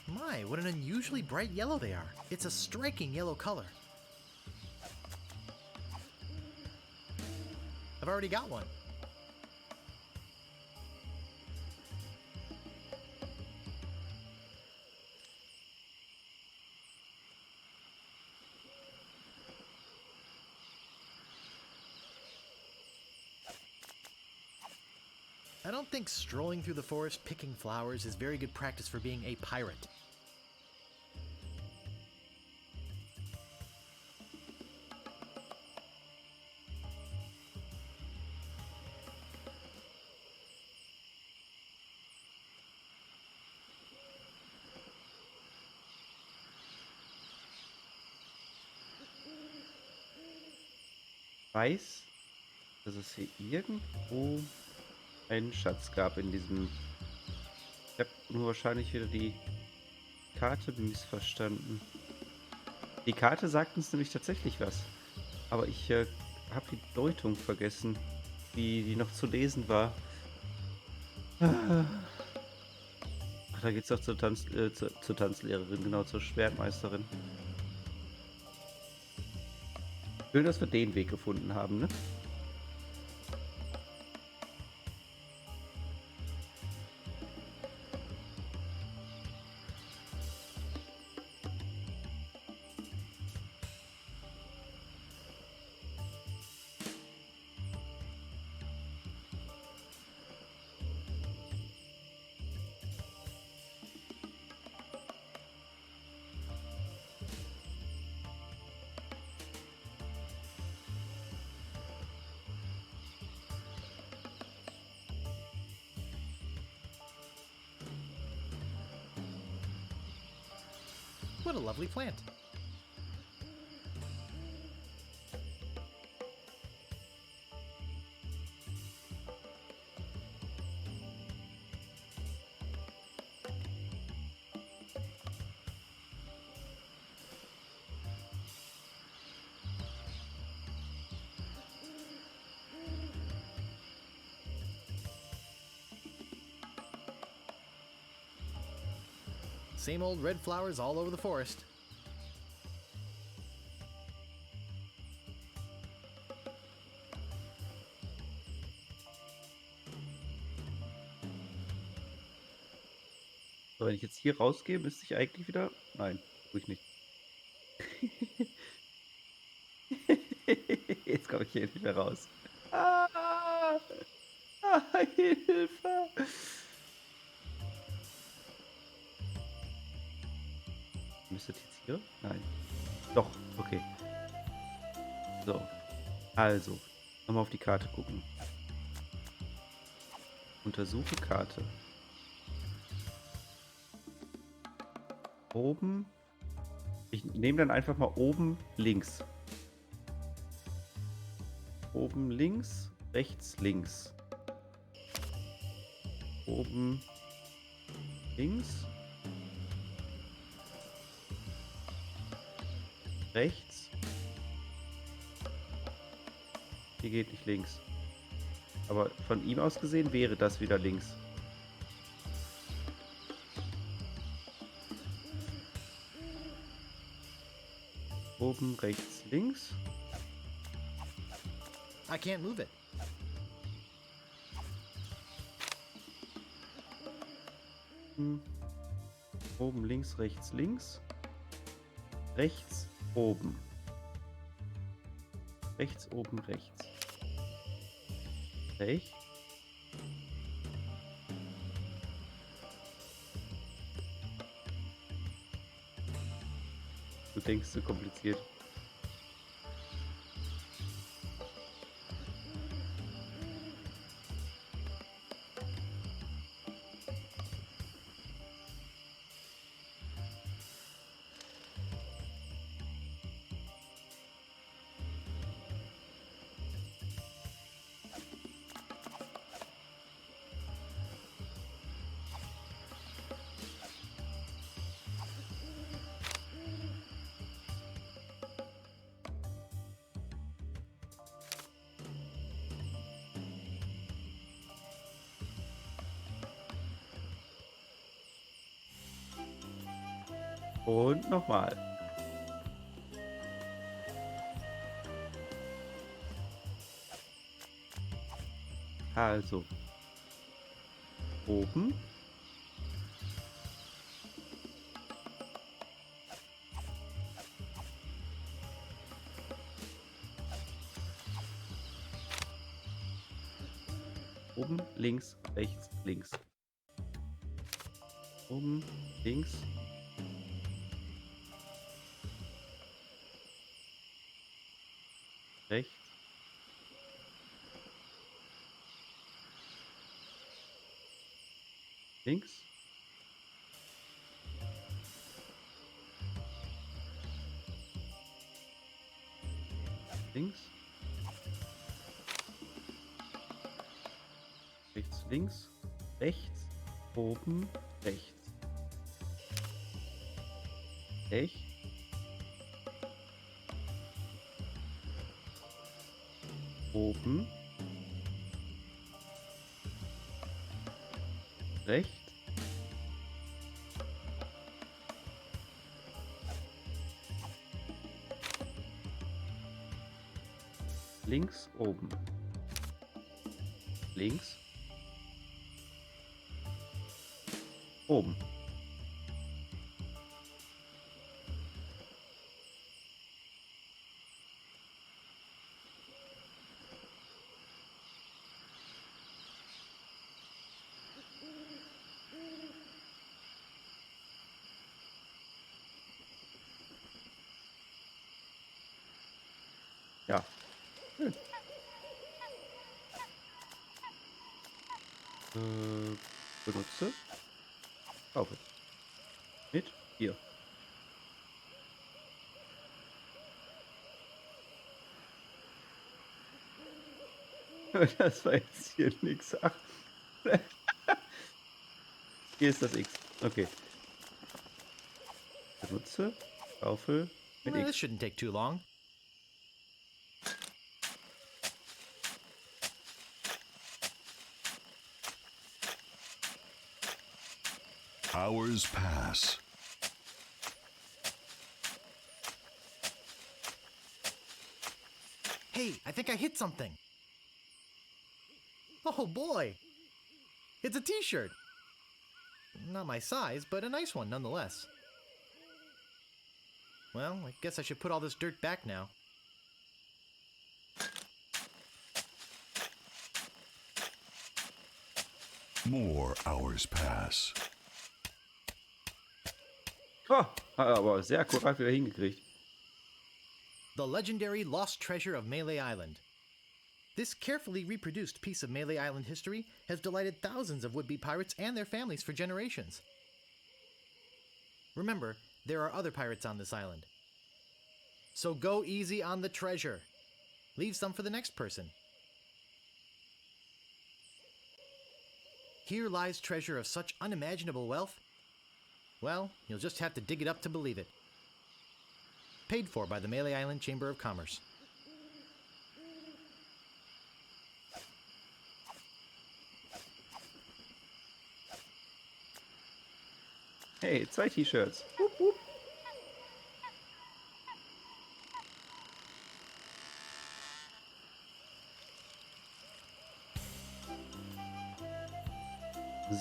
My, what an unusually bright yellow they are. It's a striking yellow color. I've already got one. I don't think strolling through the forest picking flowers is very good practice for being a pirate. Ich weiß, dass es hier irgendwo einen Schatz gab in diesem... Ich habe nur wahrscheinlich wieder die Karte missverstanden. Die Karte sagt uns nämlich tatsächlich was. Aber ich habe die Deutung vergessen, wie die noch zu lesen war. Ach, da geht's doch zur Tanzlehrerin, genau, zur Schwertmeisterin. Schön, dass wir den Weg gefunden haben, ne? What a lovely plant. Same old red flowers all over the forest. So, wenn ich jetzt hier rausgehe, müsste ich eigentlich wieder... Nein, tue ich nicht. Jetzt komme ich hier nicht mehr raus. Ah, Hilfe! Müsste das jetzt hier? Nein. Doch, okay. So. Also, nochmal auf die Karte gucken. Untersuche Karte. Oben. Ich nehme dann einfach mal oben links. Oben links, rechts, links. Oben links. Rechts. Hier geht nicht links. Aber von ihm aus gesehen wäre das wieder links. Oben, rechts, links. I can't move it. Oben, links, rechts, links. Rechts, oben. Rechts, oben, rechts. Rechts. Du denkst zu kompliziert. Und nochmal. Also. Oben. Oben, links, rechts, links. Oben, links. Rechts. Links. Links. Rechts, links. Rechts. Oben, rechts. Rechts. Oben. Rechts. Links oben. Links. Oben. Ja. Schön. Benutze. Kaufe. Mit hier. Das war jetzt hier nix. Ach. Hier ist das X. Okay. Benutze. Kaufe. Mit Well, X. this shouldn't take too long. Hours pass. Hey, I think I hit something. Oh boy! It's a t-shirt. Not my size, but a nice one nonetheless. Well, I guess I should put all this dirt back now. More hours pass. Oh, aber sehr akkurat wieder hingekriegt. The legendary lost treasure of Melee Island. This carefully reproduced piece of Melee Island history has delighted thousands of would-be pirates and their families for generations. Remember, there are other pirates on this island. So go easy on the treasure. Leave some for the next person. Here lies treasure of such unimaginable wealth. Well, you'll just have to dig it up to believe it. Paid for by the Melee Island Chamber of Commerce. Hey, 2 T-Shirts. Wupp, wupp.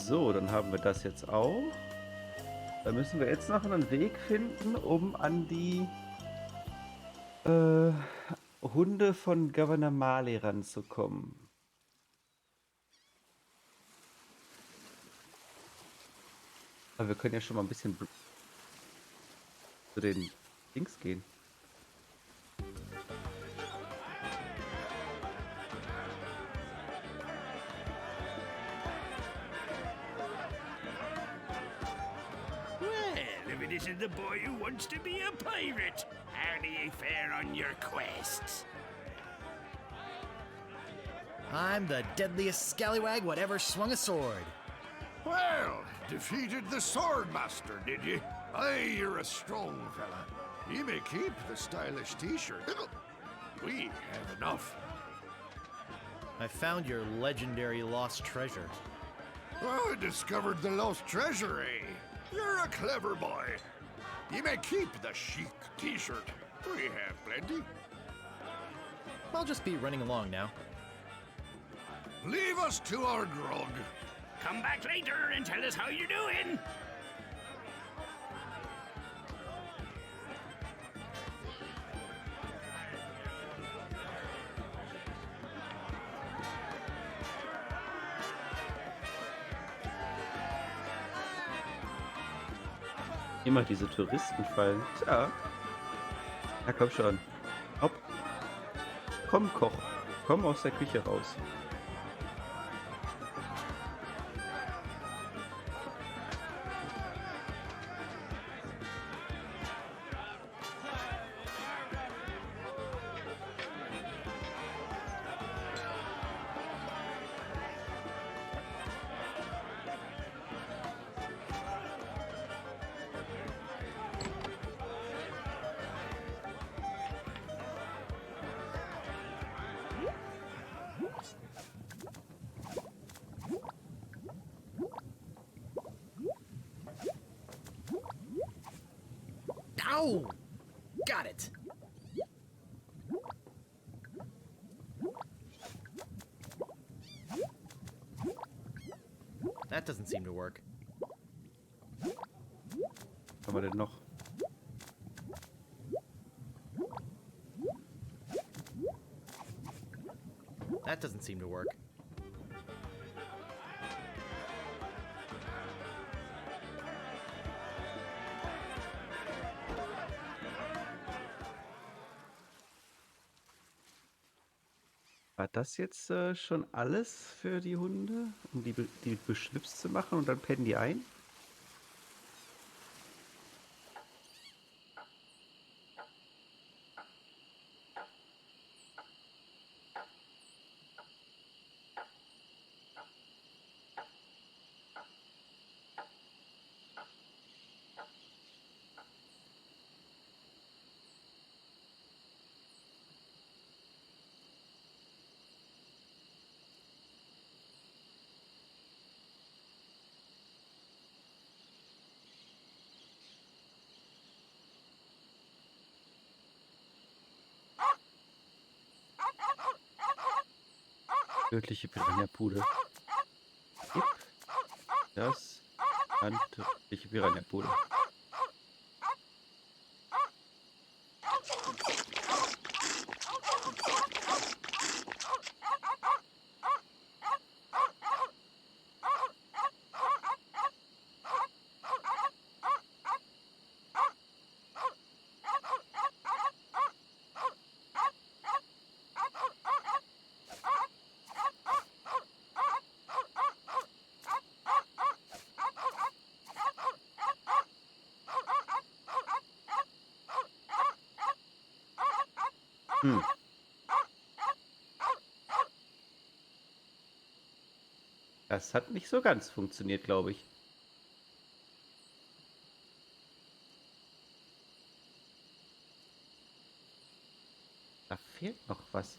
So, dann haben wir das jetzt auch. Da müssen wir jetzt noch einen Weg finden, um an die Hunde von Governor Marley ranzukommen. Aber wir können ja schon mal ein bisschen zu den Dings gehen. If it isn't the boy who wants to be a pirate, how do you fare on your quests? I'm the deadliest scallywag whatever swung a sword. Well, defeated the sword master, did you? Aye, you're a strong fella. You may keep the stylish t-shirt. We have enough. I found your legendary lost treasure. I discovered the lost treasure, eh? You're a clever boy. You may keep the chic t-shirt. We have plenty. I'll just be running along now. Leave us to our grog. Come back later and tell us how you're doing. Immer diese Touristenfallen. Tja. Na komm schon. Hopp. Komm, Koch. Komm aus der Küche raus. Ow! Got it. That doesn't seem to work. Was haben wir denn noch? That doesn't seem to work. War das jetzt schon alles für die Hunde? Um die beschwipst zu machen und dann pennen die ein? Tödliche Piranha-Pude. Gib das an tödliche Piranha-Pude. Das hat nicht so ganz funktioniert, glaube ich. Da fehlt noch was.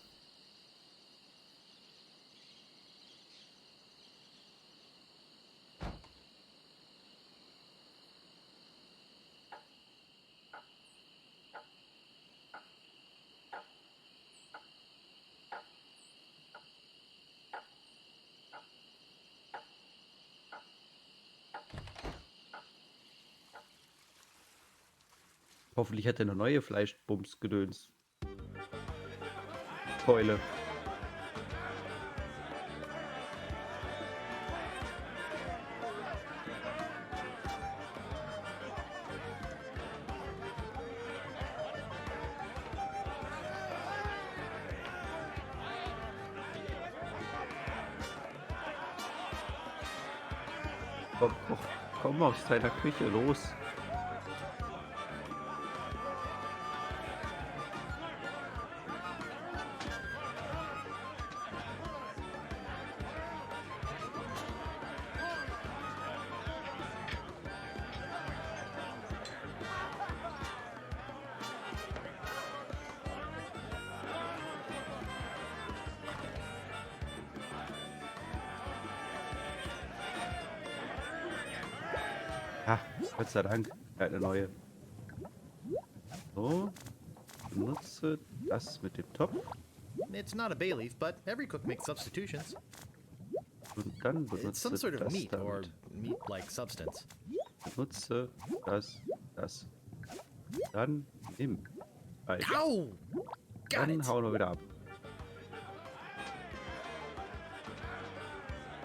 Hoffentlich hat er eine neue Fleischbums-Gedöns. Keule. Komm aus deiner Küche, los. Ah, Gott sei Dank, eine neue. So. Benutze das mit dem Topf. It's not a bay leaf, but every cook makes substitutions. Und dann It's some benutze sort of das meat or damit. meat-like substance. Benutze das. Dann nimm. Alter. Ow! Got Dann it. hauen wir wieder ab.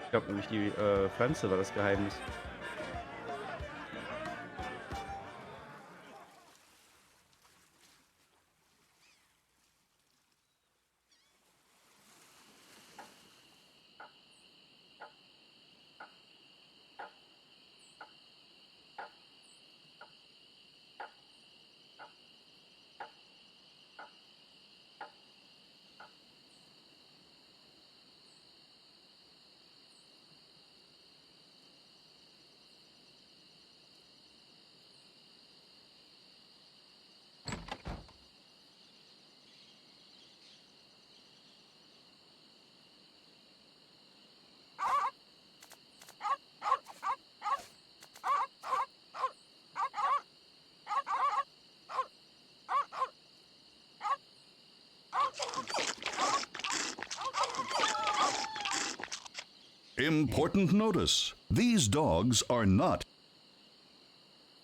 Ich glaube nämlich, die Pflanze war das Geheimnis. Important notice. These dogs are not.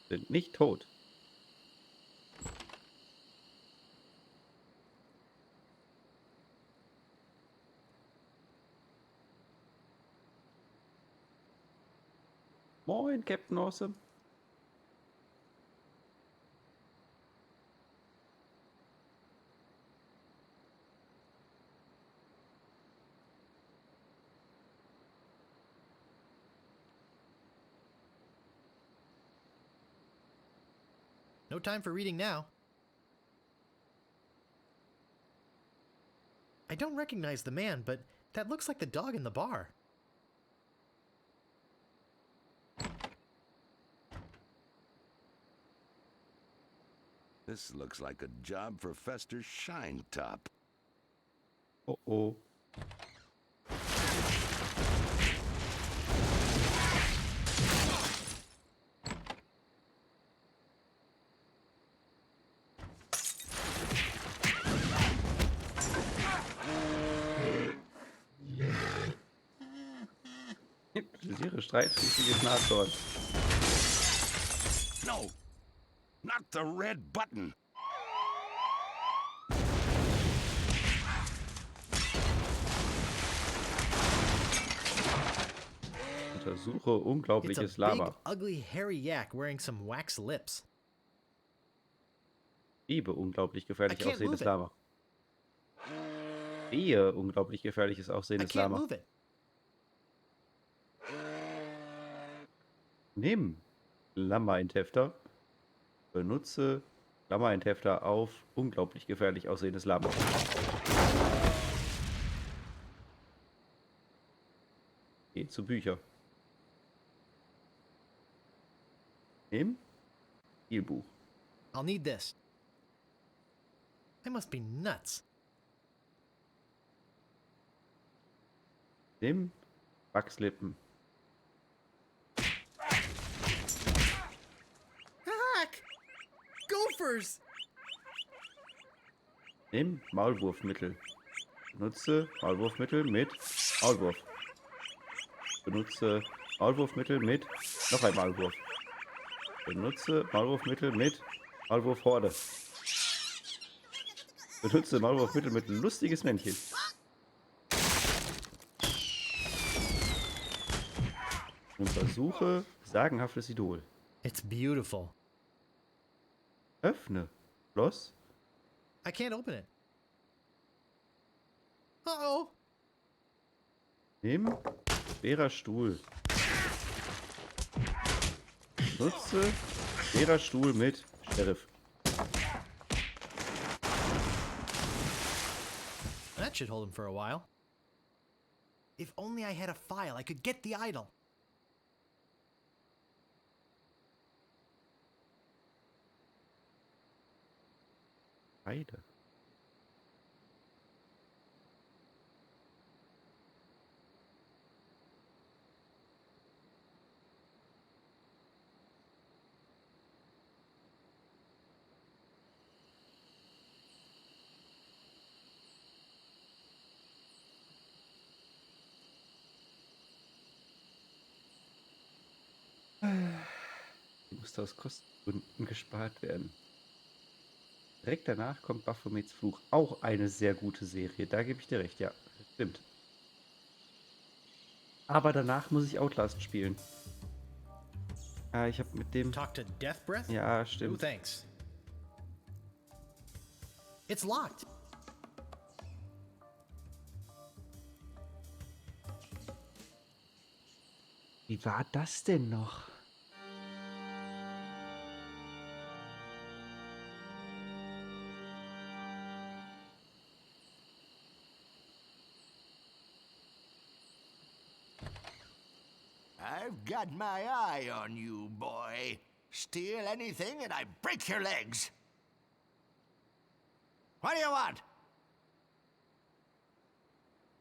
Sind nicht tot. Moin, Captain Awesome. No time for reading now. I don't recognize the man, but that looks like the dog in the bar. This looks like a job for Fester Shinetop. Oh. Präzisiere streitfähiges Nashorn. No, not the red button. Untersuche It's a unglaubliches big, Lama. ugly, hairy yak wearing some wax lips. Liebe unglaublich I gefährlich can't aussehendes move it. Lama. Sehe unglaublich gefährliches I aussehendes can't Lama. move it. Nimm Lama-Enthefter. Benutze Lama-Enthefter auf unglaublich gefährlich aussehendes Lama. Geh zu Bücher. Nimm Spielbuch. I'll need this. I must be nuts. Nimm Wachslippen. Hack! Gophers! Nimm Maulwurfmittel. Benutze Maulwurfmittel mit Maulwurf. Benutze Maulwurfmittel mit noch ein Maulwurf. Benutze Maulwurfmittel mit Maulwurfhorde. Benutze Maulwurfmittel mit lustiges Männchen. Untersuche sagenhaftes Idol. It's beautiful. Öffne Schloss. I can't open it. Uh-oh. Nimm schwerer Stuhl. Nutze schwerer Stuhl mit Sheriff. That should hold him for a while. If only I had a file, I could get the idol. Heide. musste aus Kostengründen gespart werden. Direkt danach kommt Baphomets Fluch. Auch eine sehr gute Serie. Da gebe ich dir recht, ja. Stimmt. Aber danach muss ich Outlast spielen. Ja, ich habe mit dem... Talk to Death Breath? Ja, No stimmt. thanks. It's locked. Wie war das denn noch? I've got my eye on you, boy. Steal anything and I break your legs. What do you want?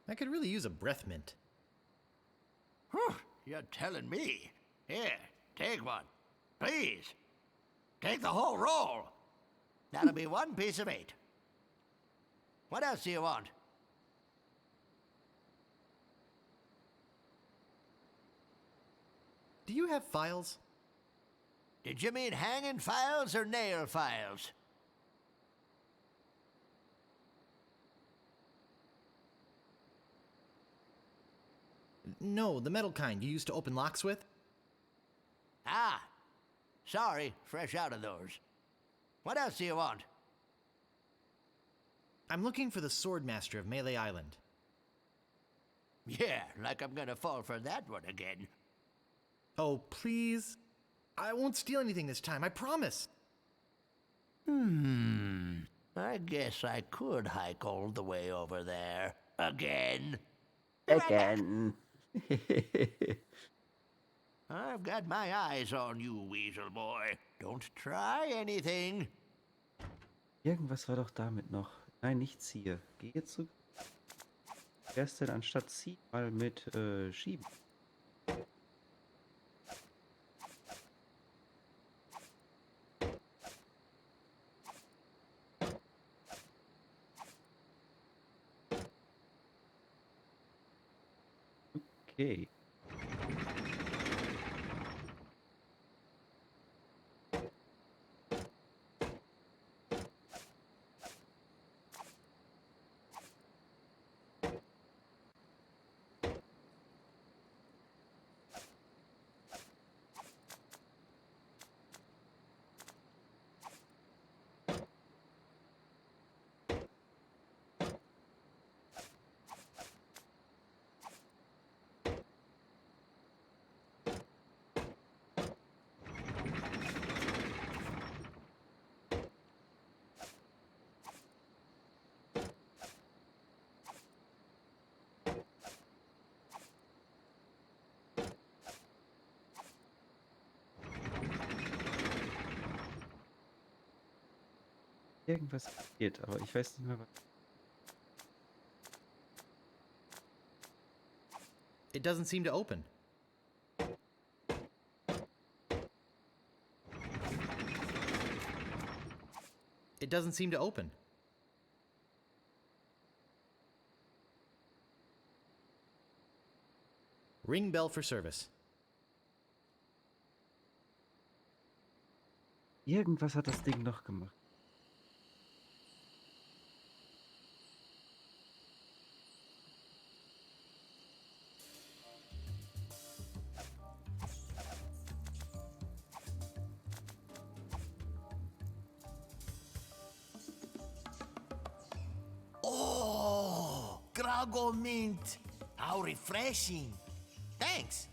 I could really use a breath mint. Whew, you're telling me. Here, take one. Please. Take the whole roll. That'll be 1 piece of 8. What else do you want? Do you have files? Did you mean hanging files or nail files? No, the metal kind you used to open locks with. Ah, sorry, fresh out of those. What else do you want? I'm looking for the Sword Master of Melee Island. Yeah, like I'm gonna fall for that one again. Oh, please. I won't steal anything this time, I promise. I guess I could hike all the way over there. Again. Again. I've got my eyes on you, Weasel Boy. Don't try anything. Irgendwas war doch damit noch. Nein, nicht ziehe. Geh jetzt zurück. Wie wär's denn anstatt ziehen mal mit schieben? Okay. Irgendwas passiert, aber ich weiß nicht mehr was. It doesn't seem to open. It doesn't seem to open. Ring bell for service. Irgendwas hat das Ding noch gemacht. Oh, Grago Mint. How refreshing. Thanks.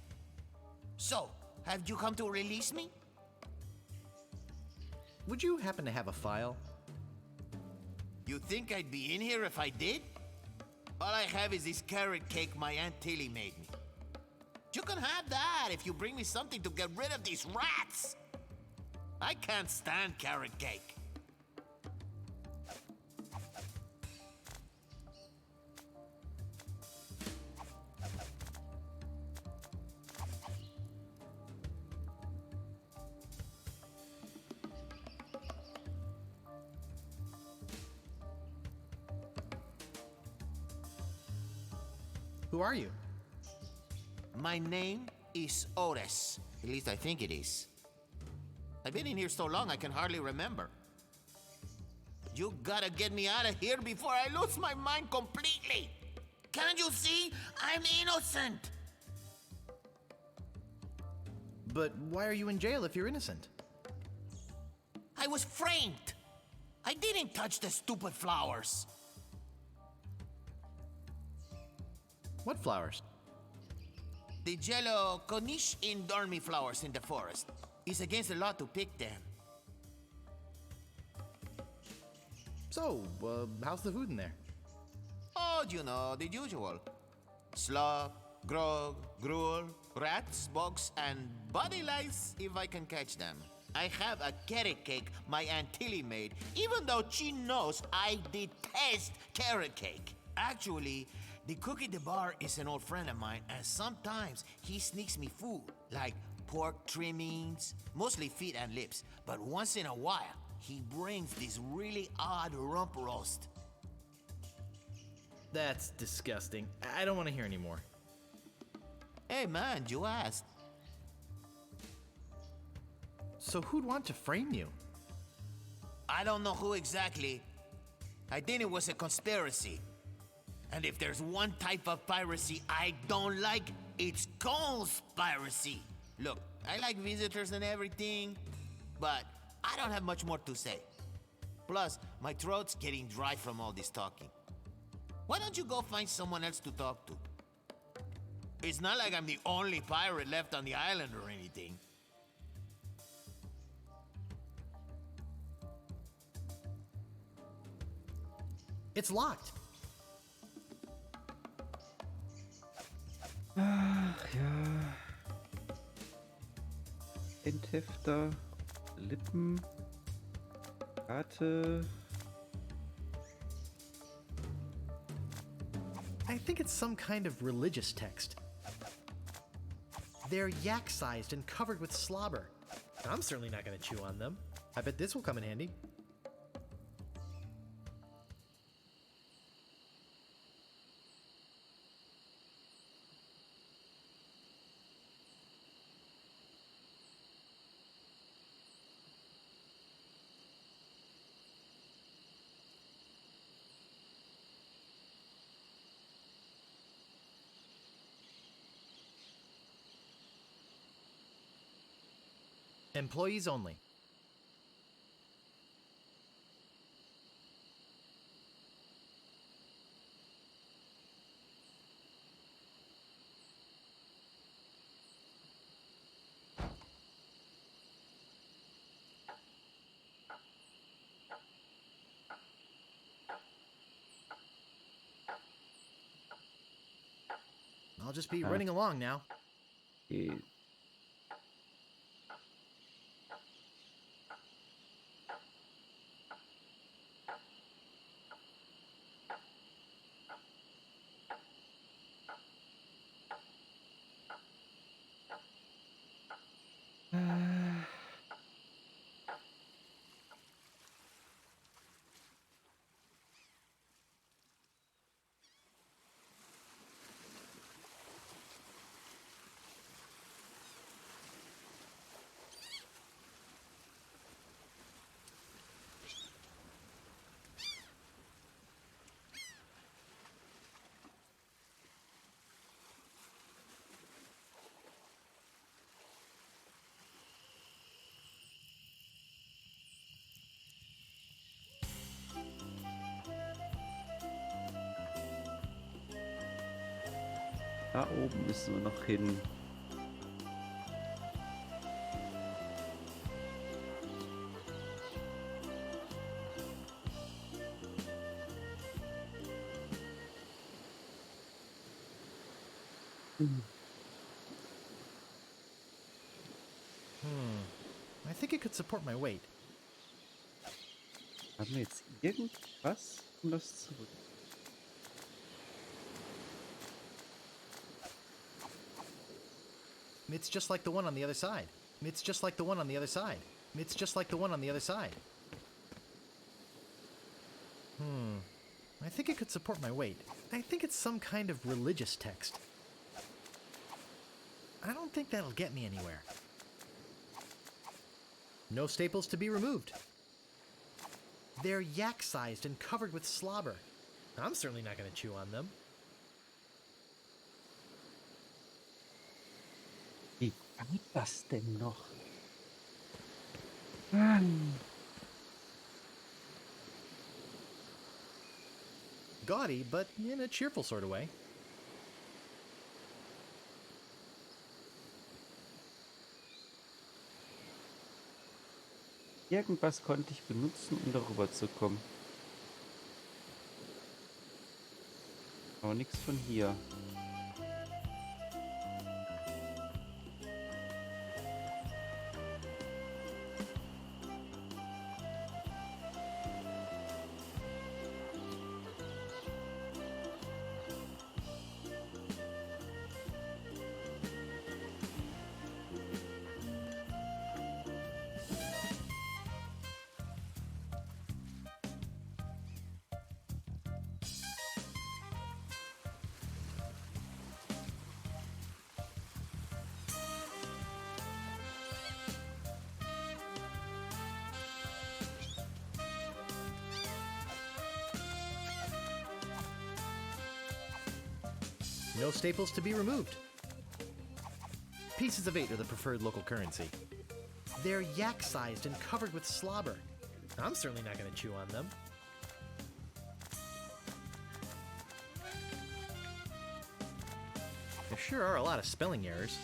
So, have you come to release me? Would you happen to have a file? You think I'd be in here if I did? All I have is this carrot cake my Aunt Tilly made me. You can have that if you bring me something to get rid of these rats. I can't stand carrot cake. Who are you? My name is Otis. At least I think it is. I've been in here so long I can hardly remember. You gotta get me out of here before I lose my mind completely. Can't you see? I'm innocent. But why are you in jail if you're innocent? I was framed. I didn't touch the stupid flowers. What flowers? The yellow Corniche dormi flowers in the forest. It's against the law to pick them. So, how's the food in there? Oh, you know, the usual. Slop, grog, gruel, rats, bugs, and body lice if I can catch them. I have a carrot cake my Aunt Tilly made, even though she knows I detest carrot cake. Actually, the cook at the bar is an old friend of mine, and sometimes he sneaks me food, like pork trimmings, mostly feet and lips. But once in a while, he brings this really odd rump roast. That's disgusting. I don't want to hear anymore. Hey man, you asked. So who'd want to frame you? I don't know who exactly. I think it was a conspiracy. And if there's one type of piracy I don't like, it's conspiracy. Look, I like visitors and everything, but I don't have much more to say. Plus, my throat's getting dry from all this talking. Why don't you go find someone else to talk to? It's not like I'm the only pirate left on the island or anything. It's locked. Ach ja. Endhefter, Lippen, Karte. I think it's some kind of religious text. They're yak-sized and covered with slobber. I'm certainly not going to chew on them. I bet this will come in handy. Employees only. I'll just be running along now. Da oben müssen wir noch hin. I think it could support my weight. Haben wir jetzt irgendwas, um das zurück? It's just like the one on the other side. It's just like the one on the other side. It's just like the one on the other side. I think it could support my weight. I think it's some kind of religious text. I don't think that'll get me anywhere. No staples to be removed. They're yak-sized and covered with slobber. I'm certainly not going to chew on them. Wie war das denn noch? Mann. Gaudy, but in a cheerful sort of way. Irgendwas konnte ich benutzen, um darüber zu kommen. Aber nichts von hier. No staples to be removed. Pieces of 8 are the preferred local currency. They're yak-sized and covered with slobber. I'm certainly not going to chew on them. There sure are a lot of spelling errors.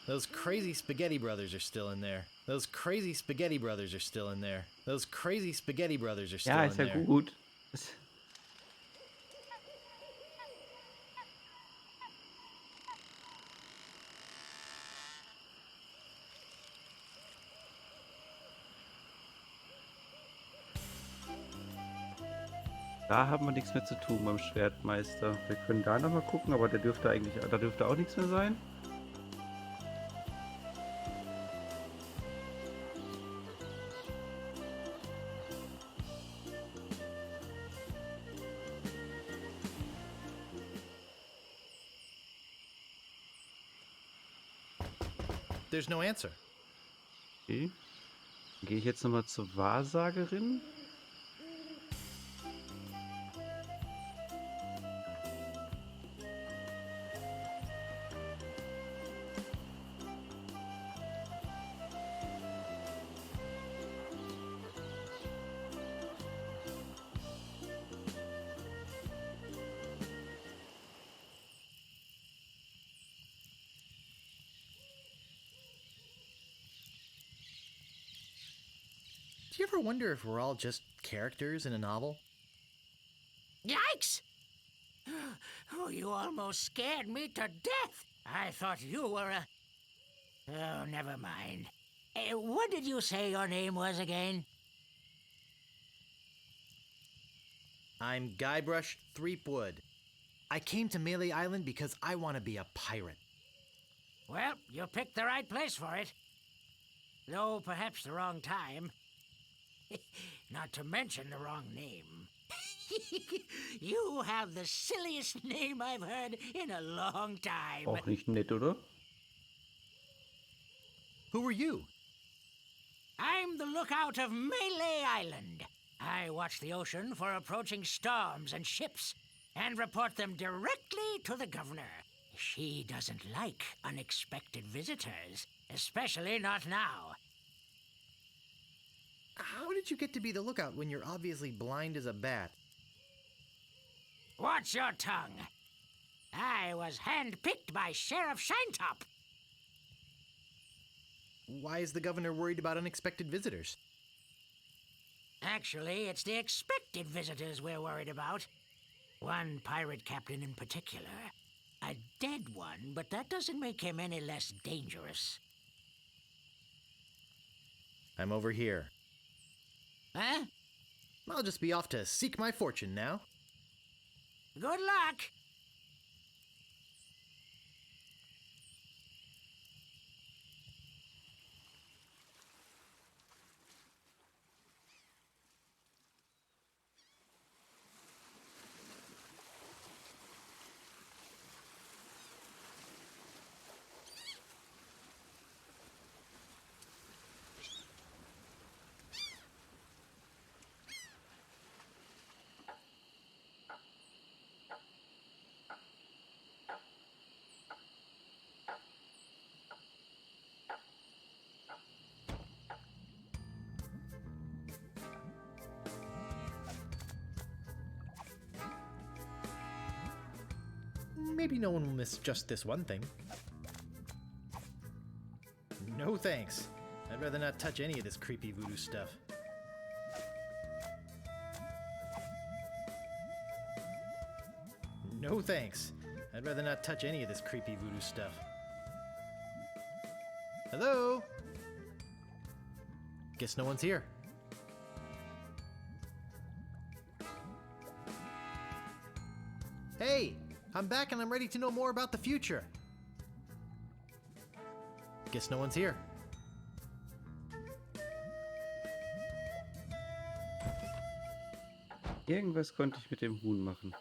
Those crazy spaghetti brothers are still in there. Those crazy spaghetti brothers are still in there. Those crazy spaghetti brothers are still Ja, in ist ja there. gut. Da haben wir nichts mehr zu tun beim Schwertmeister. Wir können da nochmal gucken, aber da dürfte auch nichts mehr sein. There's no answer. Okay. Dann gehe ich jetzt nochmal zur Wahrsagerin. Do you ever wonder if we're all just characters in a novel? Yikes! Oh, you almost scared me to death. I thought you were a... Oh, never mind. What did you say your name was again? I'm Guybrush Threepwood. I came to Melee Island because I want to be a pirate. Well, you picked the right place for it. Though perhaps the wrong time. Not to mention the wrong name. You have the silliest name I've heard in a long time. Auch nicht nett, oder? Who are you? I'm the lookout of Melee Island. I watch the ocean for approaching storms and ships and report them directly to the governor. She doesn't like unexpected visitors, especially not now. How did you get to be the lookout when you're obviously blind as a bat? Watch your tongue. I was handpicked by Sheriff Shinetop. Why is the governor worried about unexpected visitors? Actually, it's the expected visitors we're worried about. One pirate captain in particular. A dead one, but that doesn't make him any less dangerous. I'm over here. Huh? I'll just be off to seek my fortune now. Good luck! Maybe no one will miss just this one thing. No thanks. I'd rather not touch any of this creepy voodoo stuff. No thanks. I'd rather not touch any of this creepy voodoo stuff. Hello? Guess no one's here. Hey! I'm back and I'm ready to know more about the future. Guess no one's here. Irgendwas konnte ich mit dem Huhn machen.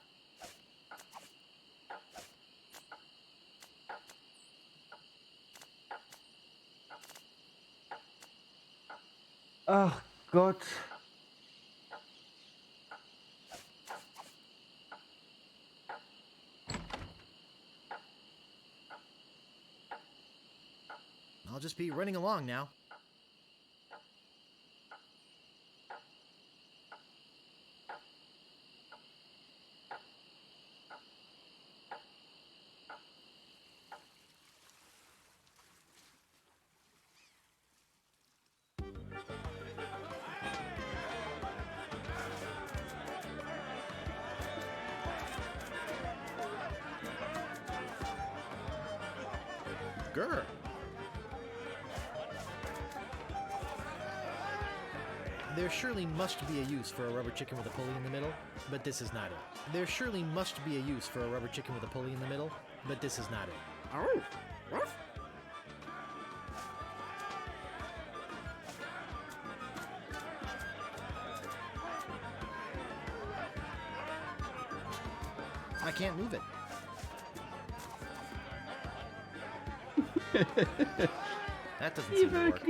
Ach Gott. I'll just be running along now. Grr. There surely must be a use for a rubber chicken with a pulley in the middle, but this is not it. There surely must be a use for a rubber chicken with a pulley in the middle, but this is not it. Oh, what? I can't move it. That doesn't seem to work.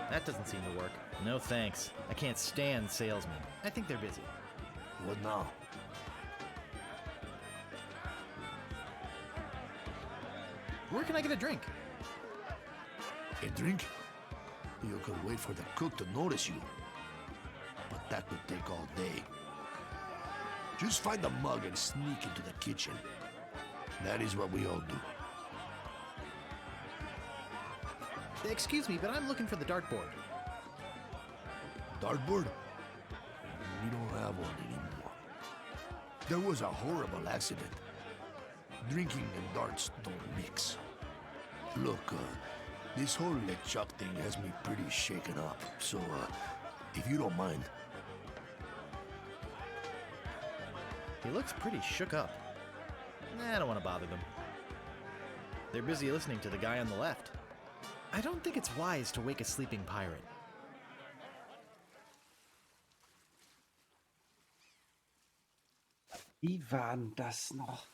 That doesn't seem to work. No thanks. I can't stand salesmen. I think they're busy. What now? Where can I get a drink? A drink? You could wait for the cook to notice you. But that would take all day. Just find a mug and sneak into the kitchen. That is what we all do. Excuse me, but I'm looking for the dartboard. Dartboard? We don't have one anymore. There was a horrible accident. Drinking and darts don't mix. Look, this whole LeChuck thing has me pretty shaken up, so, if you don't mind. He looks pretty shook up. I don't want to bother them. They're busy listening to the guy on the left. I don't think it's wise to wake a sleeping pirate. Wie war denn das noch?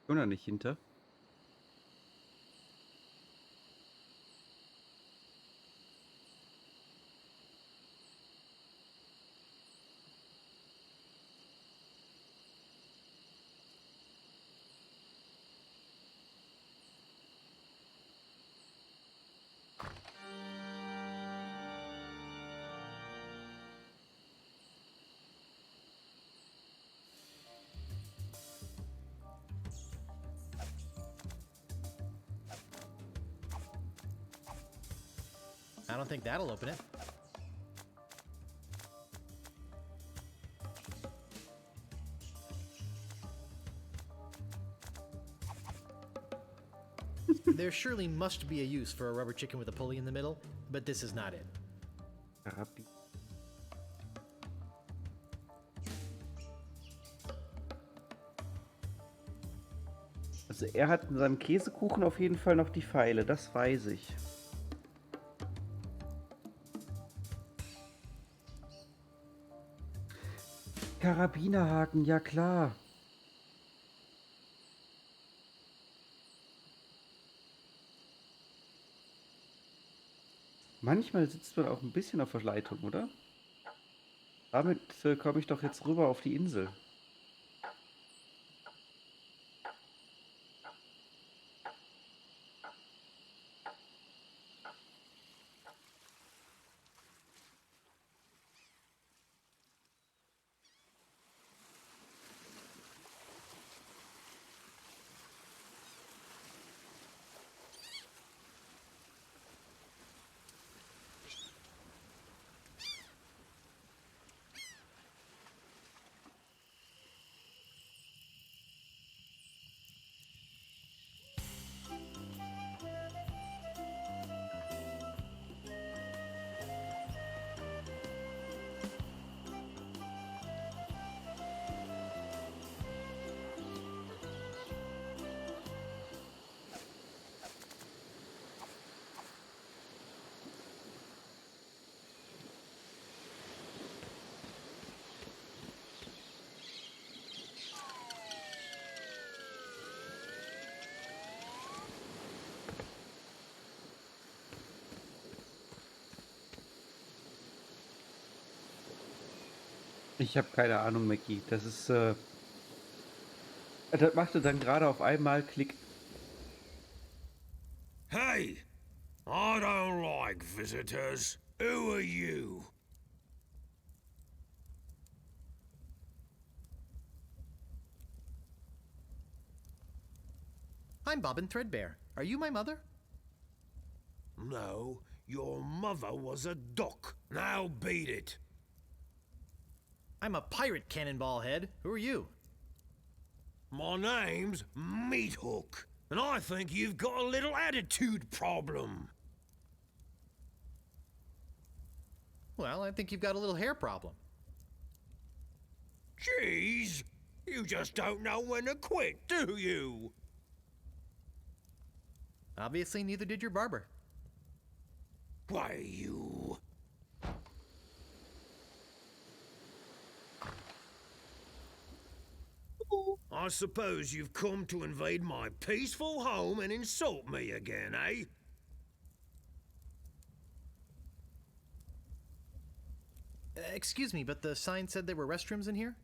Oder nicht hinter? I don't think that'll open it. There surely must be a use for a rubber chicken with a pulley in the middle, but this is not it. Karabi. Also er hat in seinem Käsekuchen auf jeden Fall noch die Pfeile, das weiß ich. Karabinerhaken, ja klar. Manchmal sitzt man auch ein bisschen auf Verleitung, oder? Damit komme ich doch jetzt rüber auf die Insel. Ich habe keine Ahnung, Mackie. Das ist, das machte dann gerade auf einmal Klick. Hey, I don't like visitors. Who are you? I'm Bobbin Threadbare. Are you my mother? No, your mother was a duck. Now beat it. I'm a pirate, Cannonball Head. Who are you? My name's Meat Hook, and I think you've got a little attitude problem. Well, I think you've got a little hair problem. Jeez, you just don't know when to quit, do you? Obviously, neither did your barber. Why, you... I suppose you've come to invade my peaceful home and insult me again, eh? Excuse me, but the sign said there were restrooms in here?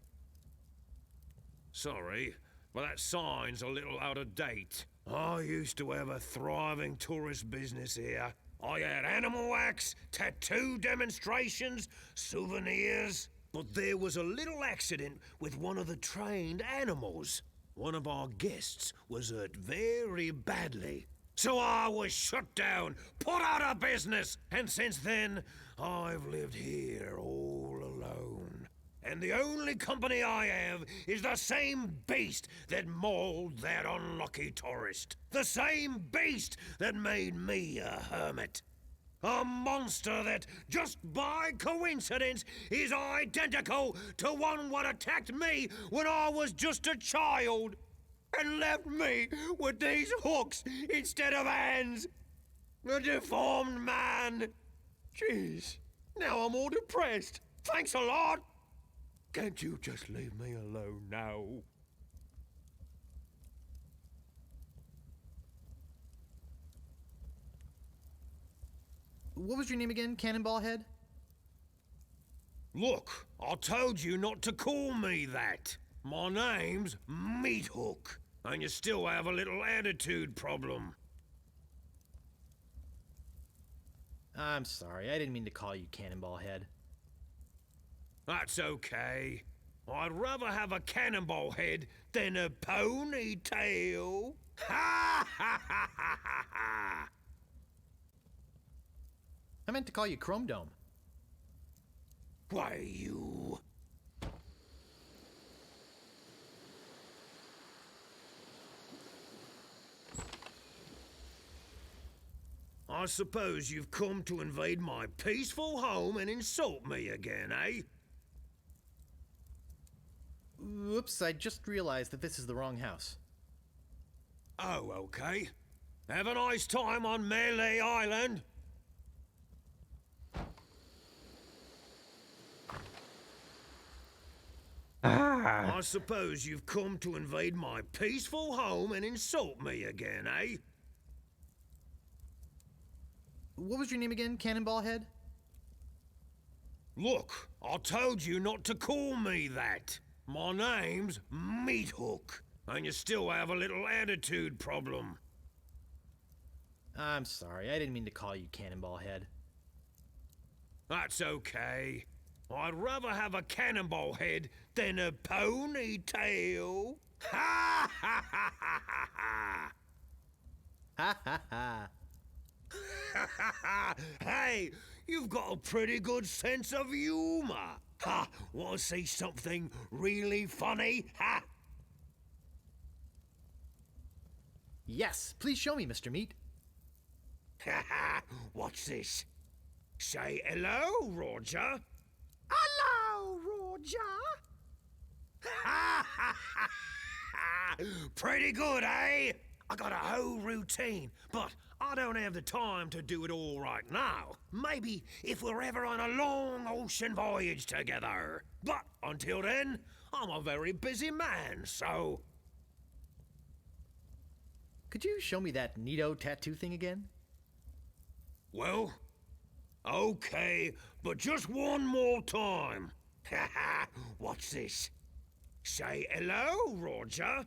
Sorry, but that sign's a little out of date. I used to have a thriving tourist business here. I had animal wax, tattoo demonstrations, souvenirs. But there was a little accident with one of the trained animals. One of our guests was hurt very badly. So I was shut down, put out of business, and since then, I've lived here all alone. And the only company I have is the same beast that mauled that unlucky tourist. The same beast that made me a hermit. A monster that, just by coincidence, is identical to one what attacked me when I was just a child and left me with these hooks instead of hands. A deformed man. Jeez, now I'm all depressed. Thanks a lot. Can't you just leave me alone now? What was your name again, Cannonball Head? Look, I told you not to call me that. My name's Meat Hook, and you still have a little attitude problem. I'm sorry, I didn't mean to call you Cannonball Head. That's okay. I'd rather have a cannonball head than a ponytail. Ha ha ha ha ha ha! I meant to call you Chrome Dome. Why, you... I suppose you've come to invade my peaceful home and insult me again, eh? Oops, I just realized that this is the wrong house. Oh, okay. Have a nice time on Melee Island. I suppose you've come to invade my peaceful home and insult me again, eh? What was your name again, Cannonball Head? Look, I told you not to call me that. My name's Meat Hook, and you still have a little attitude problem. I'm sorry, I didn't mean to call you Cannonball Head. That's okay. I'd rather have a cannonball head than a ponytail. Ha ha ha ha ha ha! Ha ha ha! Hey, you've got a pretty good sense of humor. Ha! Want to see something really funny? Ha! Yes, please show me, Mr. Meat. Ha ha! What's this? Say hello, Roger. Hello, Roger. Ha ha ha ha! Pretty good, eh? I got a whole routine, but I don't have the time to do it all right now. Maybe if we're ever on a long ocean voyage together. But until then, I'm a very busy man, so... Could you show me that neato tattoo thing again? Well, okay, but just one more time. Haha, what's this? Say hello, Roger.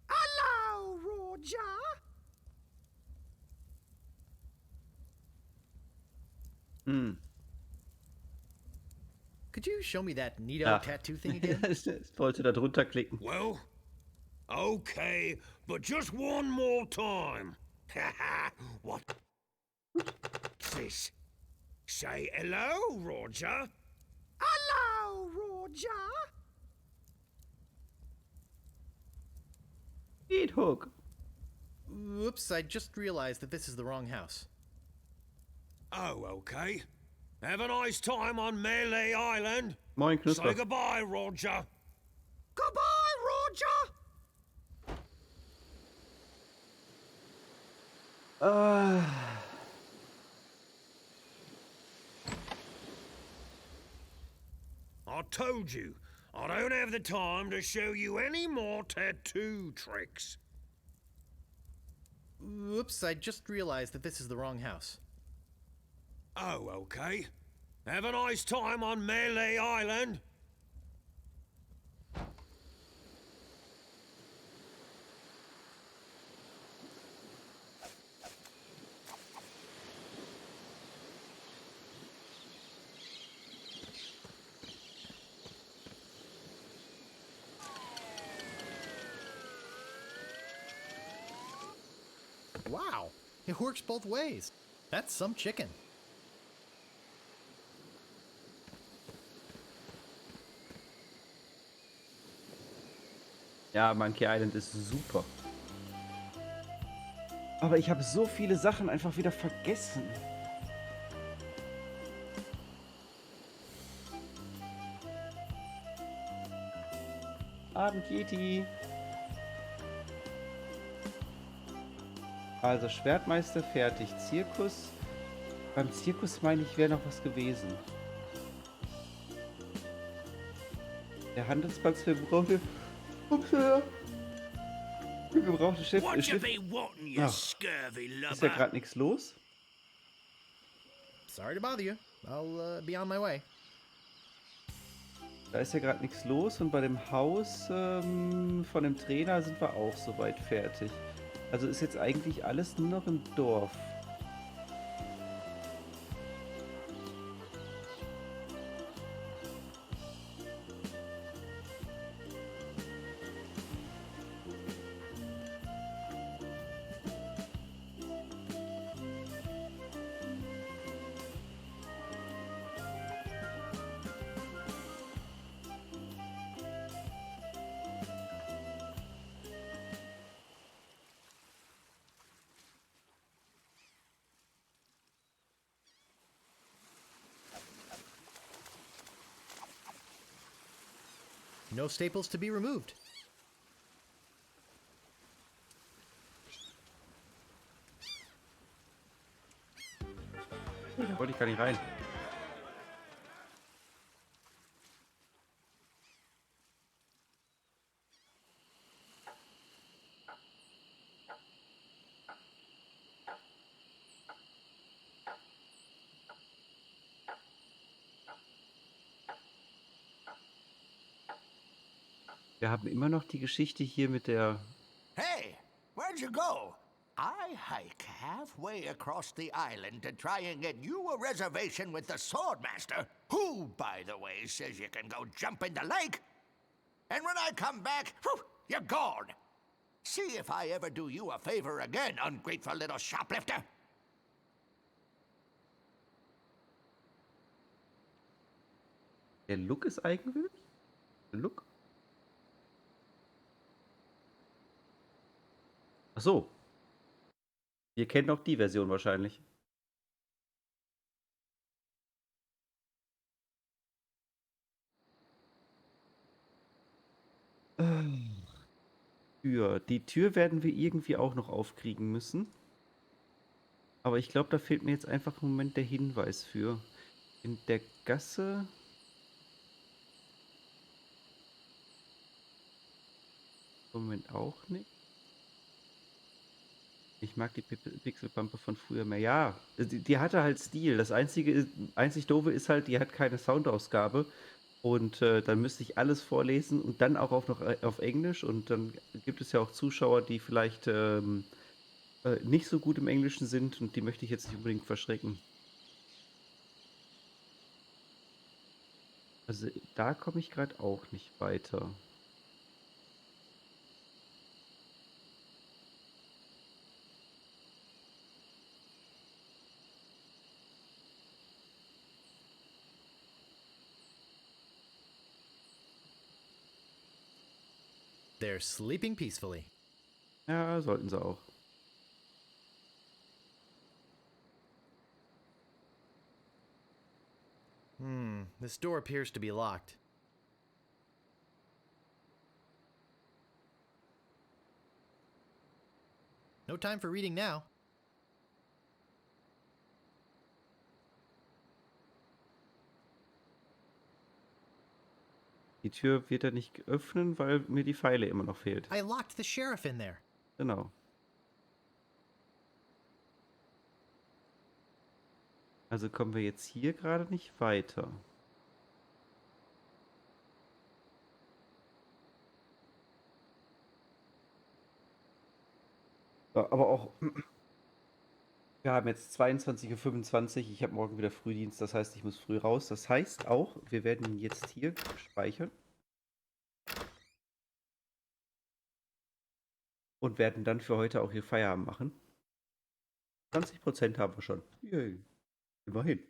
Hello, Roger. Could you show me that neato tattoo thing again? Ich wollte da drunter klicken. Well, okay, but just one more time. Haha, what's this? Say hello, Roger. Hello, Roger. Meat Hook. Oops, I just realized that this is the wrong house. Oh, okay. Have a nice time on Melee Island. Moin, Say Knusper. goodbye, Roger. Goodbye, Roger. I told you, I don't have the time to show you any more tattoo tricks. Oops, I just realized that this is the wrong house. Oh, okay. Have a nice time on Melee Island. Wow, it works both ways. That's some chicken. Ja, Monkey Island ist super. Aber ich habe so viele Sachen einfach wieder vergessen. Abend, Yeti. Also Schwertmeister fertig. Zirkus. Beim Zirkus meine ich, wäre noch was gewesen. Der Handelsplatz für gebrauchte What you Stift. be wanting, you Ach, scurvy ist ja lubber? gerade nichts los. Sorry to bother you. I'll be on my way. Da ist ja gerade nichts los und bei dem Haus von dem Trainer sind wir auch soweit fertig. Also ist jetzt eigentlich alles nur noch im Dorf. No staples to be removed. Da wollte ich gar nicht rein. Wir haben immer noch die Geschichte hier mit der... Hey, where'd you go? I hike halfway across the island to try and get you a reservation with the Swordmaster, who, by the way, says you can go jump in the lake. And when I come back, whew, you're gone. See if I ever do you a favor again, ungrateful little shoplifter. Der Look ist eigenwillig? Der Look? Ach so. Ihr kennt auch die Version wahrscheinlich. Tür. Die Tür werden wir irgendwie auch noch aufkriegen müssen. Aber ich glaube, da fehlt mir jetzt einfach im Moment der Hinweis für. In der Gasse... Im Moment auch nicht. Ich mag die Pixelpampe von früher mehr. Ja, die hatte halt Stil. Das einzig Doofe ist halt, die hat keine Soundausgabe. Und dann müsste ich alles vorlesen und dann auch noch auf Englisch. Und dann gibt es ja auch Zuschauer, die vielleicht nicht so gut im Englischen sind. Und die möchte ich jetzt nicht unbedingt verschrecken. Also da komme ich gerade auch nicht weiter. They're sleeping peacefully. Ja, sollten sie auch. This door appears to be locked. No time for reading now. Die Tür wird er nicht öffnen, weil mir die Pfeile immer noch fehlt. I locked the sheriff in there. Genau. Also kommen wir jetzt hier gerade nicht weiter. Ja, aber auch... Wir haben jetzt 22:25 Uhr. Ich habe morgen wieder Frühdienst, das heißt, ich muss früh raus. Das heißt auch, wir werden ihn jetzt hier speichern. Und werden dann für heute auch hier Feierabend machen. 20% haben wir schon. Yay. Immerhin.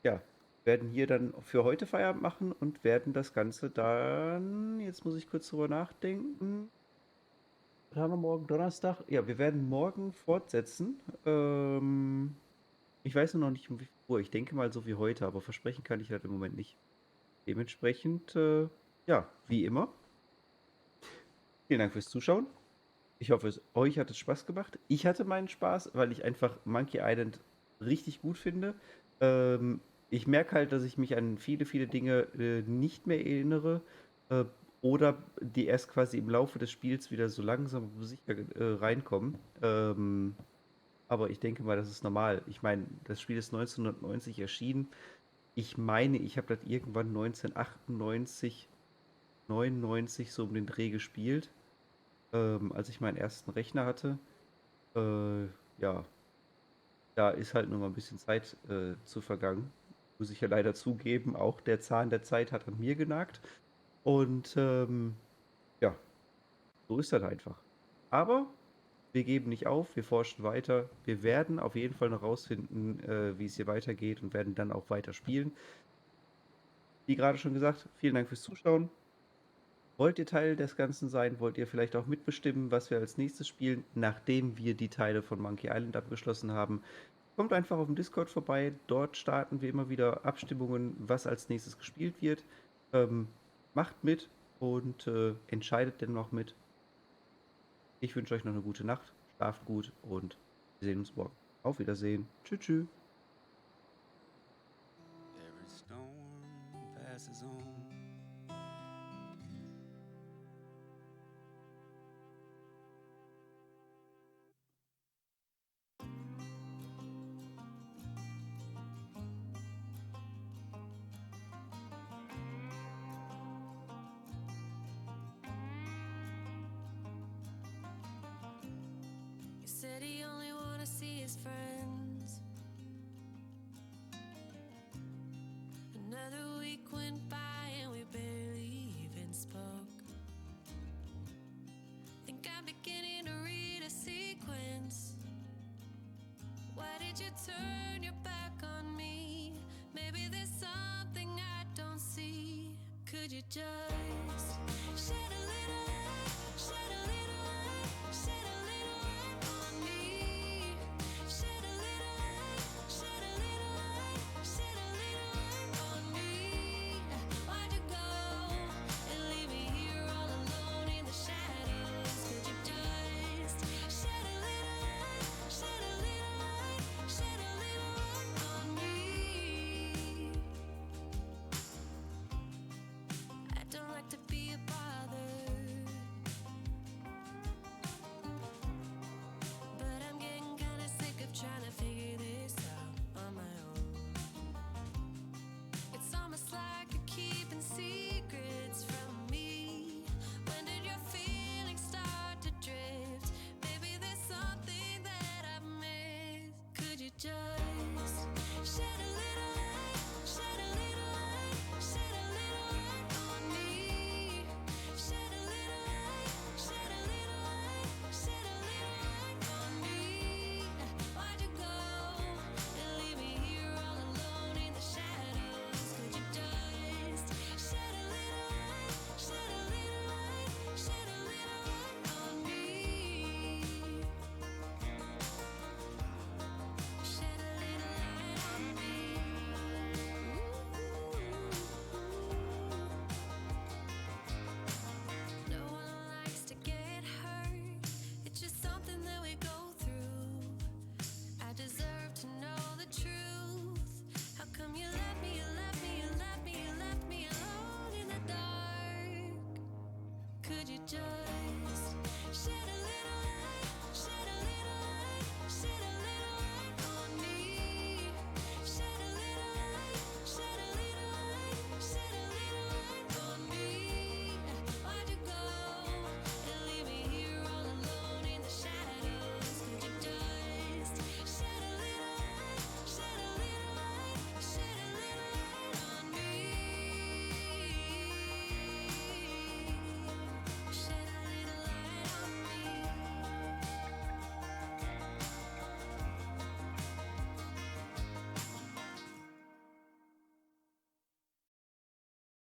Ja, werden hier dann für heute Feierabend machen und werden das Ganze dann... Jetzt muss ich kurz drüber nachdenken. Was haben wir morgen? Donnerstag? Ja, wir werden morgen fortsetzen. Ich weiß nur noch nicht, um wie viel Uhr. Ich denke mal so wie heute, aber versprechen kann ich das im Moment nicht. Dementsprechend, ja, wie immer. Vielen Dank fürs Zuschauen. Ich hoffe, euch hat es Spaß gemacht. Ich hatte meinen Spaß, weil ich einfach Monkey Island richtig gut finde. Ich merke halt, dass ich mich an viele, viele Dinge nicht mehr erinnere. Oder die erst quasi im Laufe des Spiels wieder so langsam sicher reinkommen. aber ich denke mal, das ist normal. Ich meine, das Spiel ist 1990 erschienen. Ich meine, ich habe das irgendwann 1998, 99 so um den Dreh gespielt, als ich meinen ersten Rechner hatte. Ja, da ist halt nur mal ein bisschen Zeit zu vergangen. Muss ich ja leider zugeben, auch der Zahn der Zeit hat an mir genagt. Und ja, so ist das einfach. Aber wir geben nicht auf, wir forschen weiter. Wir werden auf jeden Fall noch rausfinden, wie es hier weitergeht und werden dann auch weiter spielen. Wie gerade schon gesagt, vielen Dank fürs Zuschauen. Wollt ihr Teil des Ganzen sein? Wollt ihr vielleicht auch mitbestimmen, was wir als nächstes spielen, nachdem wir die Teile von Monkey Island abgeschlossen haben? Kommt einfach auf dem Discord vorbei. Dort starten wir immer wieder Abstimmungen, was als nächstes gespielt wird. Macht mit und entscheidet dennoch mit. Ich wünsche euch noch eine gute Nacht. Schlaft gut und wir sehen uns morgen. Auf Wiedersehen. Tschüss, tschüss. Every storm passes on. He said he only wanna see his friends. Another week went by and we barely even spoke. Think I'm beginning to read a sequence. Why did you turn your back on me? Maybe there's something I don't see. Could you just shed a little light, shed a little light, shed a little light on me? Shed a little light, shed a little light, shed a little light on me. Why'd you go and leave me here all alone in the shadows? Could you just shed a little light, shed a little light, shed a little light on me? I don't like to be a bother, but I'm getting kinda sick of trying to figure this out on my own. It's almost like you're keeping secrets from me. When did your feelings start to drift? Maybe there's something that I've missed. Could you just shed a little light, shed a little light, shed a little light on me? Shed a little light, shed a little light, shed a little light on me. Why'd you go and leave me here all alone in the shadows? Could you just shed a little light, shed a little light, shed a little light on me? Shed a little light on me. No one likes to get hurt. It's just something that we go through. I deserve to know the truth. How come you left me, you left me, you left me, you left me alone in the dark? Could you just